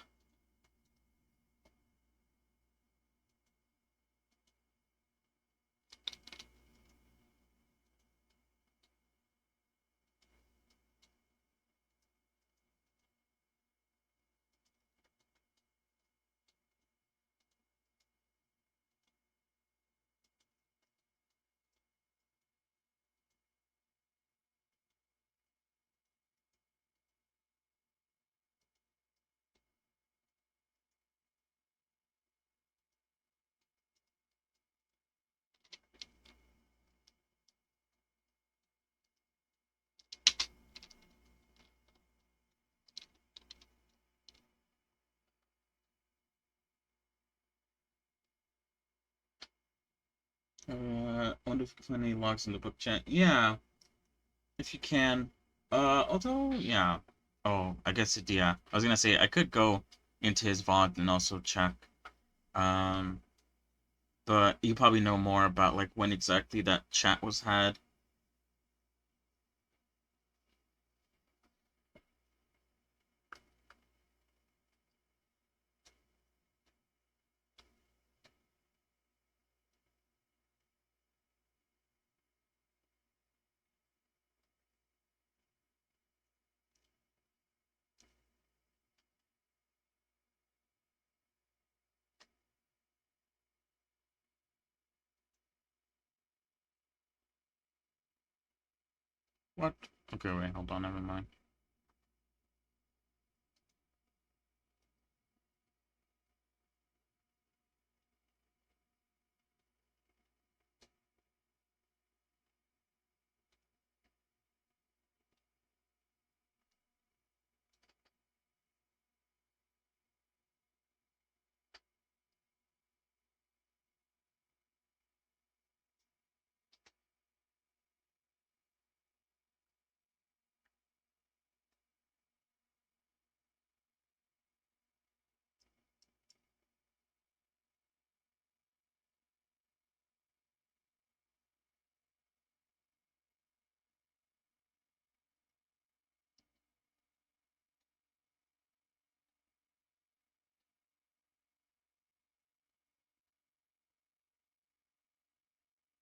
Wonder if you can find any logs in the book chat. Yeah, if you can. Although, yeah. Oh, I guess it, yeah. I was gonna say, I could go into his vault and also check. Um, but you probably know more about like when exactly that chat was had. What? Okay, wait, hold on, never mind.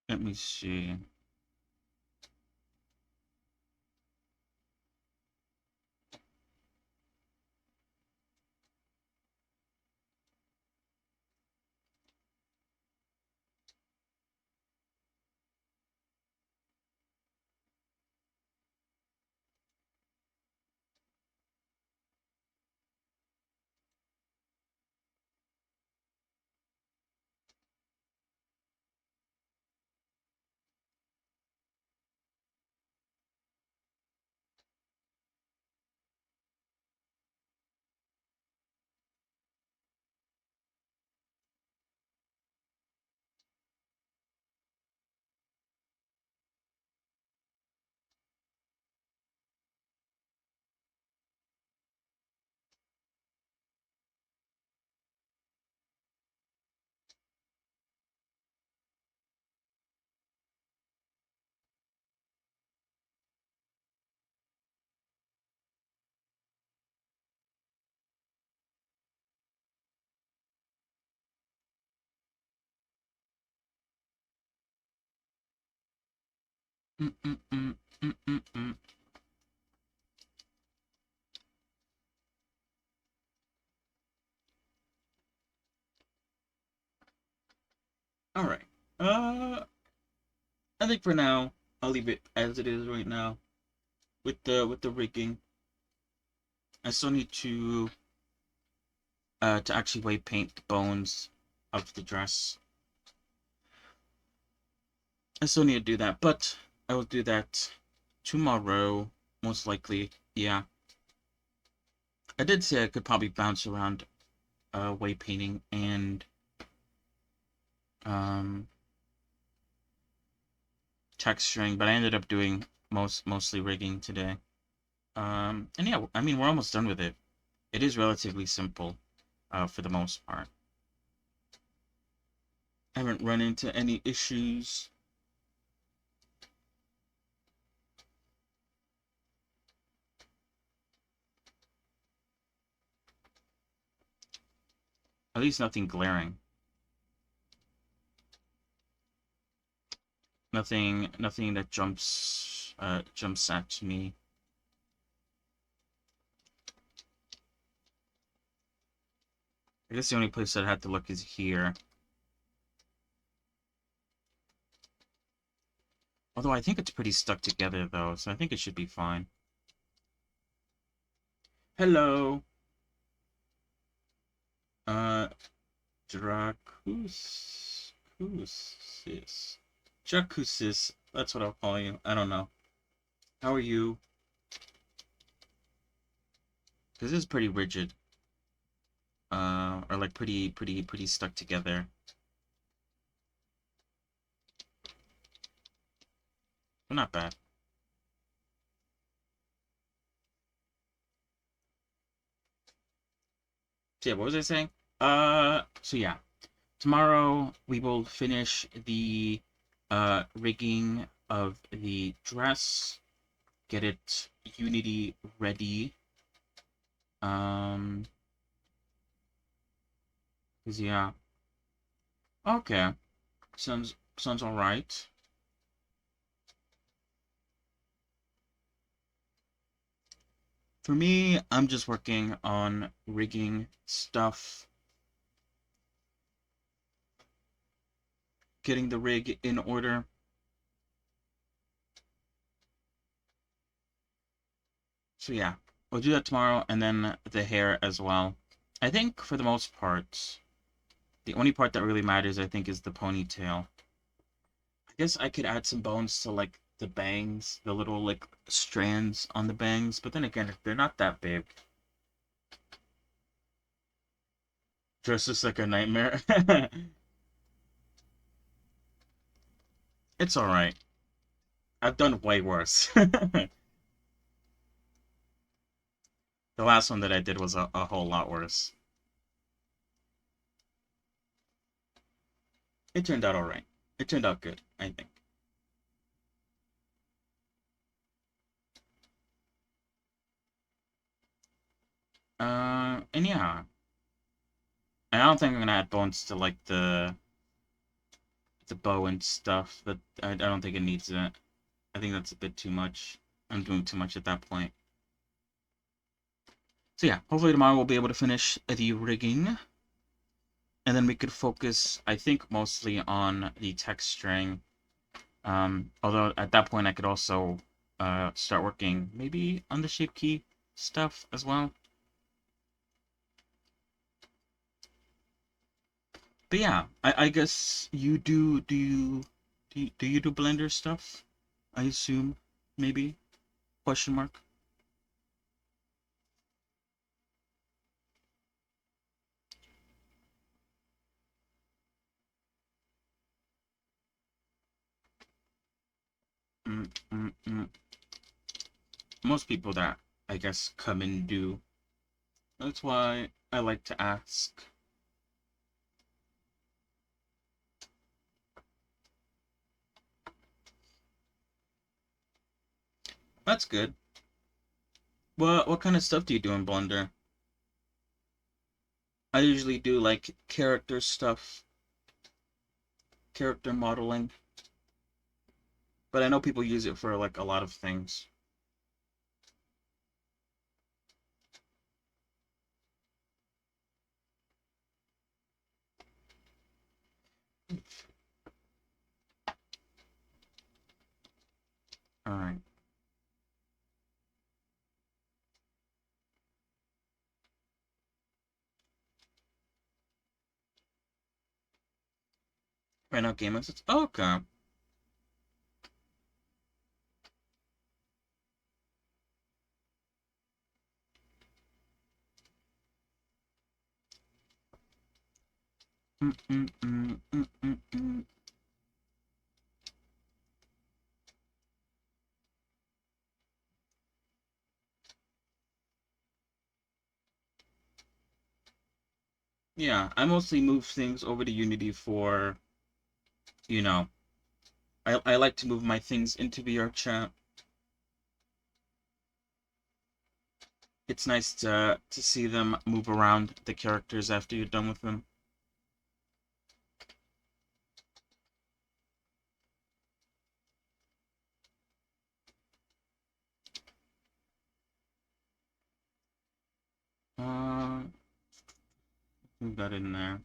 Let me see. Mm, mm, mm, mm, mm, mm. All right. I think for now I'll leave it as it is right now with the rigging. I still need to actually white paint the bones of the dress. I still need to do that, but I will do that tomorrow, most likely. Yeah, I did say I could probably bounce around white painting and um texturing, but I ended up doing mostly rigging today. And yeah, I mean we're almost done with it. It is relatively simple, for the most part. I haven't run into any issues. At least nothing glaring. Nothing that jumps out to me. I guess the only place I'd have to look is here. Although I think it's pretty stuck together though, so I think it should be fine. Hello. Uh Dracusis. Dracusis. That's what I'll call you. I don't know. How are you? This is pretty rigid. Or like pretty stuck together. But not bad. So yeah, what was I saying? So yeah. tomorrow we will finish the rigging of the dress, get it Unity ready. 'Cause yeah. Okay. Sounds all right. For me, I'm just working on rigging stuff, getting the rig in order. So yeah, we'll do that tomorrow, and then the hair as well. I think for the most part, the only part that really matters, I think, is the ponytail. I guess I could add some bones to like the bangs, the little like strands on the bangs, but then again, they're not that big. Dress is like a nightmare. It's all right. I've done way worse. The last one that I did was a whole lot worse. It turned out all right. It turned out good, I think. And yeah, I don't think I'm gonna add bones to like the bow and stuff. That I don't think it needs it. I think that's a bit too much. I'm doing too much at that point. So yeah, hopefully tomorrow we'll be able to finish the rigging, and then we could focus, I think, mostly on the texturing. Although at that point I could also start working maybe on the shape key stuff as well. But yeah, I guess you do you do Blender stuff? I assume maybe question mark. Mm, mm, mm. Most people that I guess come and do. That's why I like to ask. That's good. What kind of stuff do you do in Blender? I usually do like character stuff, character modeling, but I know people use it for like a lot of things. All right. Right now, game assets. Oh, okay. Mm, mm, mm, mm, mm, mm. Yeah, I mostly move things over to Unity for, you know, I like to move my things into VR chat. It's nice to see them move around the characters after you're done with them. Uh, move that in there.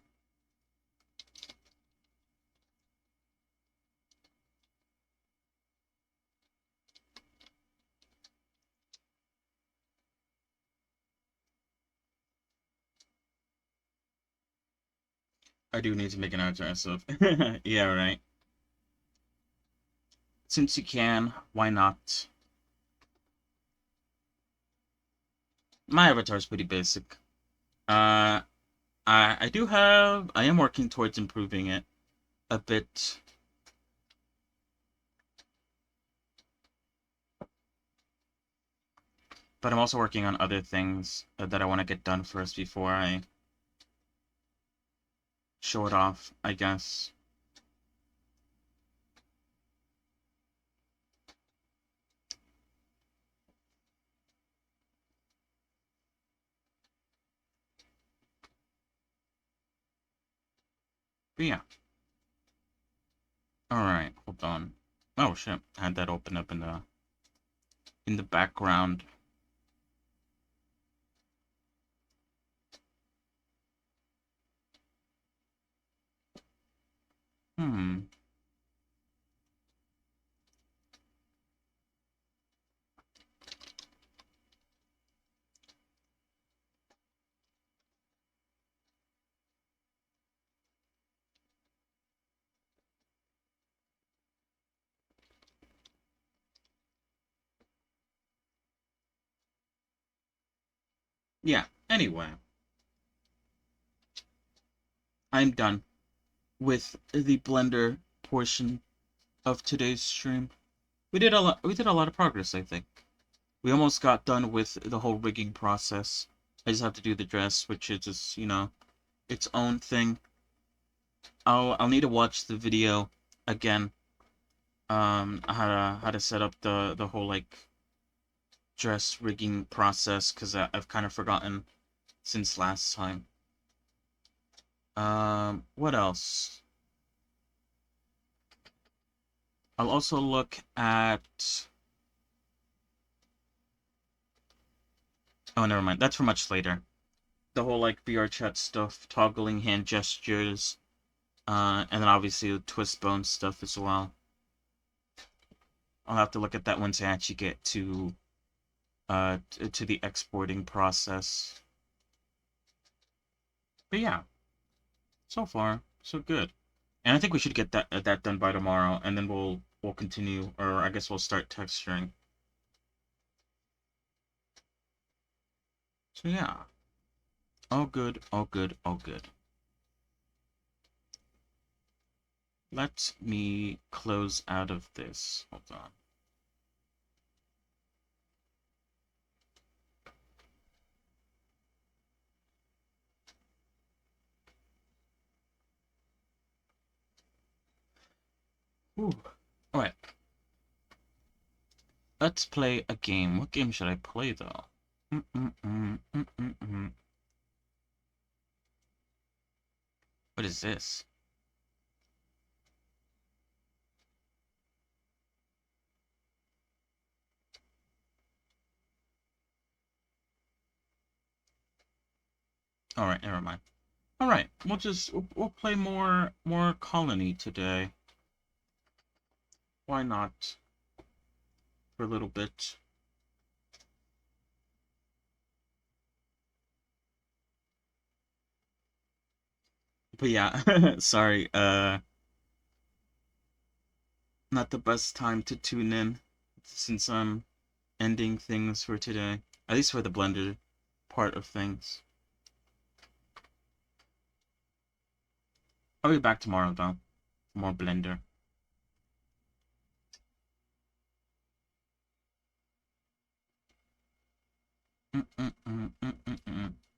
I do need to make an avatar myself. Yeah, right. Since you can, why not? My avatar is pretty basic. Uh, I am working towards improving it a bit. But I'm also working on other things that I want to get done first before I show it off, I guess. But yeah. Alright, hold on. Oh shit, I had that open up in the background. Hmm. Yeah, anyway. I'm done with the Blender portion of today's stream. We did a lot of progress, I think. We almost got done with the whole rigging process. I just have to do the dress, which is just, its own thing. I'll need to watch the video again. How to set up the whole like dress rigging process, because I've kind of forgotten since last time. What else? I'll also look at. Oh, never mind. That's for much later. The whole like VR chat stuff, toggling hand gestures, and then obviously the twist bone stuff as well. I'll have to look at that once I actually get to the exporting process. But yeah, so far so good. And I think we should get that done by tomorrow, and then we'll continue, or I guess we'll start texturing. So yeah, all good, all good, all good. Let me close out of this. Hold on. Ooh. All right. Let's play a game. What game should I play though? What is this? All right, never mind. All right, we'll play more Colony today. Why not? For a little bit. But yeah, sorry. Not the best time to tune in since I'm ending things for today. At least for the Blender part of things. I'll be back tomorrow though. For more Blender.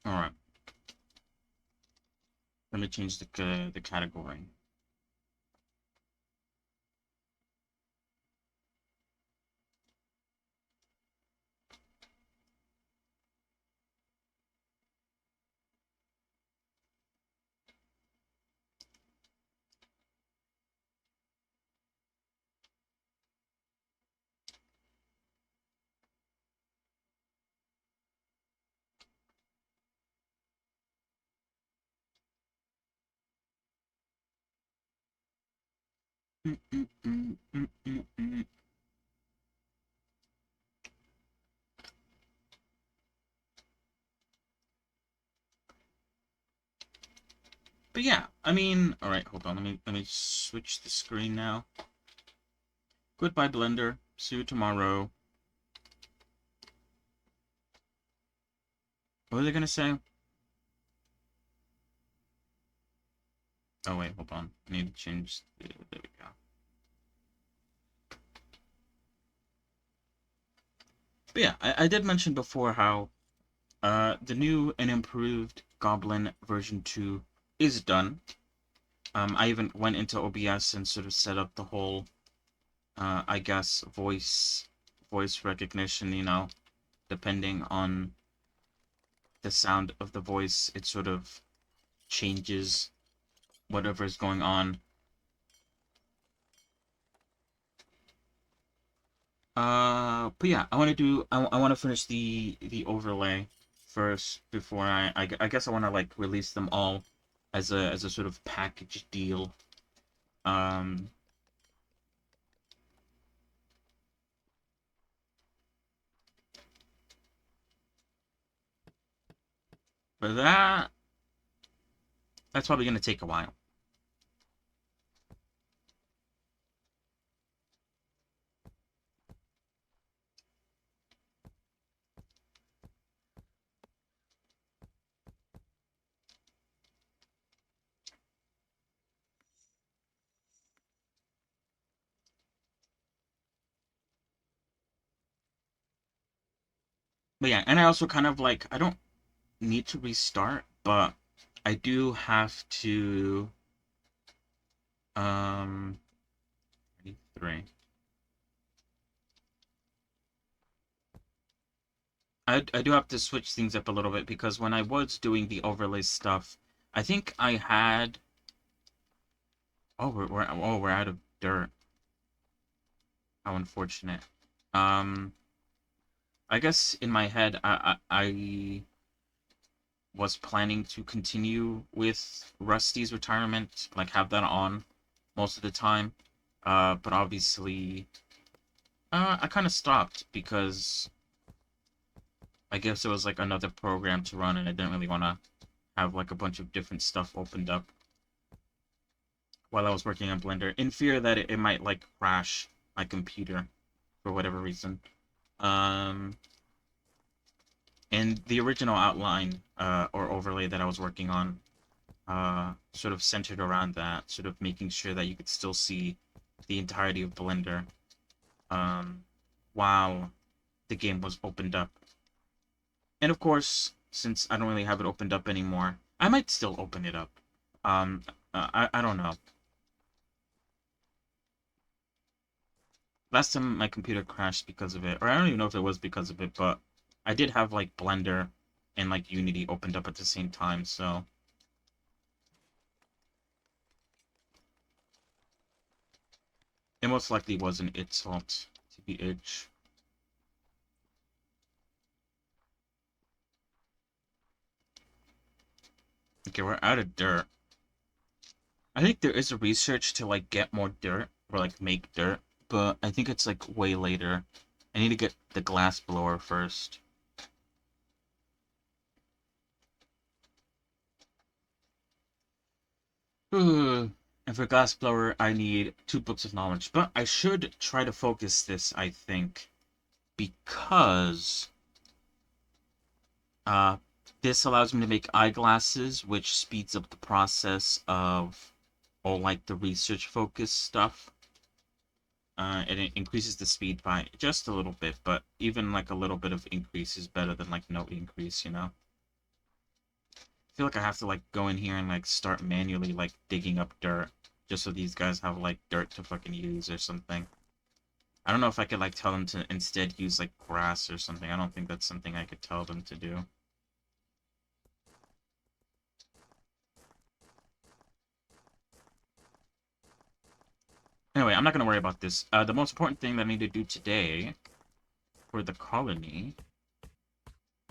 All right. Let me change the category. But yeah, I mean, all right, hold on. Let me switch the screen now. Goodbye, Blender. See you tomorrow. What are they gonna say? Oh wait, hold on. I need to change. There we go. But yeah, I did mention before how the new and improved Goblin version 2 is done. I even went into OBS and sort of set up the whole, I guess, voice recognition, you know, depending on the sound of the voice, it sort of changes whatever is going on. But yeah, I want to finish the overlay first before I guess I want to like release them all as a sort of package deal. Um, but that's probably gonna take a while. But yeah, and I also kind of like I don't need to restart, but I do have to um 3. I do have to switch things up a little bit because when I was doing the overlay stuff, I think I had we're out of dirt. How unfortunate. Um, I guess in my head, I was planning to continue with Rusty's retirement, like have that on most of the time. But obviously, I kind of stopped because I guess it was like another program to run, and I didn't really want to have like a bunch of different stuff opened up while I was working on Blender, in fear that it might like crash my computer for whatever reason. Um, and the original outline or overlay that I was working on sort of centered around that, sort of making sure that you could still see the entirety of Blender um, while the game was opened up. And of course, since I don't really have it opened up anymore, I might still open it up. Um, I don't know. Last time my computer crashed because of it, or I don't even know if it was because of it, but I did have like Blender and like Unity opened up at the same time, so it most likely wasn't its fault, TBH. Okay, we're out of dirt. I think there is a research to like get more dirt or like make dirt, but I think it's like way later. I need to get the glass blower first. And for glass blower, I need 2 books of knowledge, but I should try to focus this, I think, because uh, this allows me to make eyeglasses, which speeds up the process of all like the research focus stuff. And it increases the speed by just a little bit, but even like a little bit of increase is better than like no increase, you know? I feel like I have to like go in here and like start manually like digging up dirt just so these guys have like dirt to fucking use or something. I don't know if I could like tell them to instead use like grass or something. I don't think that's something I could tell them to do. Anyway, I'm not gonna worry about this. The most important thing that I need to do today for the colony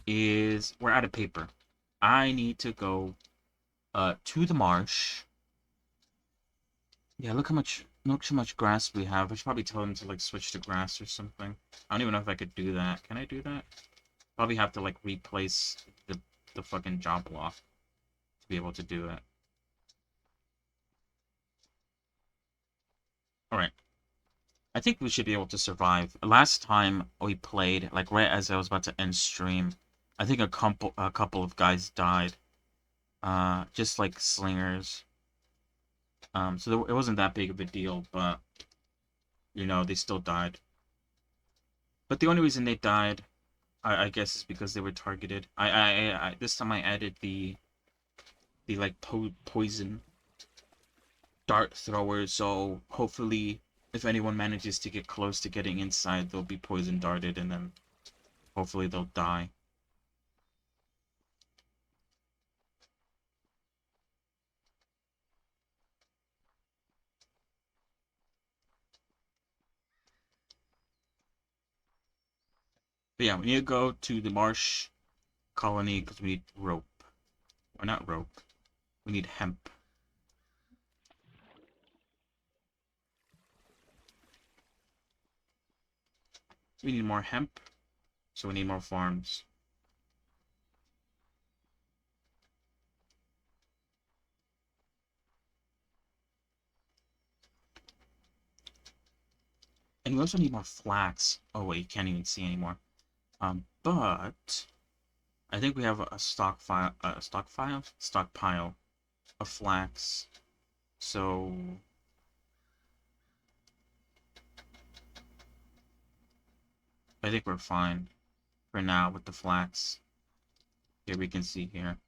is we're out of paper. I need to go to the marsh. Yeah, look how much grass we have. I should probably tell them to like switch to grass or something. I don't even know if I could do that. Can I do that? Probably have to like replace the fucking job block to be able to do it. All right. I think we should be able to survive. Last time we played, like right as I was about to end stream, I think a couple of guys died. Just like slingers. So it wasn't that big of a deal, but you know, they still died. But the only reason they died, I guess, is because they were targeted. This time I added the like poison dart throwers, so hopefully if anyone manages to get close to getting inside, they'll be poison darted and then hopefully they'll die. But yeah, we need to go to the marsh colony because we need rope. Or not rope. We need hemp. We need more hemp, so we need more farms. And we also need more flax. Oh wait, you can't even see anymore. But I think we have stockpile of flax. So I think we're fine for now with the flax. Here we can see here.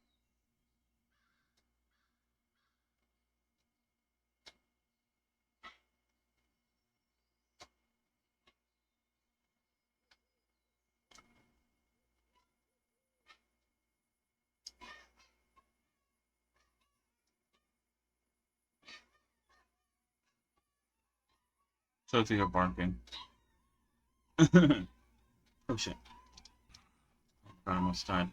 So if you're barking. Oh shit. I almost died.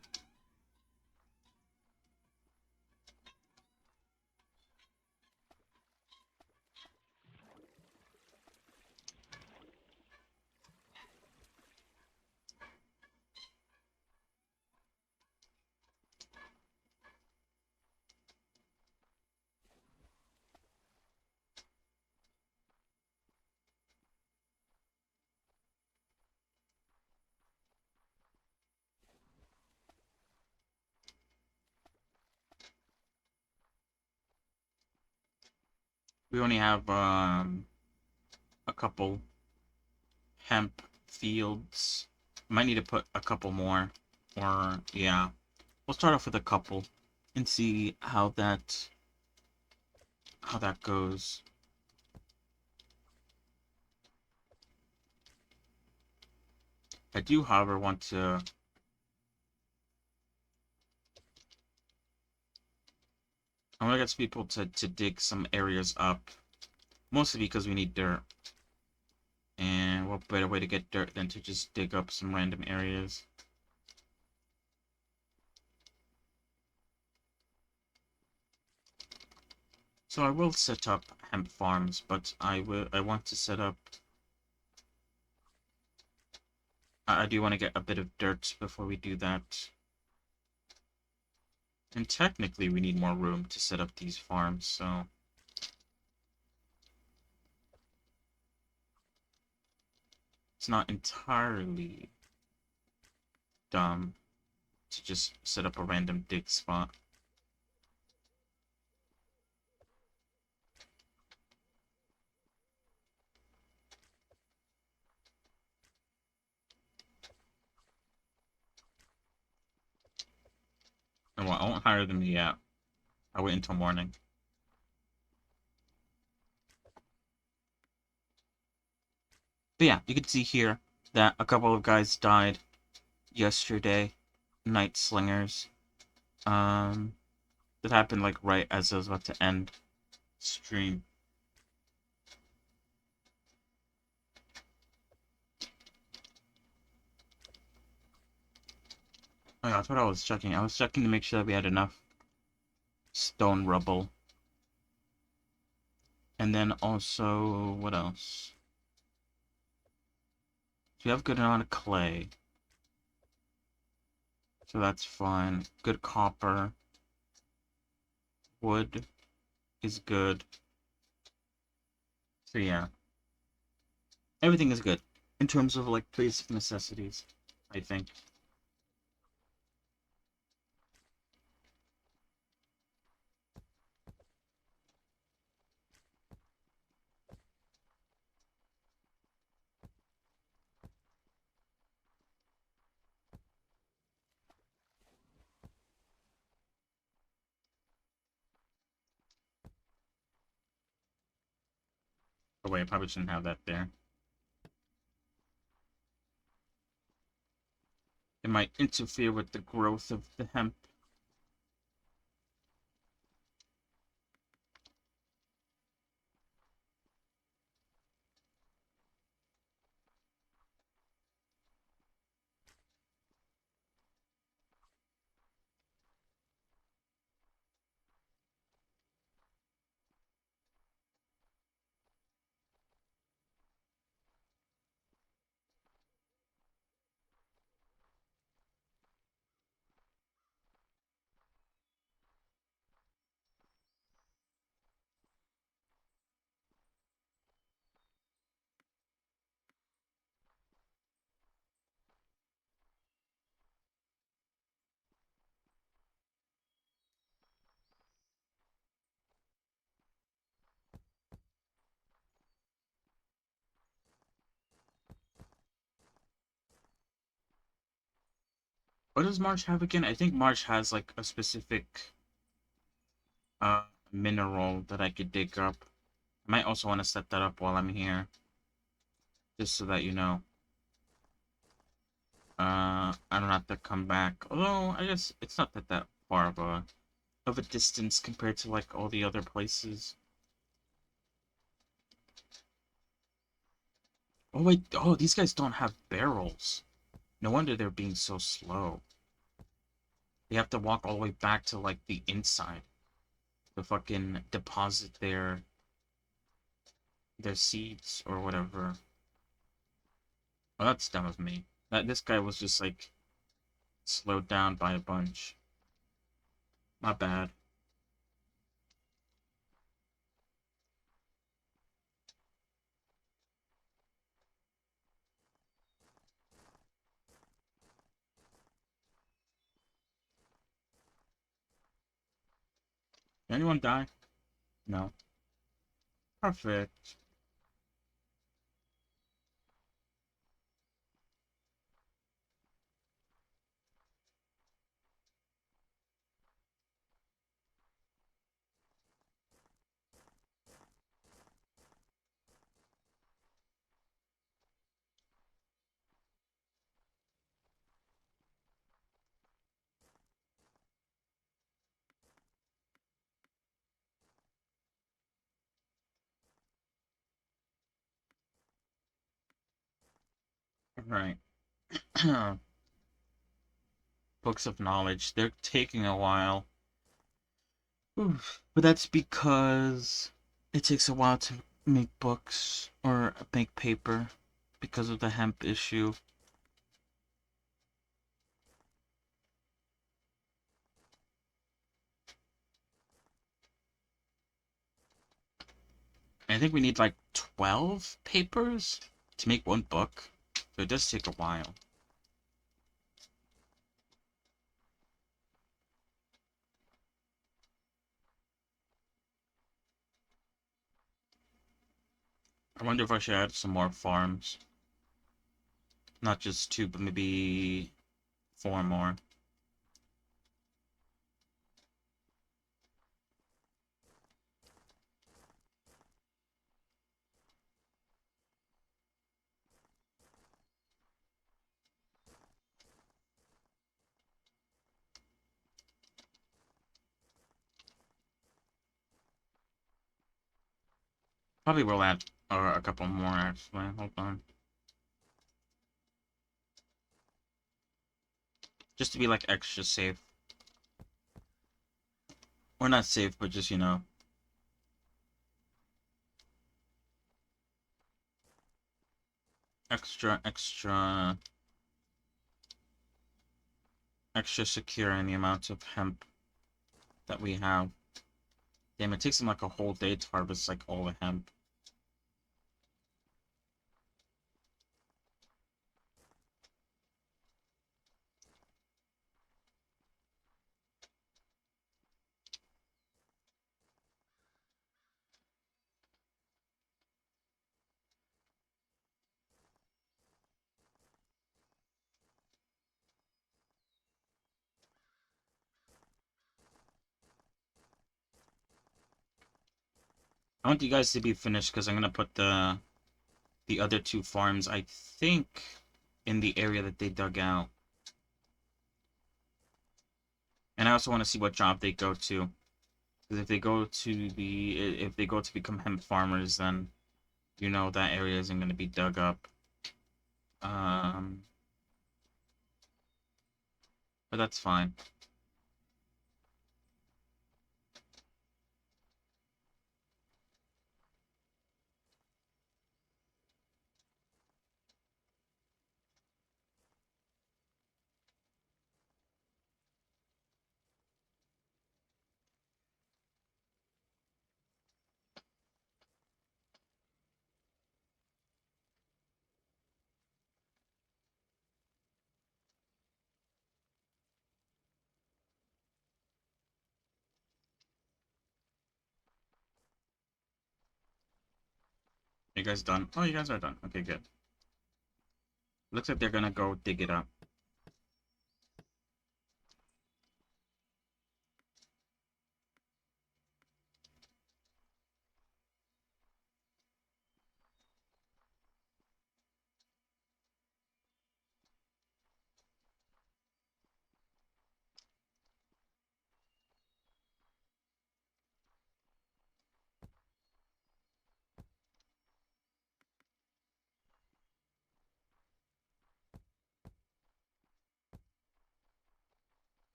We only have a couple hemp fields. Might need to put a couple more. Or yeah. We'll start off with a couple and see how that goes. I do, however, want to I want to get people to dig some areas up. Mostly because we need dirt. And what better way to get dirt than to just dig up some random areas? So I will set up hemp farms, but I want to set up I do want to get a bit of dirt before we do that. And technically we need more room to set up these farms, so it's not entirely dumb to just set up a random dig spot. And well, I won't hire them yet. I'll wait until morning. But yeah, you can see here that a couple of guys died yesterday. Night slingers. Um, that happened like right as I was about to end stream. Oh yeah, that's what I was checking. I was checking to make sure that we had enough stone rubble. And then also, what else? So we have good amount of clay. So that's fine. Good copper. Wood is good. So yeah. Everything is good. In terms of like basic necessities, I think. Oh wait, I probably shouldn't have that there. It might interfere with the growth of the hemp. What does March have again? I think March has like a specific uh mineral that I could dig up. I might also want to set that up while I'm here, just so that you know. I don't have to come back. Although I guess it's not that far of a distance compared to like all the other places. Oh wait, oh these guys don't have barrels. No wonder they're being so slow. They have to walk all the way back to like the inside to fucking deposit their seeds or whatever. Oh, that's dumb of me. That this guy was just like slowed down by a bunch. Not bad. Did anyone die? No. Perfect. Alright. Books of knowledge. They're taking a while. Oof. But that's because it takes a while to make books or make paper because of the hemp issue. I think we need like 12 papers to make one book. So it does take a while. I wonder if I should add some more farms. Not just two, but maybe four more. Probably will add a couple more actually. Hold on. Just to be like extra safe. Or not safe, but just, extra secure in the amount of hemp that we have. Damn, it takes them like a whole day to harvest like all the hemp. I want you guys to be finished because I'm gonna put the other two farms, I think, in the area that they dug out. And I also want to see what job they go to. Because if they go to become hemp farmers, then you know that area isn't gonna be dug up. Um, but that's fine. You guys done? Oh, you guys are done. Okay, good. Looks like they're gonna go dig it up.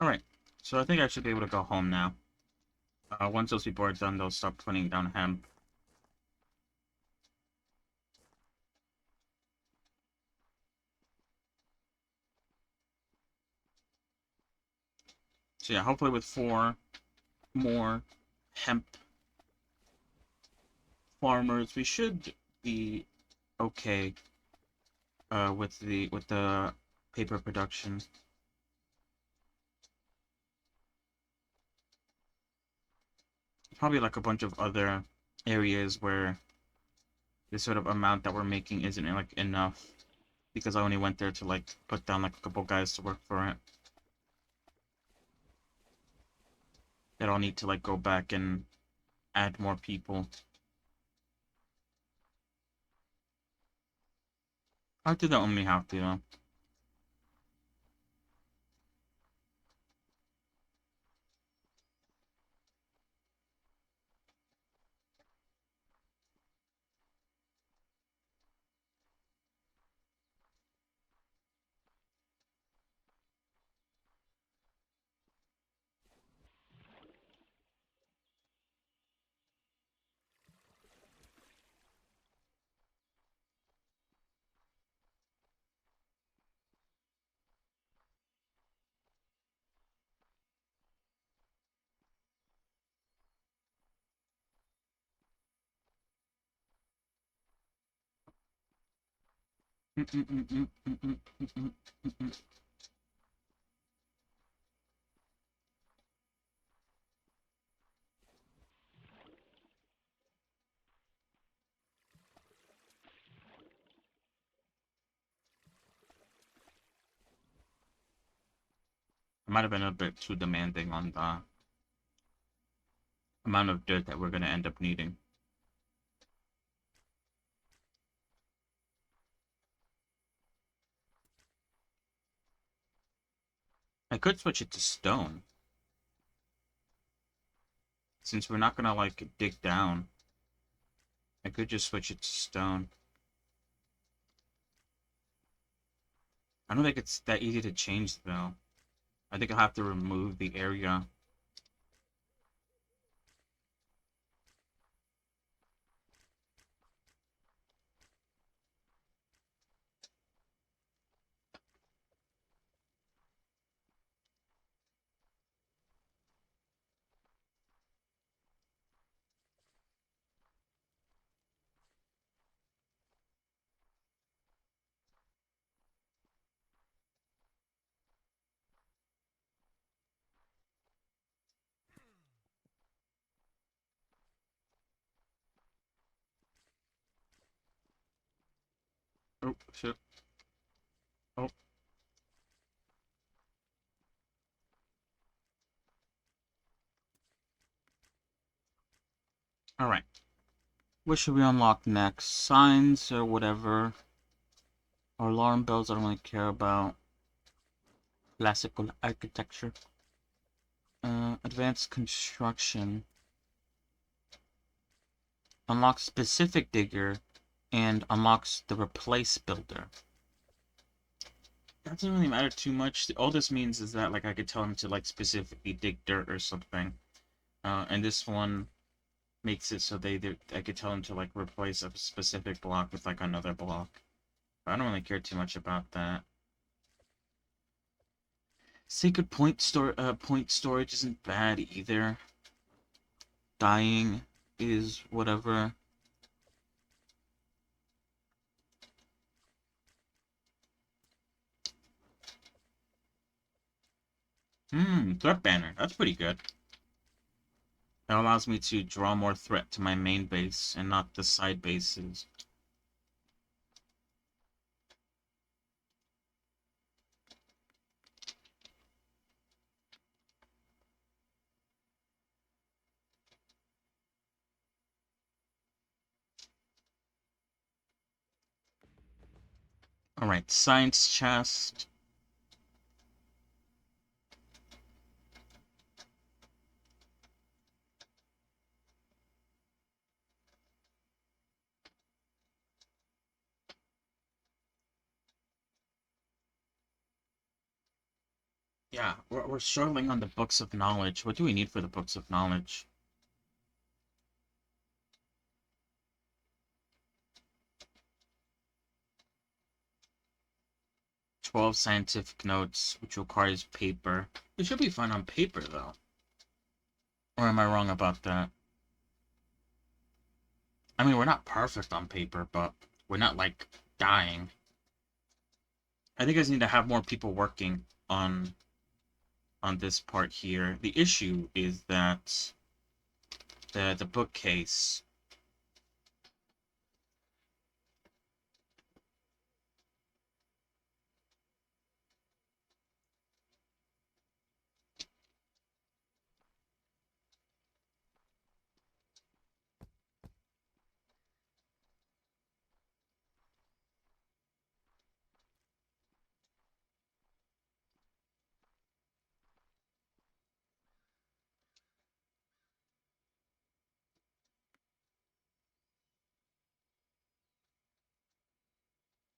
Alright, so I think I should be able to go home now. Once those people are done, they'll stop putting down hemp. So yeah, hopefully with 4 more hemp farmers, we should be okay with the paper production. Probably like a bunch of other areas where the sort of amount that we're making isn't like enough because I only went there to like put down like a couple guys to work for it. That I'll need to like go back and add more people. I do that only have to though. I might have been a bit too demanding on the amount of dirt that we're gonna end up needing. I could switch it to stone. Since we're not gonna like dig down, I could just switch it to stone. I don't think it's that easy to change though. I think I'll have to remove the area. Oh, shit. Oh, alright. What should we unlock next? Signs or whatever. Or alarm bells I don't really care about. Classical architecture. Advanced construction. Unlocks specific digger and unlocks the replace builder. That doesn't really matter too much. All this means is that like I could tell him to like specifically dig dirt or something. And this one makes it so I could tell him to like replace a specific block with like another block. But I don't really care too much about that. Sacred point storage isn't bad either. Dying is whatever. Threat banner. That's pretty good. It allows me to draw more threat to my main base and not the side bases. Alright, science chest. Yeah, we're struggling on the books of knowledge. What do we need for the books of knowledge? 12 scientific notes, which requires paper. It should be fine on paper, though. Or am I wrong about that? I mean, we're not perfect on paper, but we're not, like, dying. I think I just need to have more people working on this part here. The issue is that the bookcase.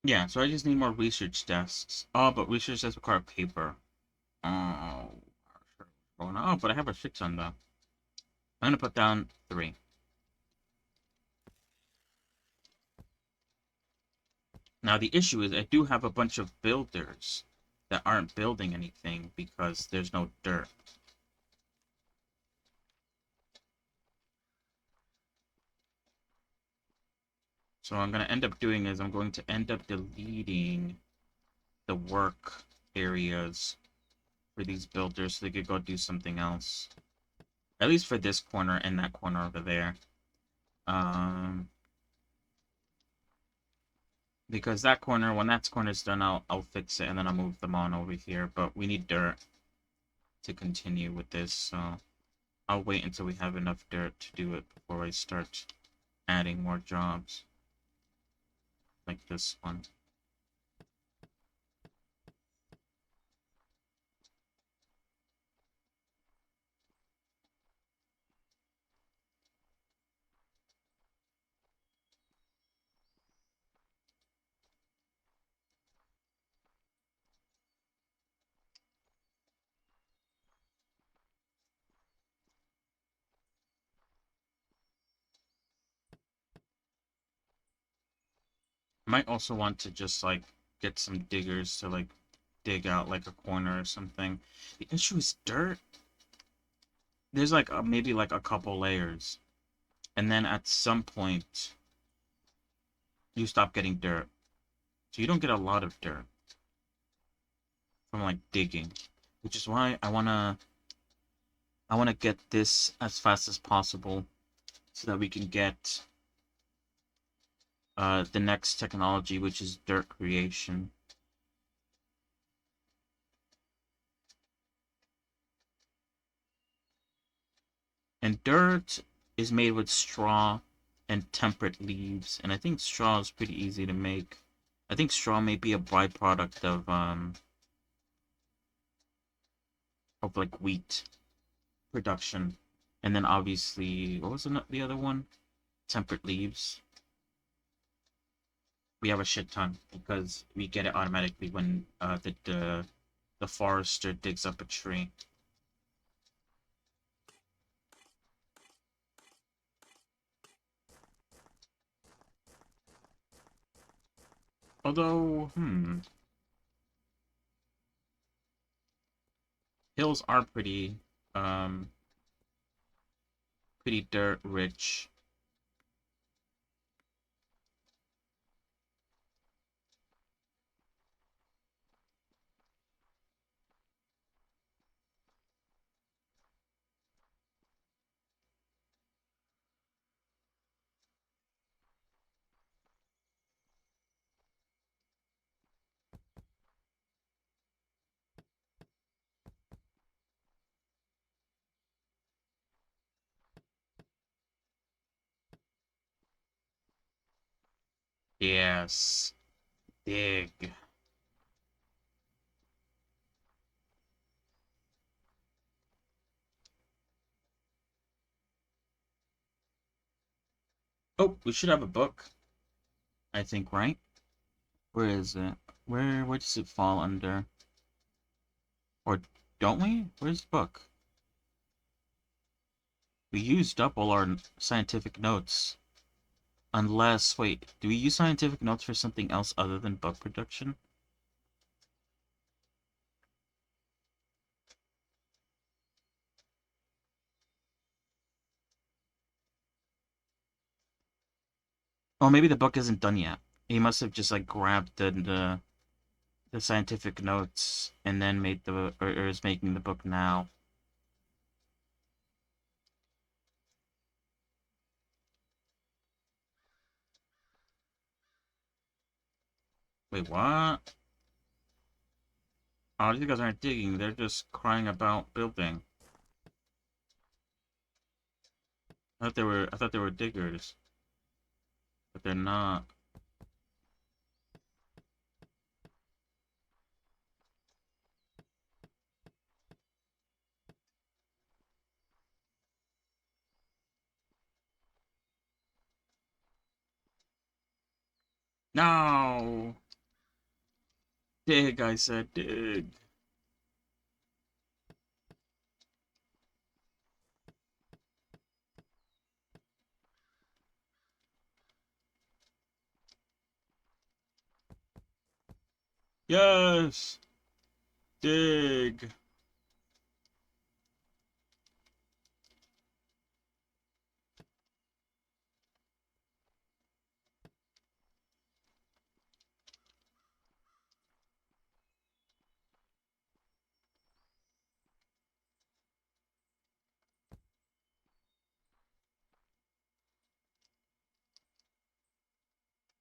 Yeah, so I just need more research desks. Oh, but research desks require paper. Oh, oh no, but I have a shit ton though. I'm gonna put down 3. Now the issue is I do have a bunch of builders that aren't building anything because there's no dirt. So what I'm gonna end up doing is I'm going to end up deleting the work areas for these builders so they could go do something else. At least for this corner and that corner over there. Um, because that corner, when that corner's done, I'll fix it and then I'll move them on over here. But we need dirt to continue with this, so I'll wait until we have enough dirt to do it before I start adding more jobs. Like this one. I might also want to just like get some diggers to like dig out like a corner or something. The issue is dirt. There's like maybe like a couple layers. And then at some point you stop getting dirt. So you don't get a lot of dirt from like digging. Which is why I wanna get this as fast as possible so that we can get the next technology, which is dirt creation. And dirt is made with straw and temperate leaves, and I think straw is pretty easy to make. I think straw may be a byproduct of like wheat production. And then obviously, what was the other one? Temperate leaves. We have a shit ton because we get it automatically when the forester digs up a tree. Although, hills are um, pretty dirt rich. Yes, dig. Oh, we should have a book, I think, right? Where is it? Where does it fall under? Or don't we? Where's the book? We used up all our scientific notes. Unless, wait, do we use scientific notes for something else other than book production? Oh, maybe the book isn't done yet. He must have just like grabbed the scientific notes and then made or is making the book now. Wait, what? Oh, these guys aren't digging. They're just crying about building. I thought they were diggers, but they're not. No! Dig, I said, dig. Yes! Dig!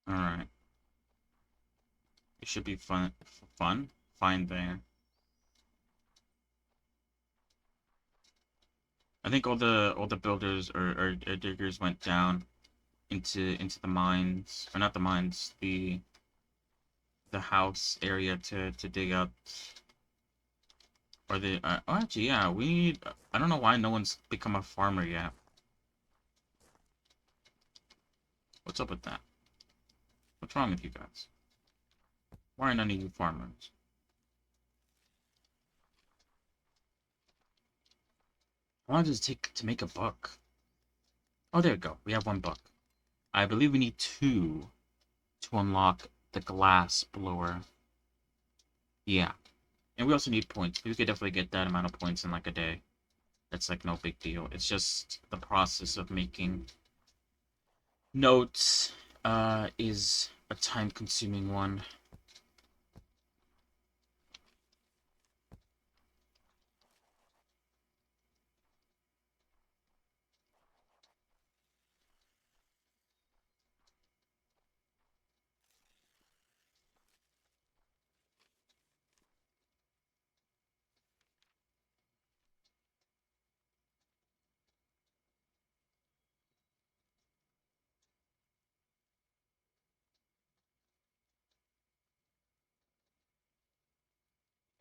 Alright. It should be fun. Fun? Fine there. I think all the builders or diggers went down into the mines, or not the mines, the house area to dig up, or the oh, actually, yeah, we need. I don't know why no one's become a farmer yet. What's up with that? What's wrong with you guys? Why are none of you farmers? How long does it take to make a book? Oh, there we go. We have one book. I believe we need two to unlock the glass blower. Yeah. And we also need points. We could definitely get that amount of points in like a day. That's like no big deal. It's just the process of making notes is a time consuming one.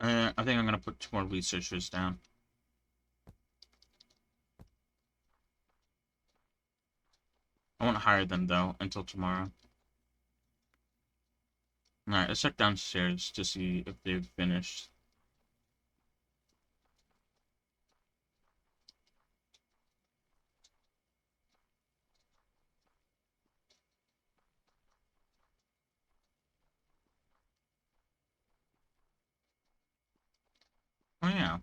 I think I'm gonna put two more researchers down. I won't hire them though until tomorrow. Alright, let's check downstairs to see if they've finished. Oh yeah.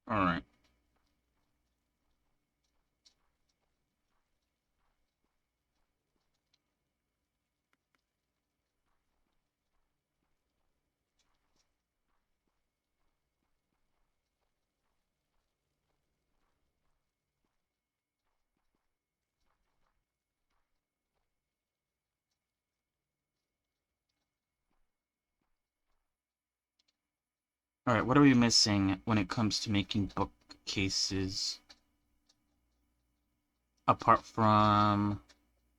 Alright. Alright, what are we missing when it comes to making bookcases apart from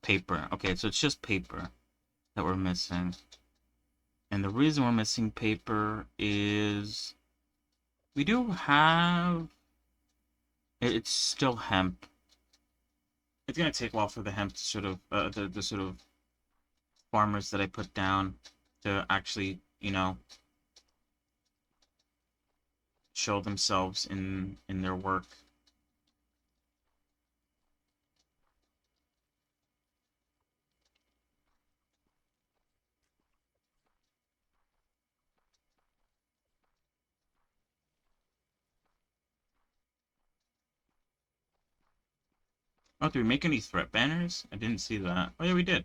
paper? Okay, so it's just paper that we're missing. And the reason we're missing paper is we do have it's still hemp. It's gonna take a while for the hemp to sort of the sort of farmers that I put down to actually, show themselves in their work. Oh, did we make any threat banners? I didn't see that. Oh yeah, we did.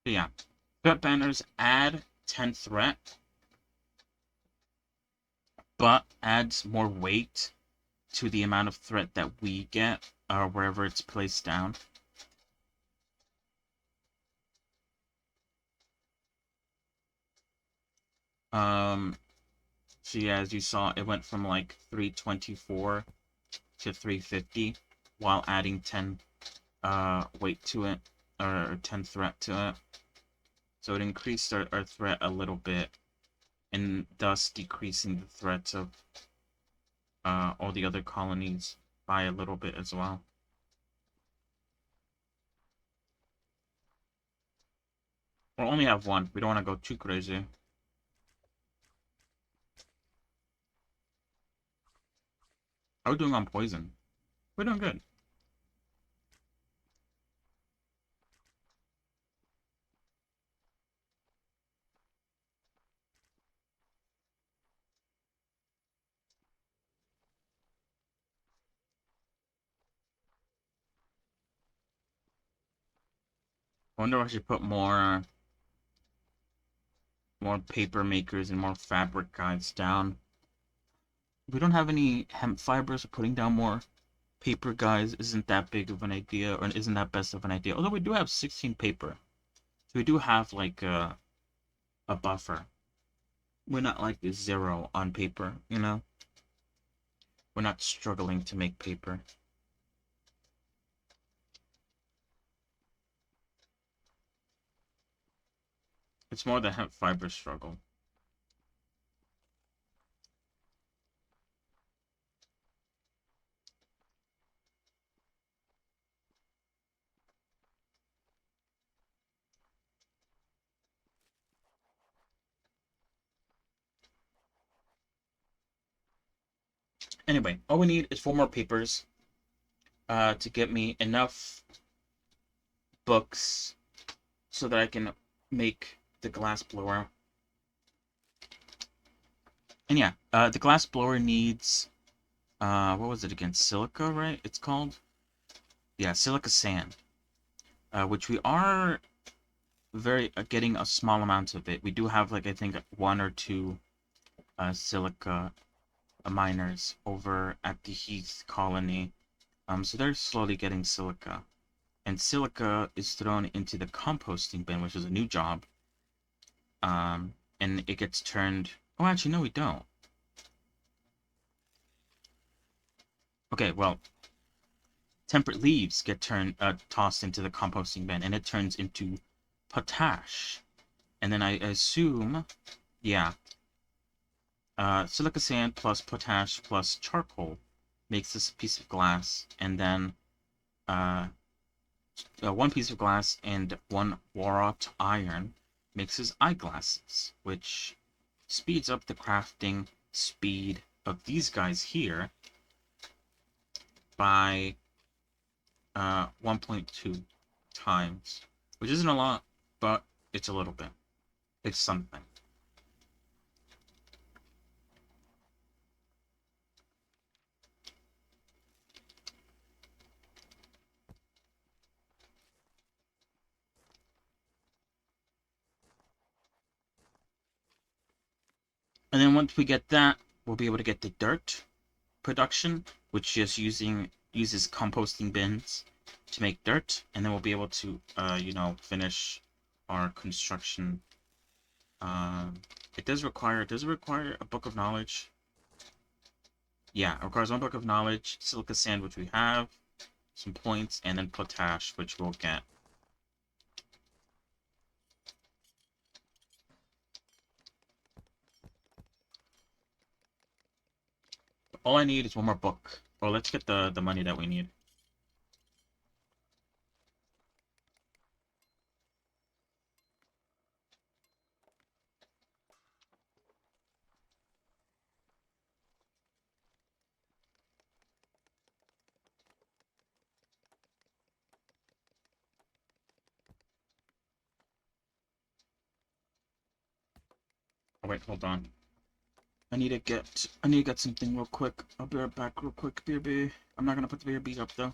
So yeah, threat banners add 10 threat, but adds more weight to the amount of threat that we get wherever it's placed down. Um, so yeah, as you saw, it went from like 324 to 350 while adding 10 weight to it, or 10 threat to it. So it increased our threat a little bit, and thus decreasing the threats of all the other colonies by a little bit as well. We'll only have one. We don't want to go too crazy. How are we doing on poison? We're doing good. I wonder if I should put more paper makers and more fabric guys down. We don't have any hemp fibers, so putting down more paper guys isn't that big of an idea, or isn't that best of an idea. Although we do have 16 paper. So we do have like a buffer. We're not like zero on paper, you know? We're not struggling to make paper. It's more the hemp fiber struggle. Anyway, all we need is 4 more papers to get me enough books so that I can make the glass blower. And yeah, the glass blower needs what was it again? Silica, right? It's called? Yeah, silica sand. Which we are very getting a small amount of it. We do have like I think 1 or 2 silica miners over at the Heath colony. So they're slowly getting silica. And silica is thrown into the composting bin, which is a new job. And it gets turned. Oh, actually, no, we don't. Okay, well, temperate leaves get tossed into the composting bin, and it turns into potash. And then I assume, yeah, silica sand plus potash plus charcoal makes this piece of glass, and then uh, 1 piece of glass and 1 wrought iron makes his eyeglasses, which speeds up the crafting speed of these guys here by 1.2 times, which isn't a lot, but it's a little bit. It's something. And then once we get that, we'll be able to get the dirt production, which just uses composting bins to make dirt, and then we'll be able to finish our construction. Does it require a book of knowledge? Yeah, it requires 1 book of knowledge, silica sand, which we have, some points, and then potash, which we'll get. All I need is 1 more book. Well, let's get the money that we need. Oh wait, hold on. I need to get something real quick. I'll be right back real quick, BRB. I'm not gonna put the BRB up though.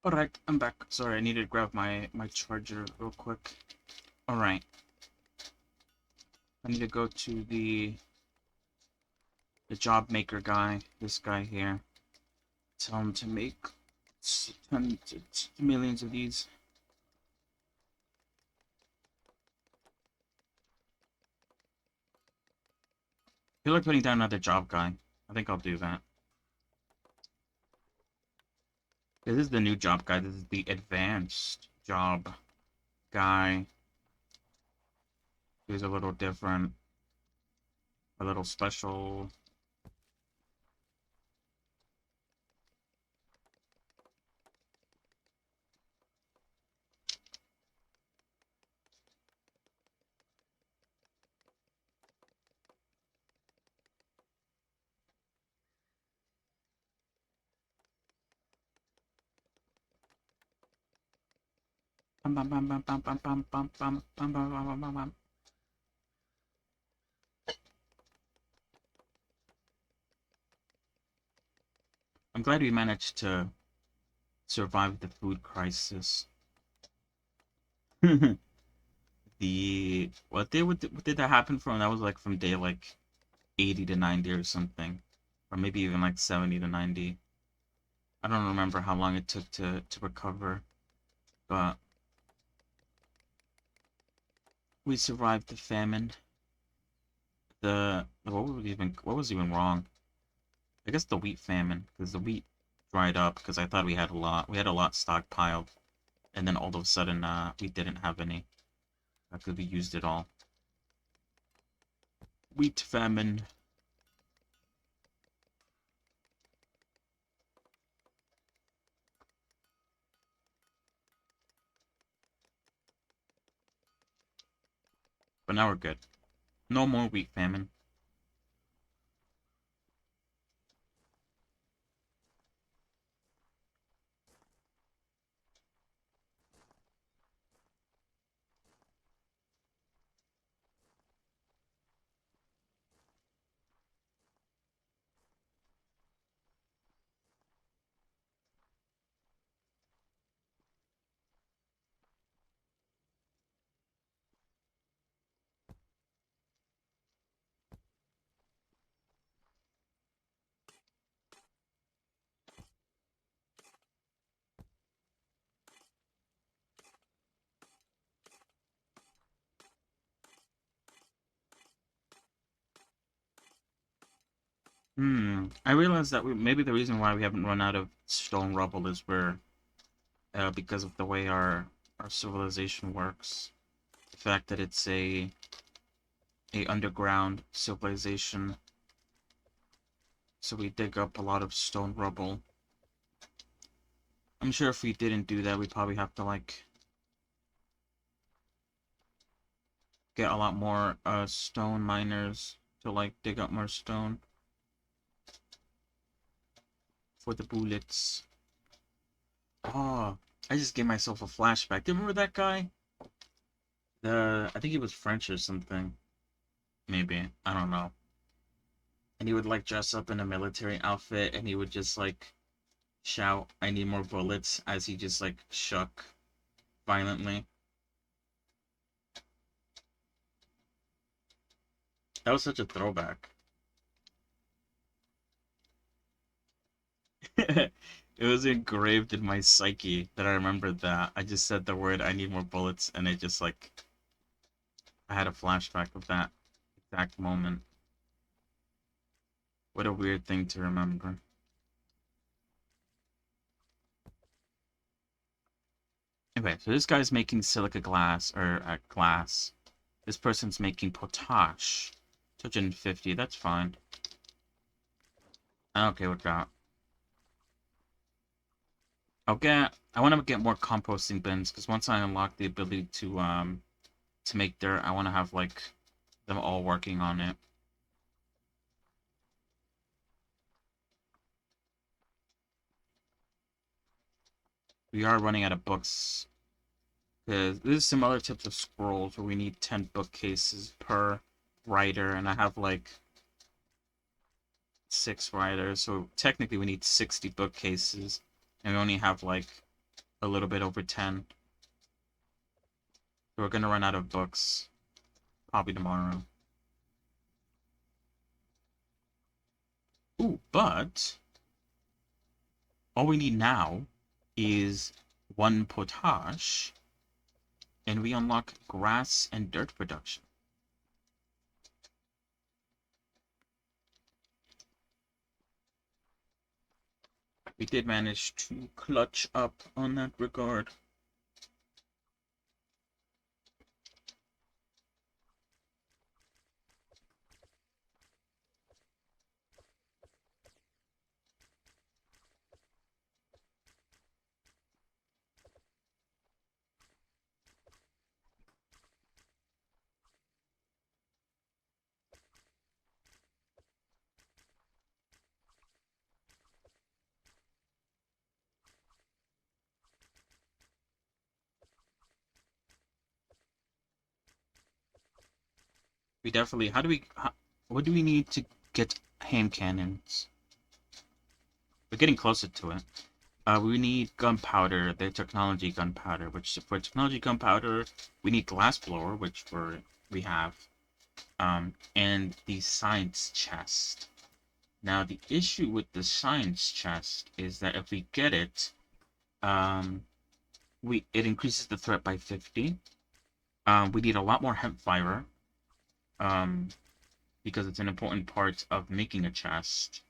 Alright, I'm back. Sorry, I needed to grab my charger real quick. Alright. I need to go to the job maker guy, this guy here. Tell him to make millions of these. I feel like putting down another job guy. I think I'll do that. This is the new job guy. This is the advanced job guy. He's a little different, a little special. Bum, bum, bum, bum, bum, bum, bum, bum, bum, bum, bum, bum, bum, bum. I'm glad we managed to survive the food crisis. The what did that happen from? That was like from day like 80 to 90 or something, or maybe even like 70 to 90. I don't remember how long it took to recover, but we survived the famine. The what was even wrong? I guess the wheat famine, because the wheat dried up because I thought we had a lot stockpiled, and then all of a sudden we didn't have any because we used it all. Wheat famine. But now we're good. No more wheat famine. I realized that maybe the reason why we haven't run out of stone rubble is because of the way our civilization works. The fact that it's a underground civilization, so we dig up a lot of stone rubble. I'm sure if we didn't do that, we'd probably have to like get a lot more stone miners to like dig up more stone for the bullets. Oh, I just gave myself a flashback. Do you remember that guy? I think he was French or something. Maybe. I don't know. And he would like dress up in a military outfit and he would just like shout, I need more bullets as he just like shook violently. That was such a throwback. It was engraved in my psyche that I remembered that. I just said the word I need more bullets and it just like I had a flashback of that exact moment. What a weird thing to remember. Okay, so this guy's making silica glass or glass. This person's making potash. 250, that's fine. I'm okay with that. I want to get more composting bins because once I unlock the ability to make dirt, I want to have like them all working on it. We are running out of books because there's some other types of scrolls where we need 10 bookcases per writer, and I have like 6 writers, so technically we need 60 bookcases, and we only have like a little bit over 10. So we're gonna run out of books probably tomorrow. Ooh, but all we need now is one potash, and we unlock grass and dirt production. We did manage to clutch up on that regard. We definitely. What do we need to get hand cannons? We're getting closer to it. We need gunpowder, the technology gunpowder, which for technology gunpowder, we need glassblower, which we have, and the science chest. Now, the issue with the science chest is that if we get it, um, it increases the threat by 50. We need a lot more hemp fiber, um, because it's an important part of making a chest.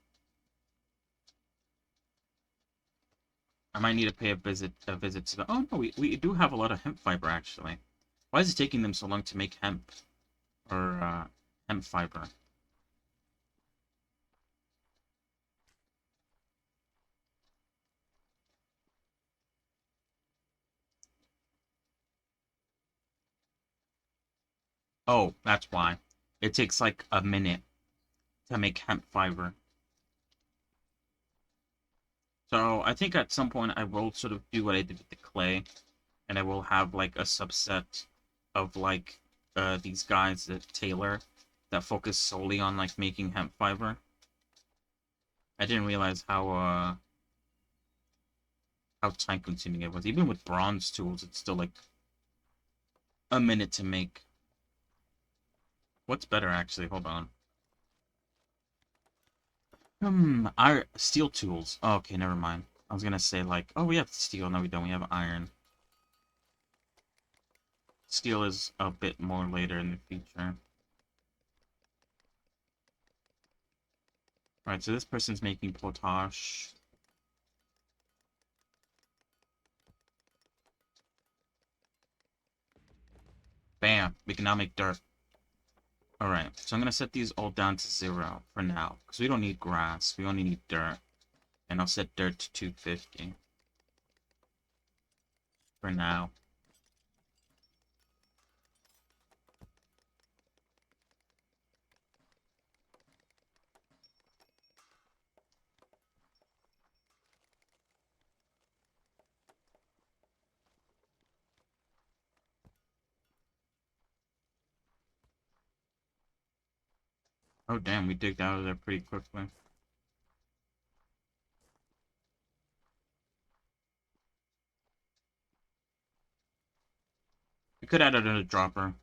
I might need to pay a visit to the. Oh no, we do have a lot of hemp fiber actually. Why is it taking them so long to make hemp or hemp fiber? Oh, that's why. It takes like a minute to make hemp fiber. So I think at some point I will sort of do what I did with the clay, and I will have like a subset of like these guys that tailor that focus solely on like making hemp fiber. I didn't realize how time consuming it was. Even with bronze tools, it's still like a minute to make. What's better actually? Hold on. Our steel tools. Oh, okay, never mind. I was gonna say like, oh, we have steel. No, we don't. We have iron. Steel is a bit more later in the future. Alright, so this person's making potash. Bam! We can now make dirt. Alright, so I'm gonna set these all down to 0 for now. Because we don't need grass. We only need dirt. And I'll set dirt to 250 for now. Oh damn, we digged out of there pretty quickly. We could add another dropper.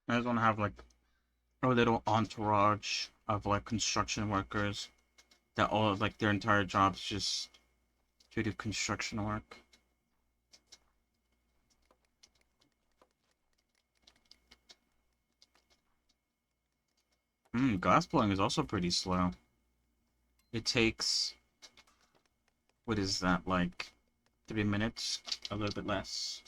I just want to have like a little entourage of like construction workers that all like their entire jobs just to do construction work. Glass blowing is also pretty slow. It takes, what is that, like 3 minutes? A little bit less.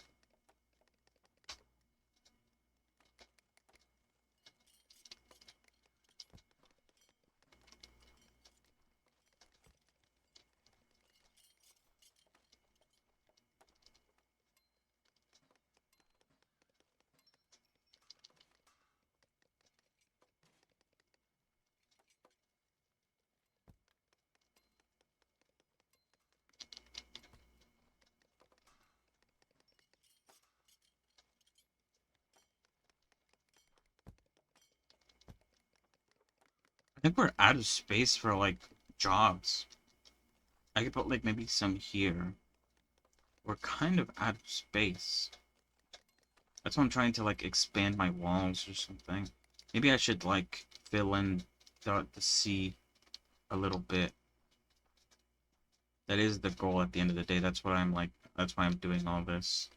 I think we're out of space for like jobs. I could put like maybe some here. We're kind of out of space. That's why I'm trying to like expand my walls or something. Maybe I should like fill in the sea a little bit. That is the goal at the end of the day. That's what I'm like. That's why I'm doing all this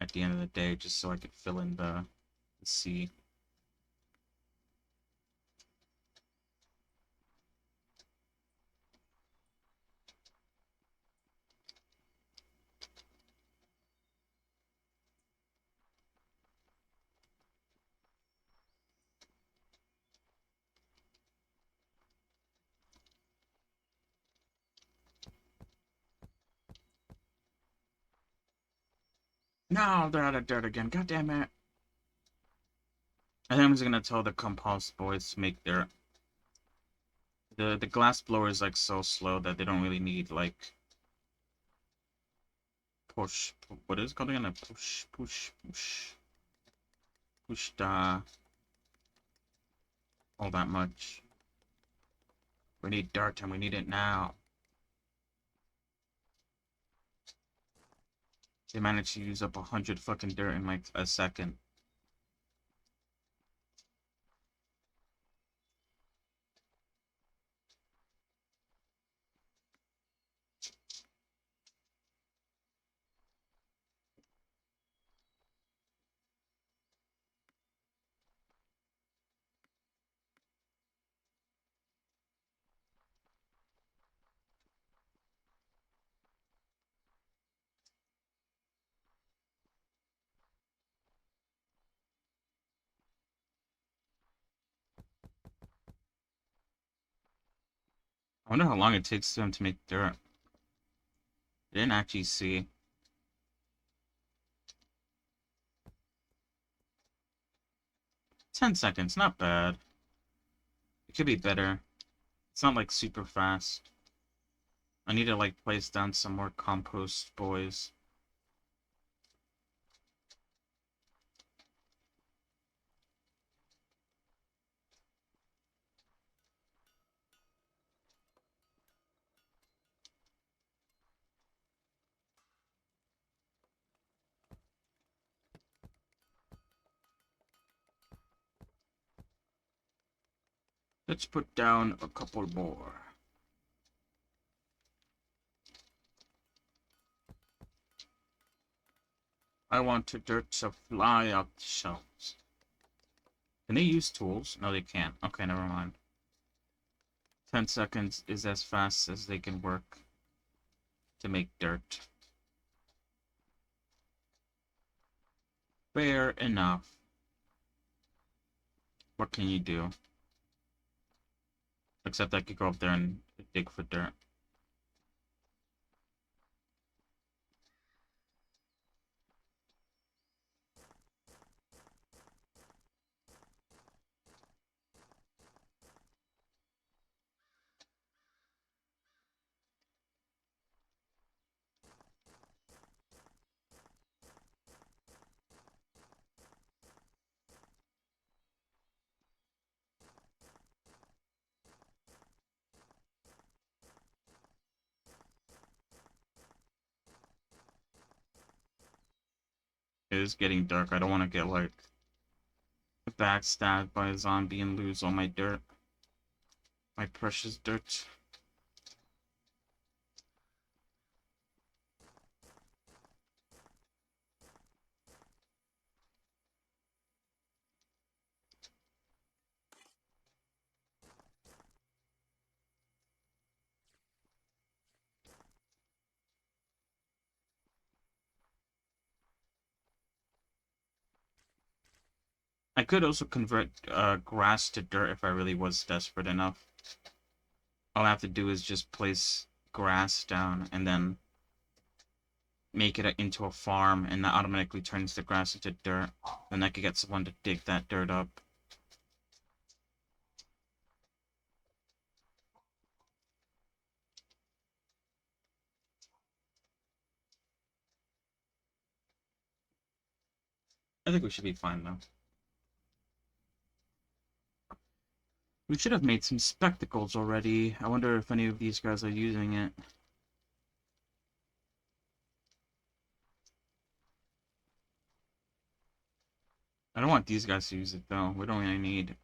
at the end of the day, just so I could fill in the sea. No, they're out of dirt again. God damn it. I think I'm just gonna tell the compost boys to make their the glass blower is like so slow that they don't really need like push. What is it called again? A push all that much. We need dirt and we need it now. They managed to use up 100 fucking dirt in like a second. I wonder how long it takes them to make dirt. I didn't actually see. 10 seconds, not bad. It could be better. It's not like super fast. I need to like place down some more compost boys. Let's put down a couple more. I want the dirt to fly out the shelves. Can they use tools? No, they can't. Okay, never mind. 10 seconds is as fast as they can work to make dirt. Fair enough. What can you do? Except I could go up there and dig for dirt. It is getting dark. I don't want to get like backstabbed by a zombie and lose all my dirt. My precious dirt. I could also convert grass to dirt if I really was desperate enough. All I have to do is just place grass down and then make it into a farm, and that automatically turns the grass into dirt. Then I could get someone to dig that dirt up. I think we should be fine though. We should have made some spectacles already. I wonder if any of these guys are using it. I don't want these guys to use it though. We don't really need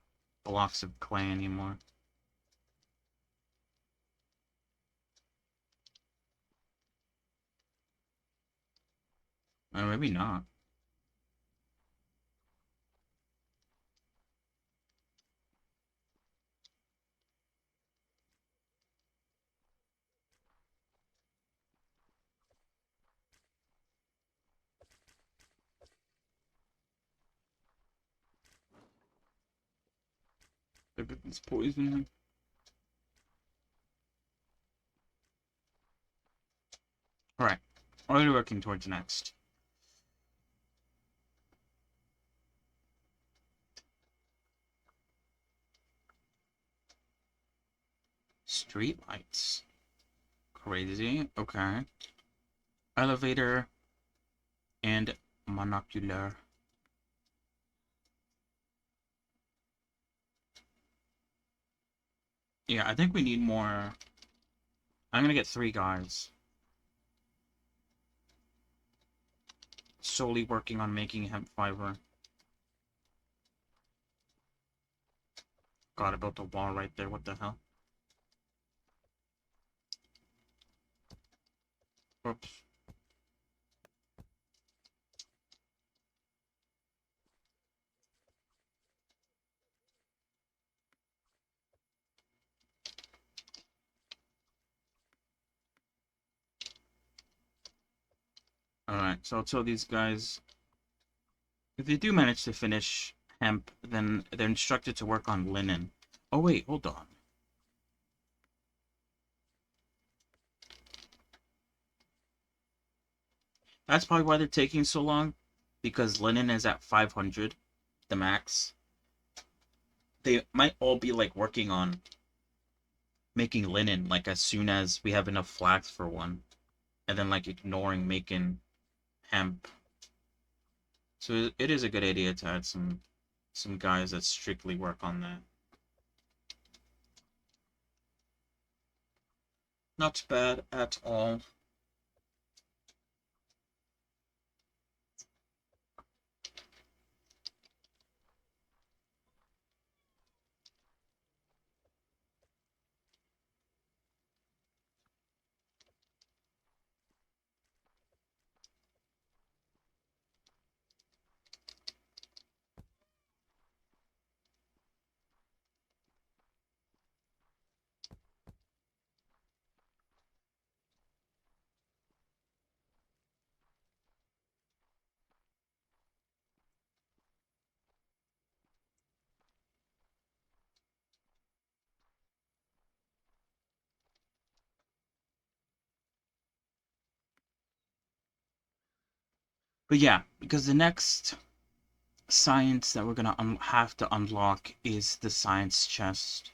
blocks of clay anymore. Or maybe not. Look at this poison. Alright. What are we working towards next? Street lights. Crazy. Okay. Elevator and monocular. Yeah, I think we need more. I'm gonna get 3 guys. Solely working on making hemp fiber. God, I built a wall right there. What the hell? Oops. Alright, so I'll tell these guys if they do manage to finish hemp, then they're instructed to work on linen. Oh, wait, hold on. That's probably why they're taking so long. Because linen is at 500, the max. They might all be like working on making linen like as soon as we have enough flax for one. And then like ignoring making hemp. So it is a good idea to add some guys that strictly work on that. Not bad at all. But yeah, because the next science that we're gonna have to unlock is the science chest.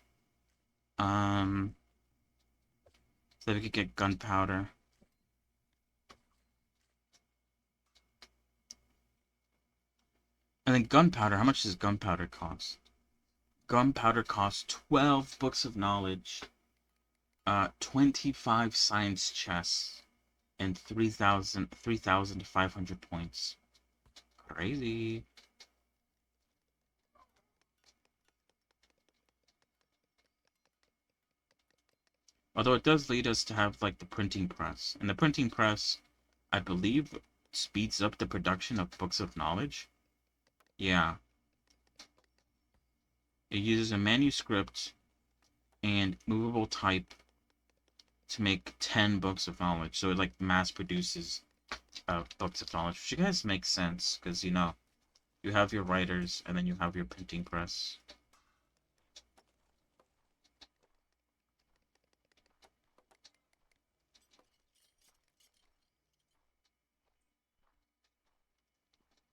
Um, so that we could get gunpowder. And then gunpowder, how much does gunpowder cost? Gunpowder costs 12 books of knowledge, 25 science chests, and 3,500 points. Crazy. Although it does lead us to have like the printing press. And the printing press, I believe, speeds up the production of books of knowledge. Yeah. It uses a manuscript and movable type to make 10 books of knowledge. So it like mass produces books of knowledge, which I guess makes sense because you know you have your writers and then you have your printing press.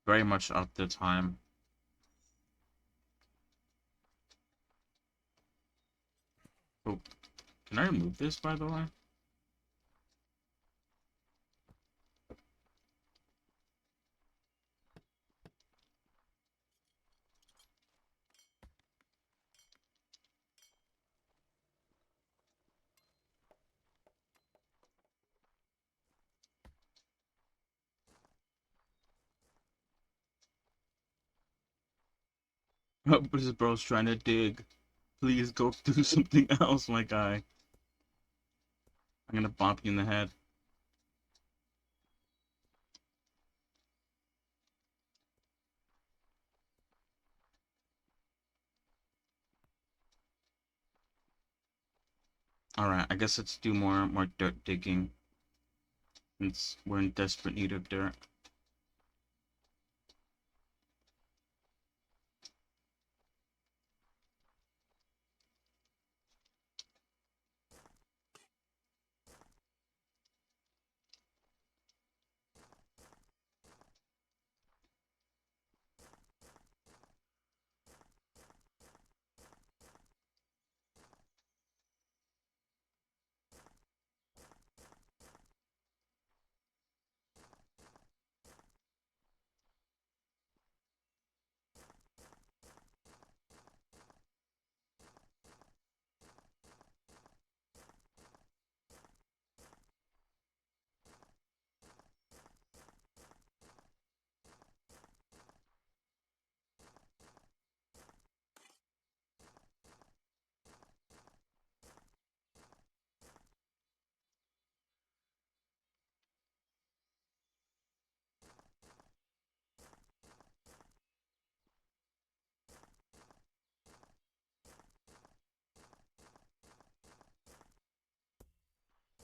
Very much of the time. Oh, can I remove this by the way? Oh, this bro's trying to dig. Please go do something else, my guy. I'm gonna bop you in the head. Alright, I guess let's do more dirt digging. Since we're in desperate need of dirt.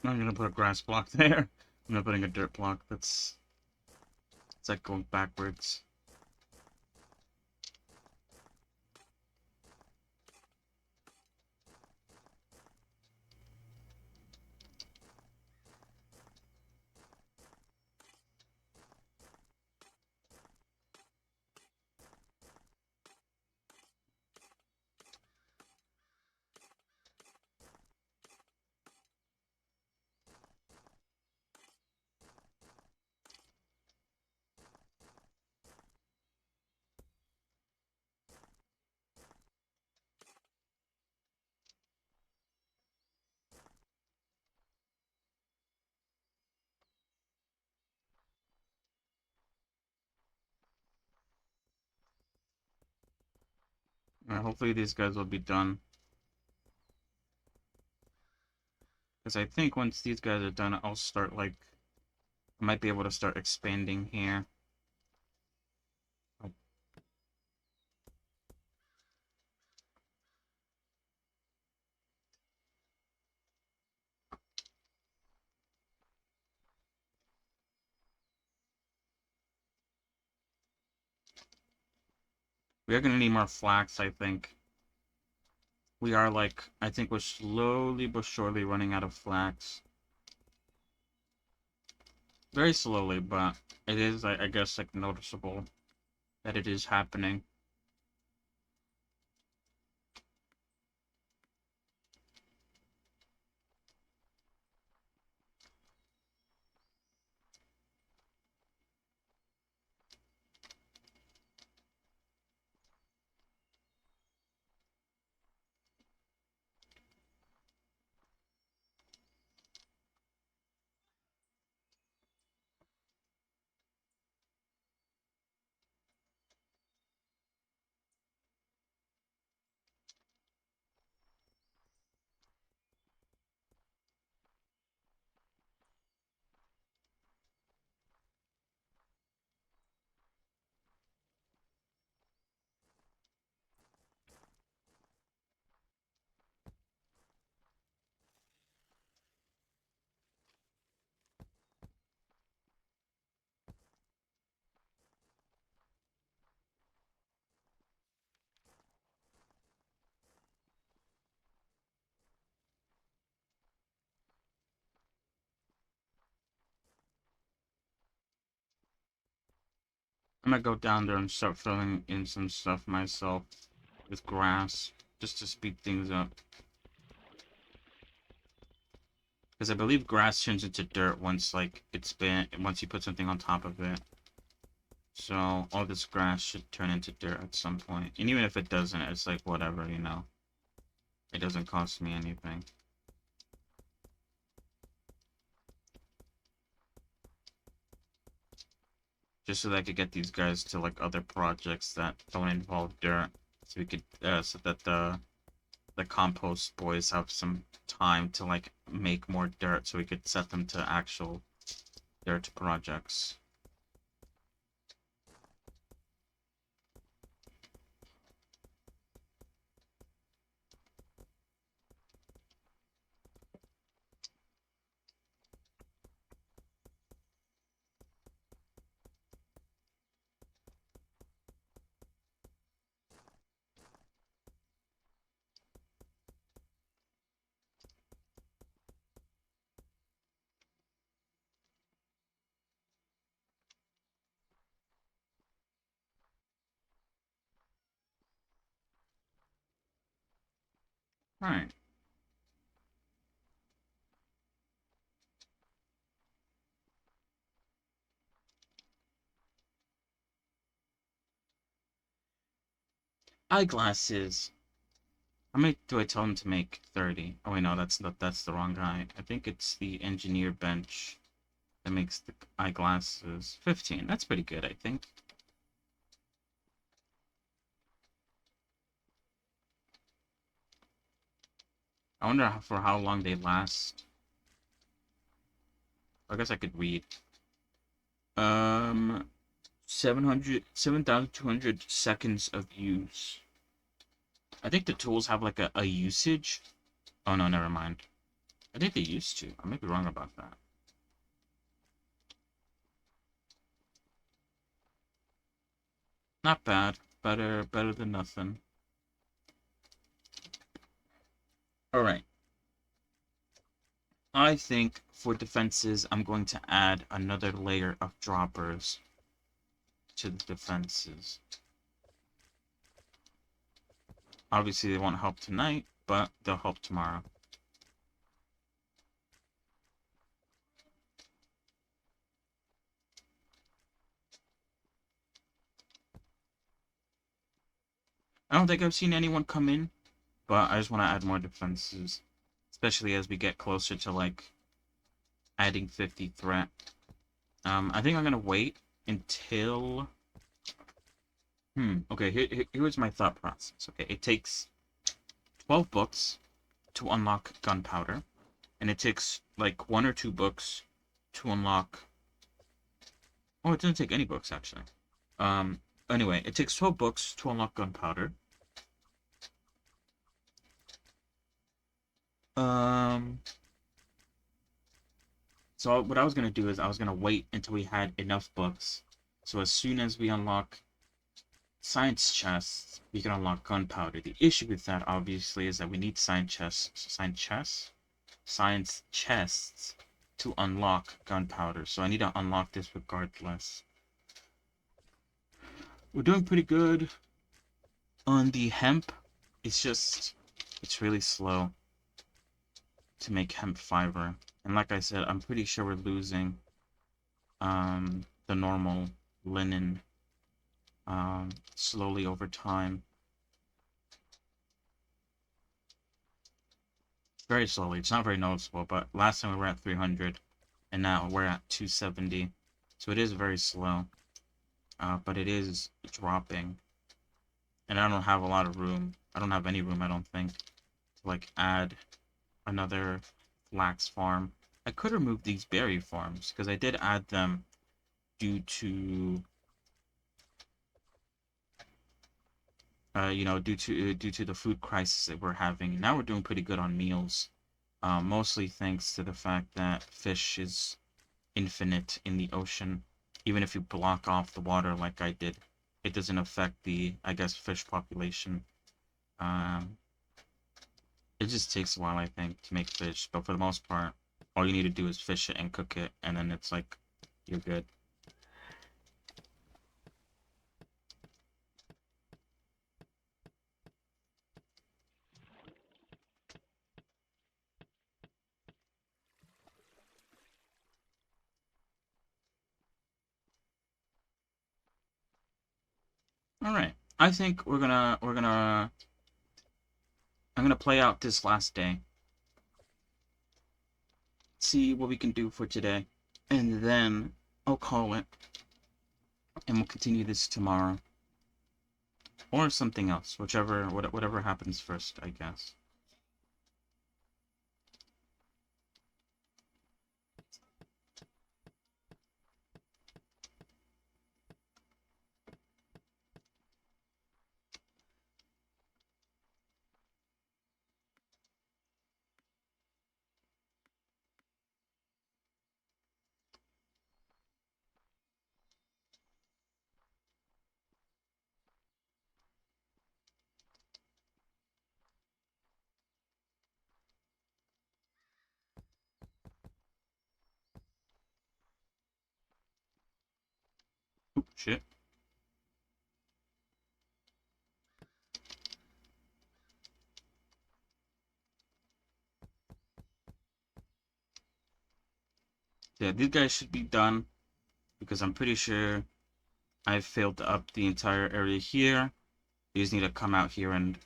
I'm gonna put a grass block there. I'm not putting a dirt block. It's like going backwards. Hopefully these guys will be done. Because I think once these guys are done, I'll start like I might be able to start expanding here. Oh, we are gonna need more flax, I think. We are like, I think we're slowly but surely running out of flax. Very slowly, but it is, I guess, like noticeable that it is happening. I'm gonna go down there and start filling in some stuff myself with grass, just to speed things up. Because I believe grass turns into dirt once, like, once you put something on top of it. So, all this grass should turn into dirt at some point. And even if it doesn't, it's like, whatever, you know. It doesn't cost me anything. Just so that I could get these guys to, like, other projects that don't involve dirt. so we could so that the compost boys have some time to like make more dirt, so we could set them to actual dirt projects. All right. Eyeglasses. How many do I tell him to make? 30. Oh wait, no, that's the wrong guy. I think it's the engineer bench that makes the eyeglasses. 15. That's pretty good, I think. I wonder for how long they last. I guess I could read. Um, 7,200 seconds of use. I think the tools have like a usage. Oh no, never mind. I think they used to. I may be wrong about that. Not bad. Better than nothing. Alright. I think for defenses, I'm going to add another layer of droppers to the defenses. Obviously, they won't help tonight, but they'll help tomorrow. I don't think I've seen anyone come in, but I just want to add more defenses, especially as we get closer to like adding 50 threat. I think I'm gonna wait until. Okay, here's my thought process. Okay, it takes 12 books to unlock gunpowder, and it takes like 1 or 2 books to unlock. Oh, it doesn't take any books actually. Um, anyway, it takes 12 books to unlock gunpowder. Um, so what I was gonna do is I was gonna wait until we had enough books. So as soon as we unlock science chests, we can unlock gunpowder. The issue with that, obviously, is that we need science chests to unlock gunpowder. So I need to unlock this regardless. We're doing pretty good on the hemp. It's really slow to make hemp fiber. And like I said, I'm pretty sure we're losing the normal linen slowly over time. Very slowly. It's not very noticeable, but last time we were at 300, and now we're at 270. So it is very slow, but it is dropping. And I don't have a lot of room. I don't have any room, I don't think, to like add another flax farm. I could remove these berry farms because I did add them due to due to the food crisis that we're having. Now we're doing pretty good on meals, mostly thanks to the fact that fish is infinite in the ocean. Even if you block off the water like I did, it doesn't affect the, I guess, fish population. Um, it just takes a while, I think, to make fish, but for the most part, all you need to do is fish it and cook it, and then it's like, you're good. All right. I think I'm gonna play out this last day, see what we can do for today, and then I'll call it, and we'll continue this tomorrow. or something else, whatever happens first, I guess. Oop, shit. Yeah, these guys should be done because I'm pretty sure I've failed to up the entire area here. You just need to come out here and,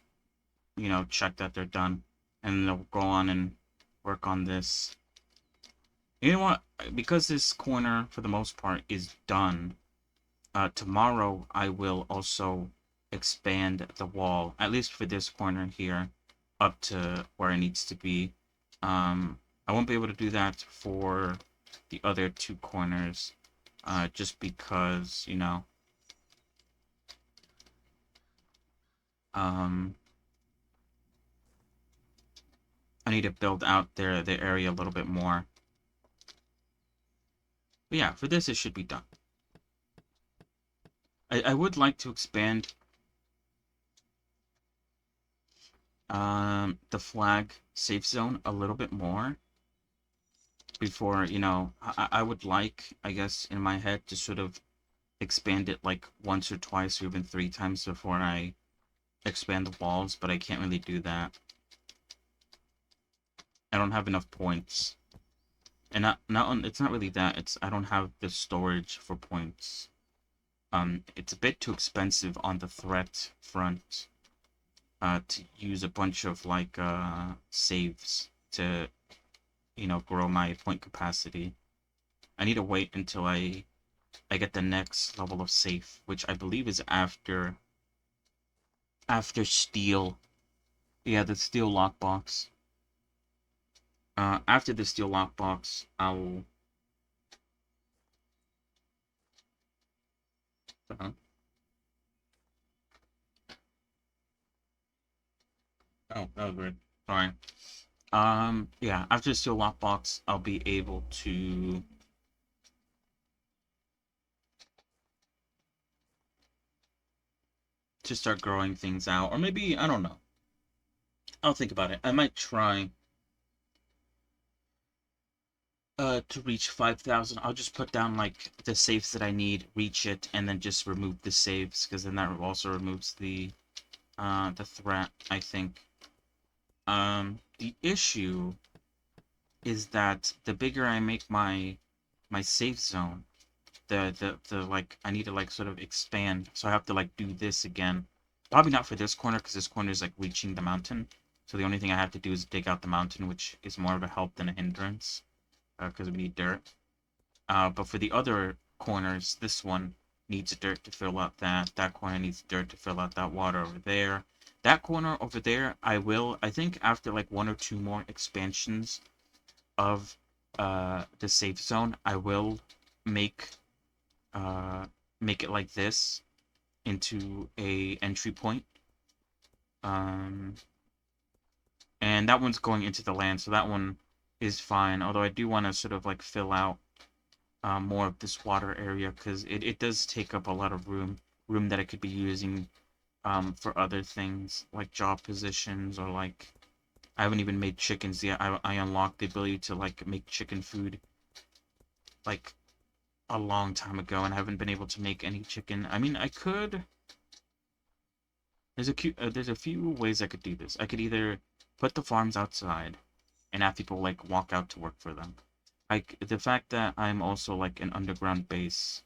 check that they're done. And they'll go on and work on this. You know what? Because this corner, for the most part, is done, tomorrow I will also expand the wall, at least for this corner here, up to where it needs to be. I won't be able to do that for the other two corners, just because, um, I need to build out the area a little bit more. But yeah, for this it should be done. I would like to expand the flag safe zone a little bit more before, I would like, I guess, in my head to sort of expand it like once or twice or even three times before I expand the walls, but I can't really do that. I don't have enough points. And it's not really that, it's I don't have the storage for points. It's a bit too expensive on the threat front, to use a bunch of like saves to, grow my point capacity. I need to wait until I get the next level of safe, which I believe is after steel. Yeah, the steel lockbox. After the steel lockbox, I'll. Uh, oh, that was weird. Sorry. Yeah, after the steel lockbox, I'll be able to start growing things out, or maybe I don't know. I'll think about it. I might try to reach 5,000. I'll just put down like the saves that I need, reach it, and then just remove the saves, because then that also removes the threat, I think. The issue is that the bigger I make my safe zone, the like I need to like sort of expand, so I have to like do this again. Probably not for this corner because this corner is like reaching the mountain. So the only thing I have to do is dig out the mountain, which is more of a help than a hindrance, because we need dirt. But for the other corners, this one needs dirt to fill out that. That corner needs dirt to fill out that water over there. That corner over there, I think after like one or two more expansions of the safe zone, I will make uh make it like this into a entry point. Um, and that one's going into the land, so that one is fine. Although I do want to sort of like fill out more of this water area because it does take up a lot of room that I could be using for other things like job positions or like I haven't even made chickens yet. I unlocked the ability to like make chicken food like a long time ago and haven't been able to make any chicken. I mean, I could. There's a few ways I could do this. I could either put the farms outside and have people like walk out to work for them. Like the fact that I'm also like an underground base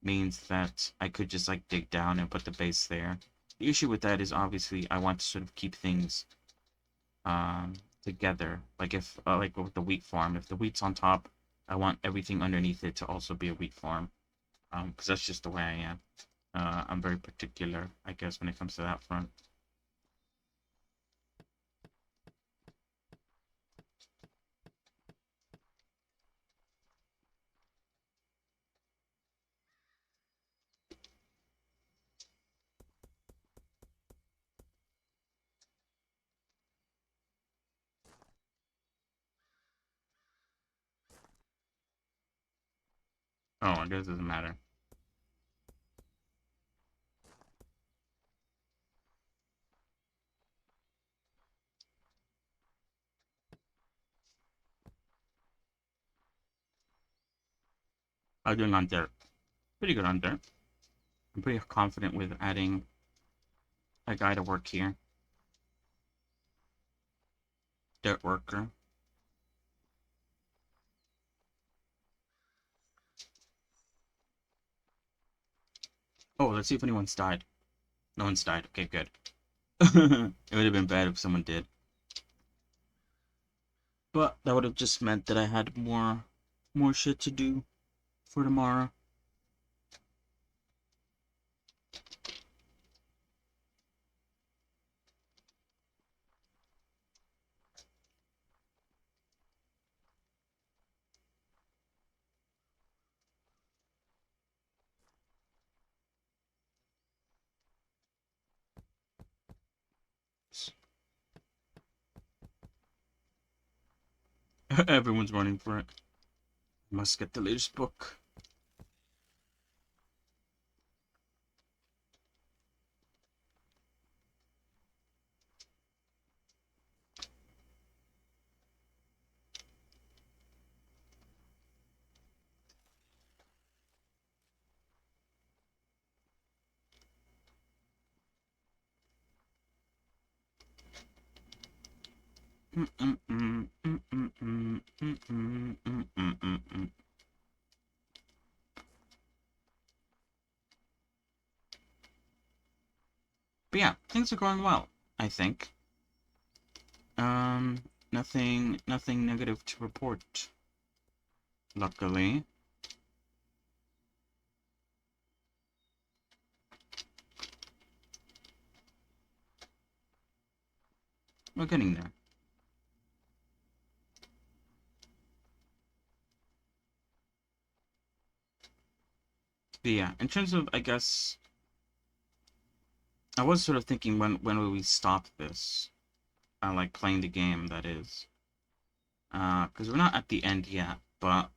means that I could just like dig down and put the base there. The issue with that is obviously I want to sort of keep things um together. Like if like with the wheat farm, if the wheat's on top, I want everything underneath it to also be a wheat farm. Because that's just the way I am. I'm very particular, I guess, when it comes to that front. Oh, I guess it doesn't matter. I'm doing on dirt. Pretty good on dirt. I'm pretty confident with adding a guy to work here. Dirt worker. Oh, let's see if anyone's died. No one's died. Okay, good. It would have been bad if someone did. But that would have just meant that I had more shit to do for tomorrow. Everyone's running for it. Must get the latest book. But yeah, things are going well, I think. Um, nothing negative to report, luckily. We're getting there. But yeah, in terms of, I guess, I was sort of thinking when will we stop this? Like playing the game, that is. Because we're not at the end yet, but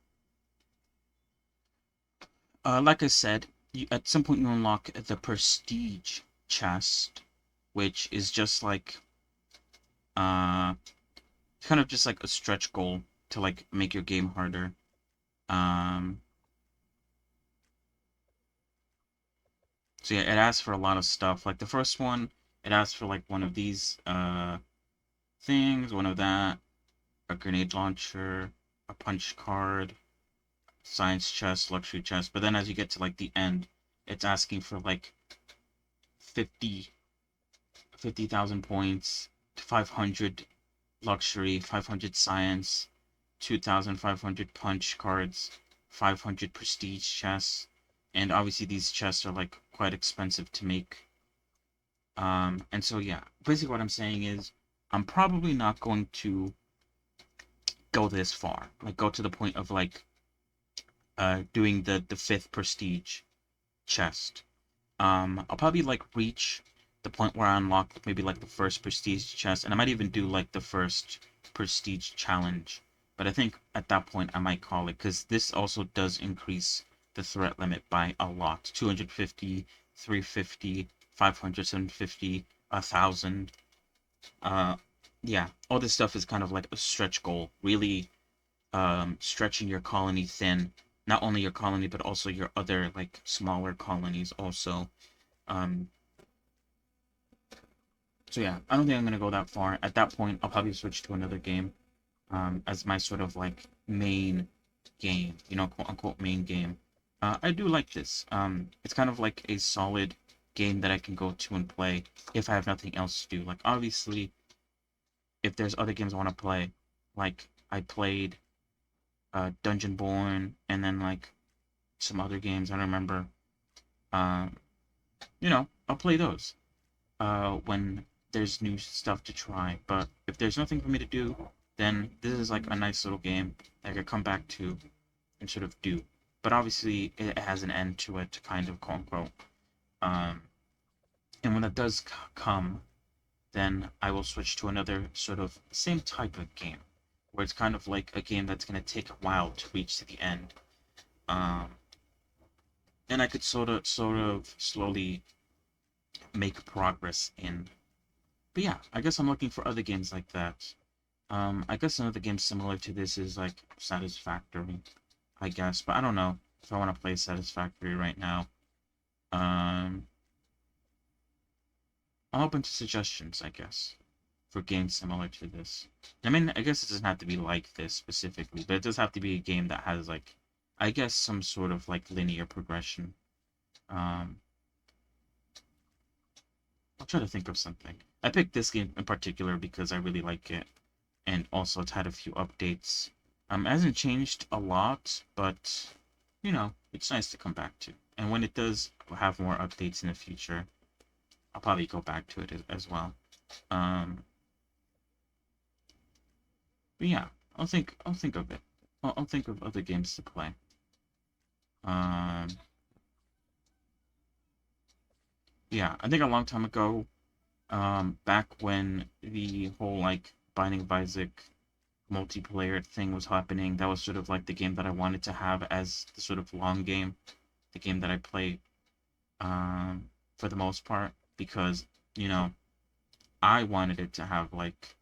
like I said, at some point you unlock the prestige chest, which is just like uh kind of just like a stretch goal to like make your game harder. Um, so yeah, it asks for a lot of stuff. Like the first one, it asks for like one of these things, one of that, a grenade launcher, a punch card, science chest, luxury chest. But then as you get to like the end, it's asking for like 50 50,000 points, 500 luxury, 500 science, 2,500 punch cards, 500 prestige chests, and obviously these chests are like quite expensive to make. And so yeah, basically what I'm saying is I'm probably not going to go this far, like go to the point of like doing the fifth prestige chest. I'll probably like reach the point where I unlock maybe like the first prestige chest, and I might even do like the first prestige challenge. But I think at that point I might call it because this also does increase the threat limit by a lot. 250, 350, 500, 750, 1,000. Uh, yeah, all this stuff is kind of like a stretch goal. Really, stretching your colony thin. Not only your colony, but also your other like smaller colonies also. Um, so yeah, I don't think I'm gonna go that far. At that point, I'll probably switch to another game, as my sort of like main game, quote unquote main game. I do like this. It's kind of like a solid game that I can go to and play if I have nothing else to do. Like obviously, if there's other games I want to play, like I played Dungeon Born and then like some other games I don't remember. I'll play those when there's new stuff to try. But if there's nothing for me to do, then this is like a nice little game that I could come back to and sort of do. But obviously, it has an end to it, kind of, quote unquote. Um, and when that does come, then I will switch to another sort of same type of game, where it's kind of like a game that's going to take a while to reach to the end. Um, and I could sort of slowly make progress in. But yeah, I guess I'm looking for other games like that. I guess another game similar to this is like Satisfactory, I guess, but I don't know if I want to play Satisfactory right now. Um, I'm open to suggestions, I guess, for games similar to this. I mean, I guess it doesn't have to be like this specifically, but it does have to be a game that has like, I guess, some sort of like linear progression. Um, I'll try to think of something. I picked this game in particular because I really like it, and also it's had a few updates. It hasn't changed a lot, but it's nice to come back to. And when it does have more updates in the future, I'll probably go back to it as well. Um, but yeah, I'll think of it. I'll think of other games to play. Um, yeah, I think a long time ago, back when the whole like Binding of Isaac multiplayer thing was happening, that was sort of like the game that I wanted to have as the sort of long game, the game that I play for the most part, because you know I wanted it to have like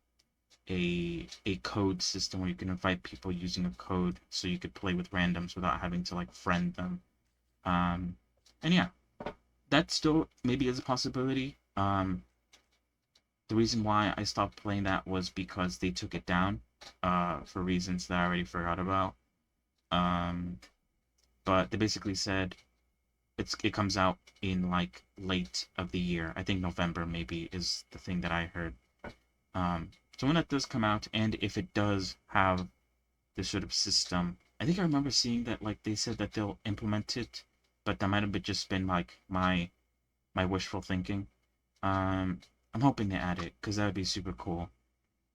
a code system where you can invite people using a code, so you could play with randoms without having to like friend them. Um, and yeah, that still maybe is a possibility. The reason why I stopped playing that was because they took it down, for reasons that I already forgot about. Um, but they basically said it comes out in like late of the year. I think November maybe is the thing that I heard. So when that does come out, and if it does have this sort of system, I think I remember seeing that like they said that they'll implement it, but that might have just been like my wishful thinking. Um, I'm hoping they add it because that would be super cool.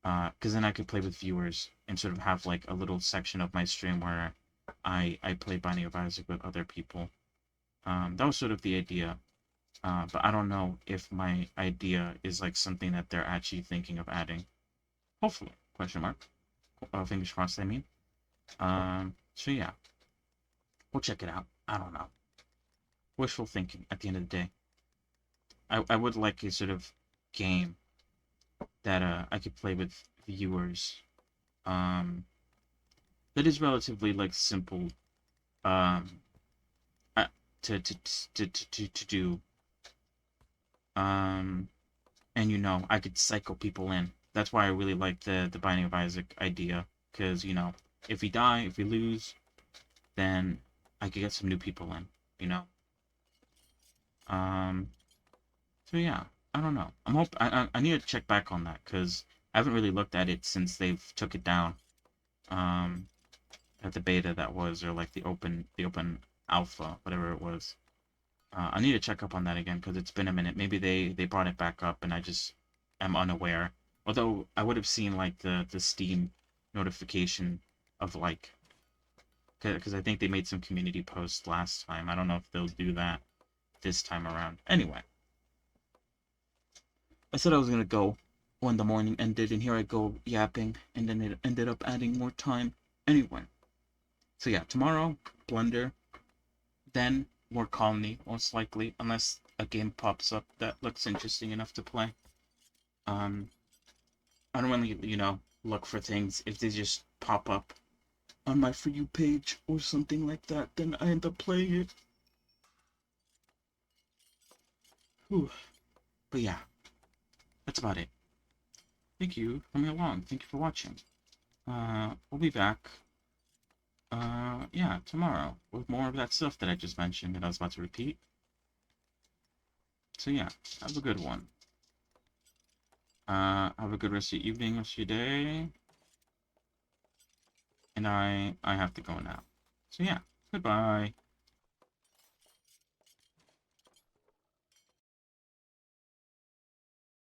Because then I could play with viewers and sort of have like a little section of my stream where I play Binding of Isaac with other people. That was sort of the idea. But I don't know if my idea is like something that they're actually thinking of adding. Hopefully, question mark. Fingers crossed, I mean. So yeah, we'll check it out. I don't know. Wishful thinking at the end of the day. I would like a sort of game that I could play with viewers. Um, that is relatively like simple um uh, to do. Um, and I could cycle people in. That's why I really like the Binding of Isaac idea, because if we die, if we lose, then I could get some new people in. You know. Um. So yeah, I don't know. I need to check back on that because I haven't really looked at it since they've took it down. Um, at the beta that was, or like the open alpha, whatever it was. I need to check up on that again because it's been a minute. Maybe they brought it back up and I just am unaware. Although I would have seen like the Steam notification of like, because I think they made some community posts last time. I don't know if they'll do that this time around. Anyway, I said I was gonna go when the morning ended, and here I go yapping, and then it ended up adding more time. Anyway, so yeah, tomorrow Blender, then more Colony, most likely, unless a game pops up that looks interesting enough to play. Um, I don't really, look for things. If they just pop up on my For You page or something like that, then I end up playing it. Whew. But yeah, that's about it. Thank you for coming along. Thank you for watching. We'll be back, yeah, tomorrow with more of that stuff that I just mentioned and I was about to repeat. So yeah, have a good one. Have a good rest of your evening, rest of your day. And I have to go now. So yeah, goodbye.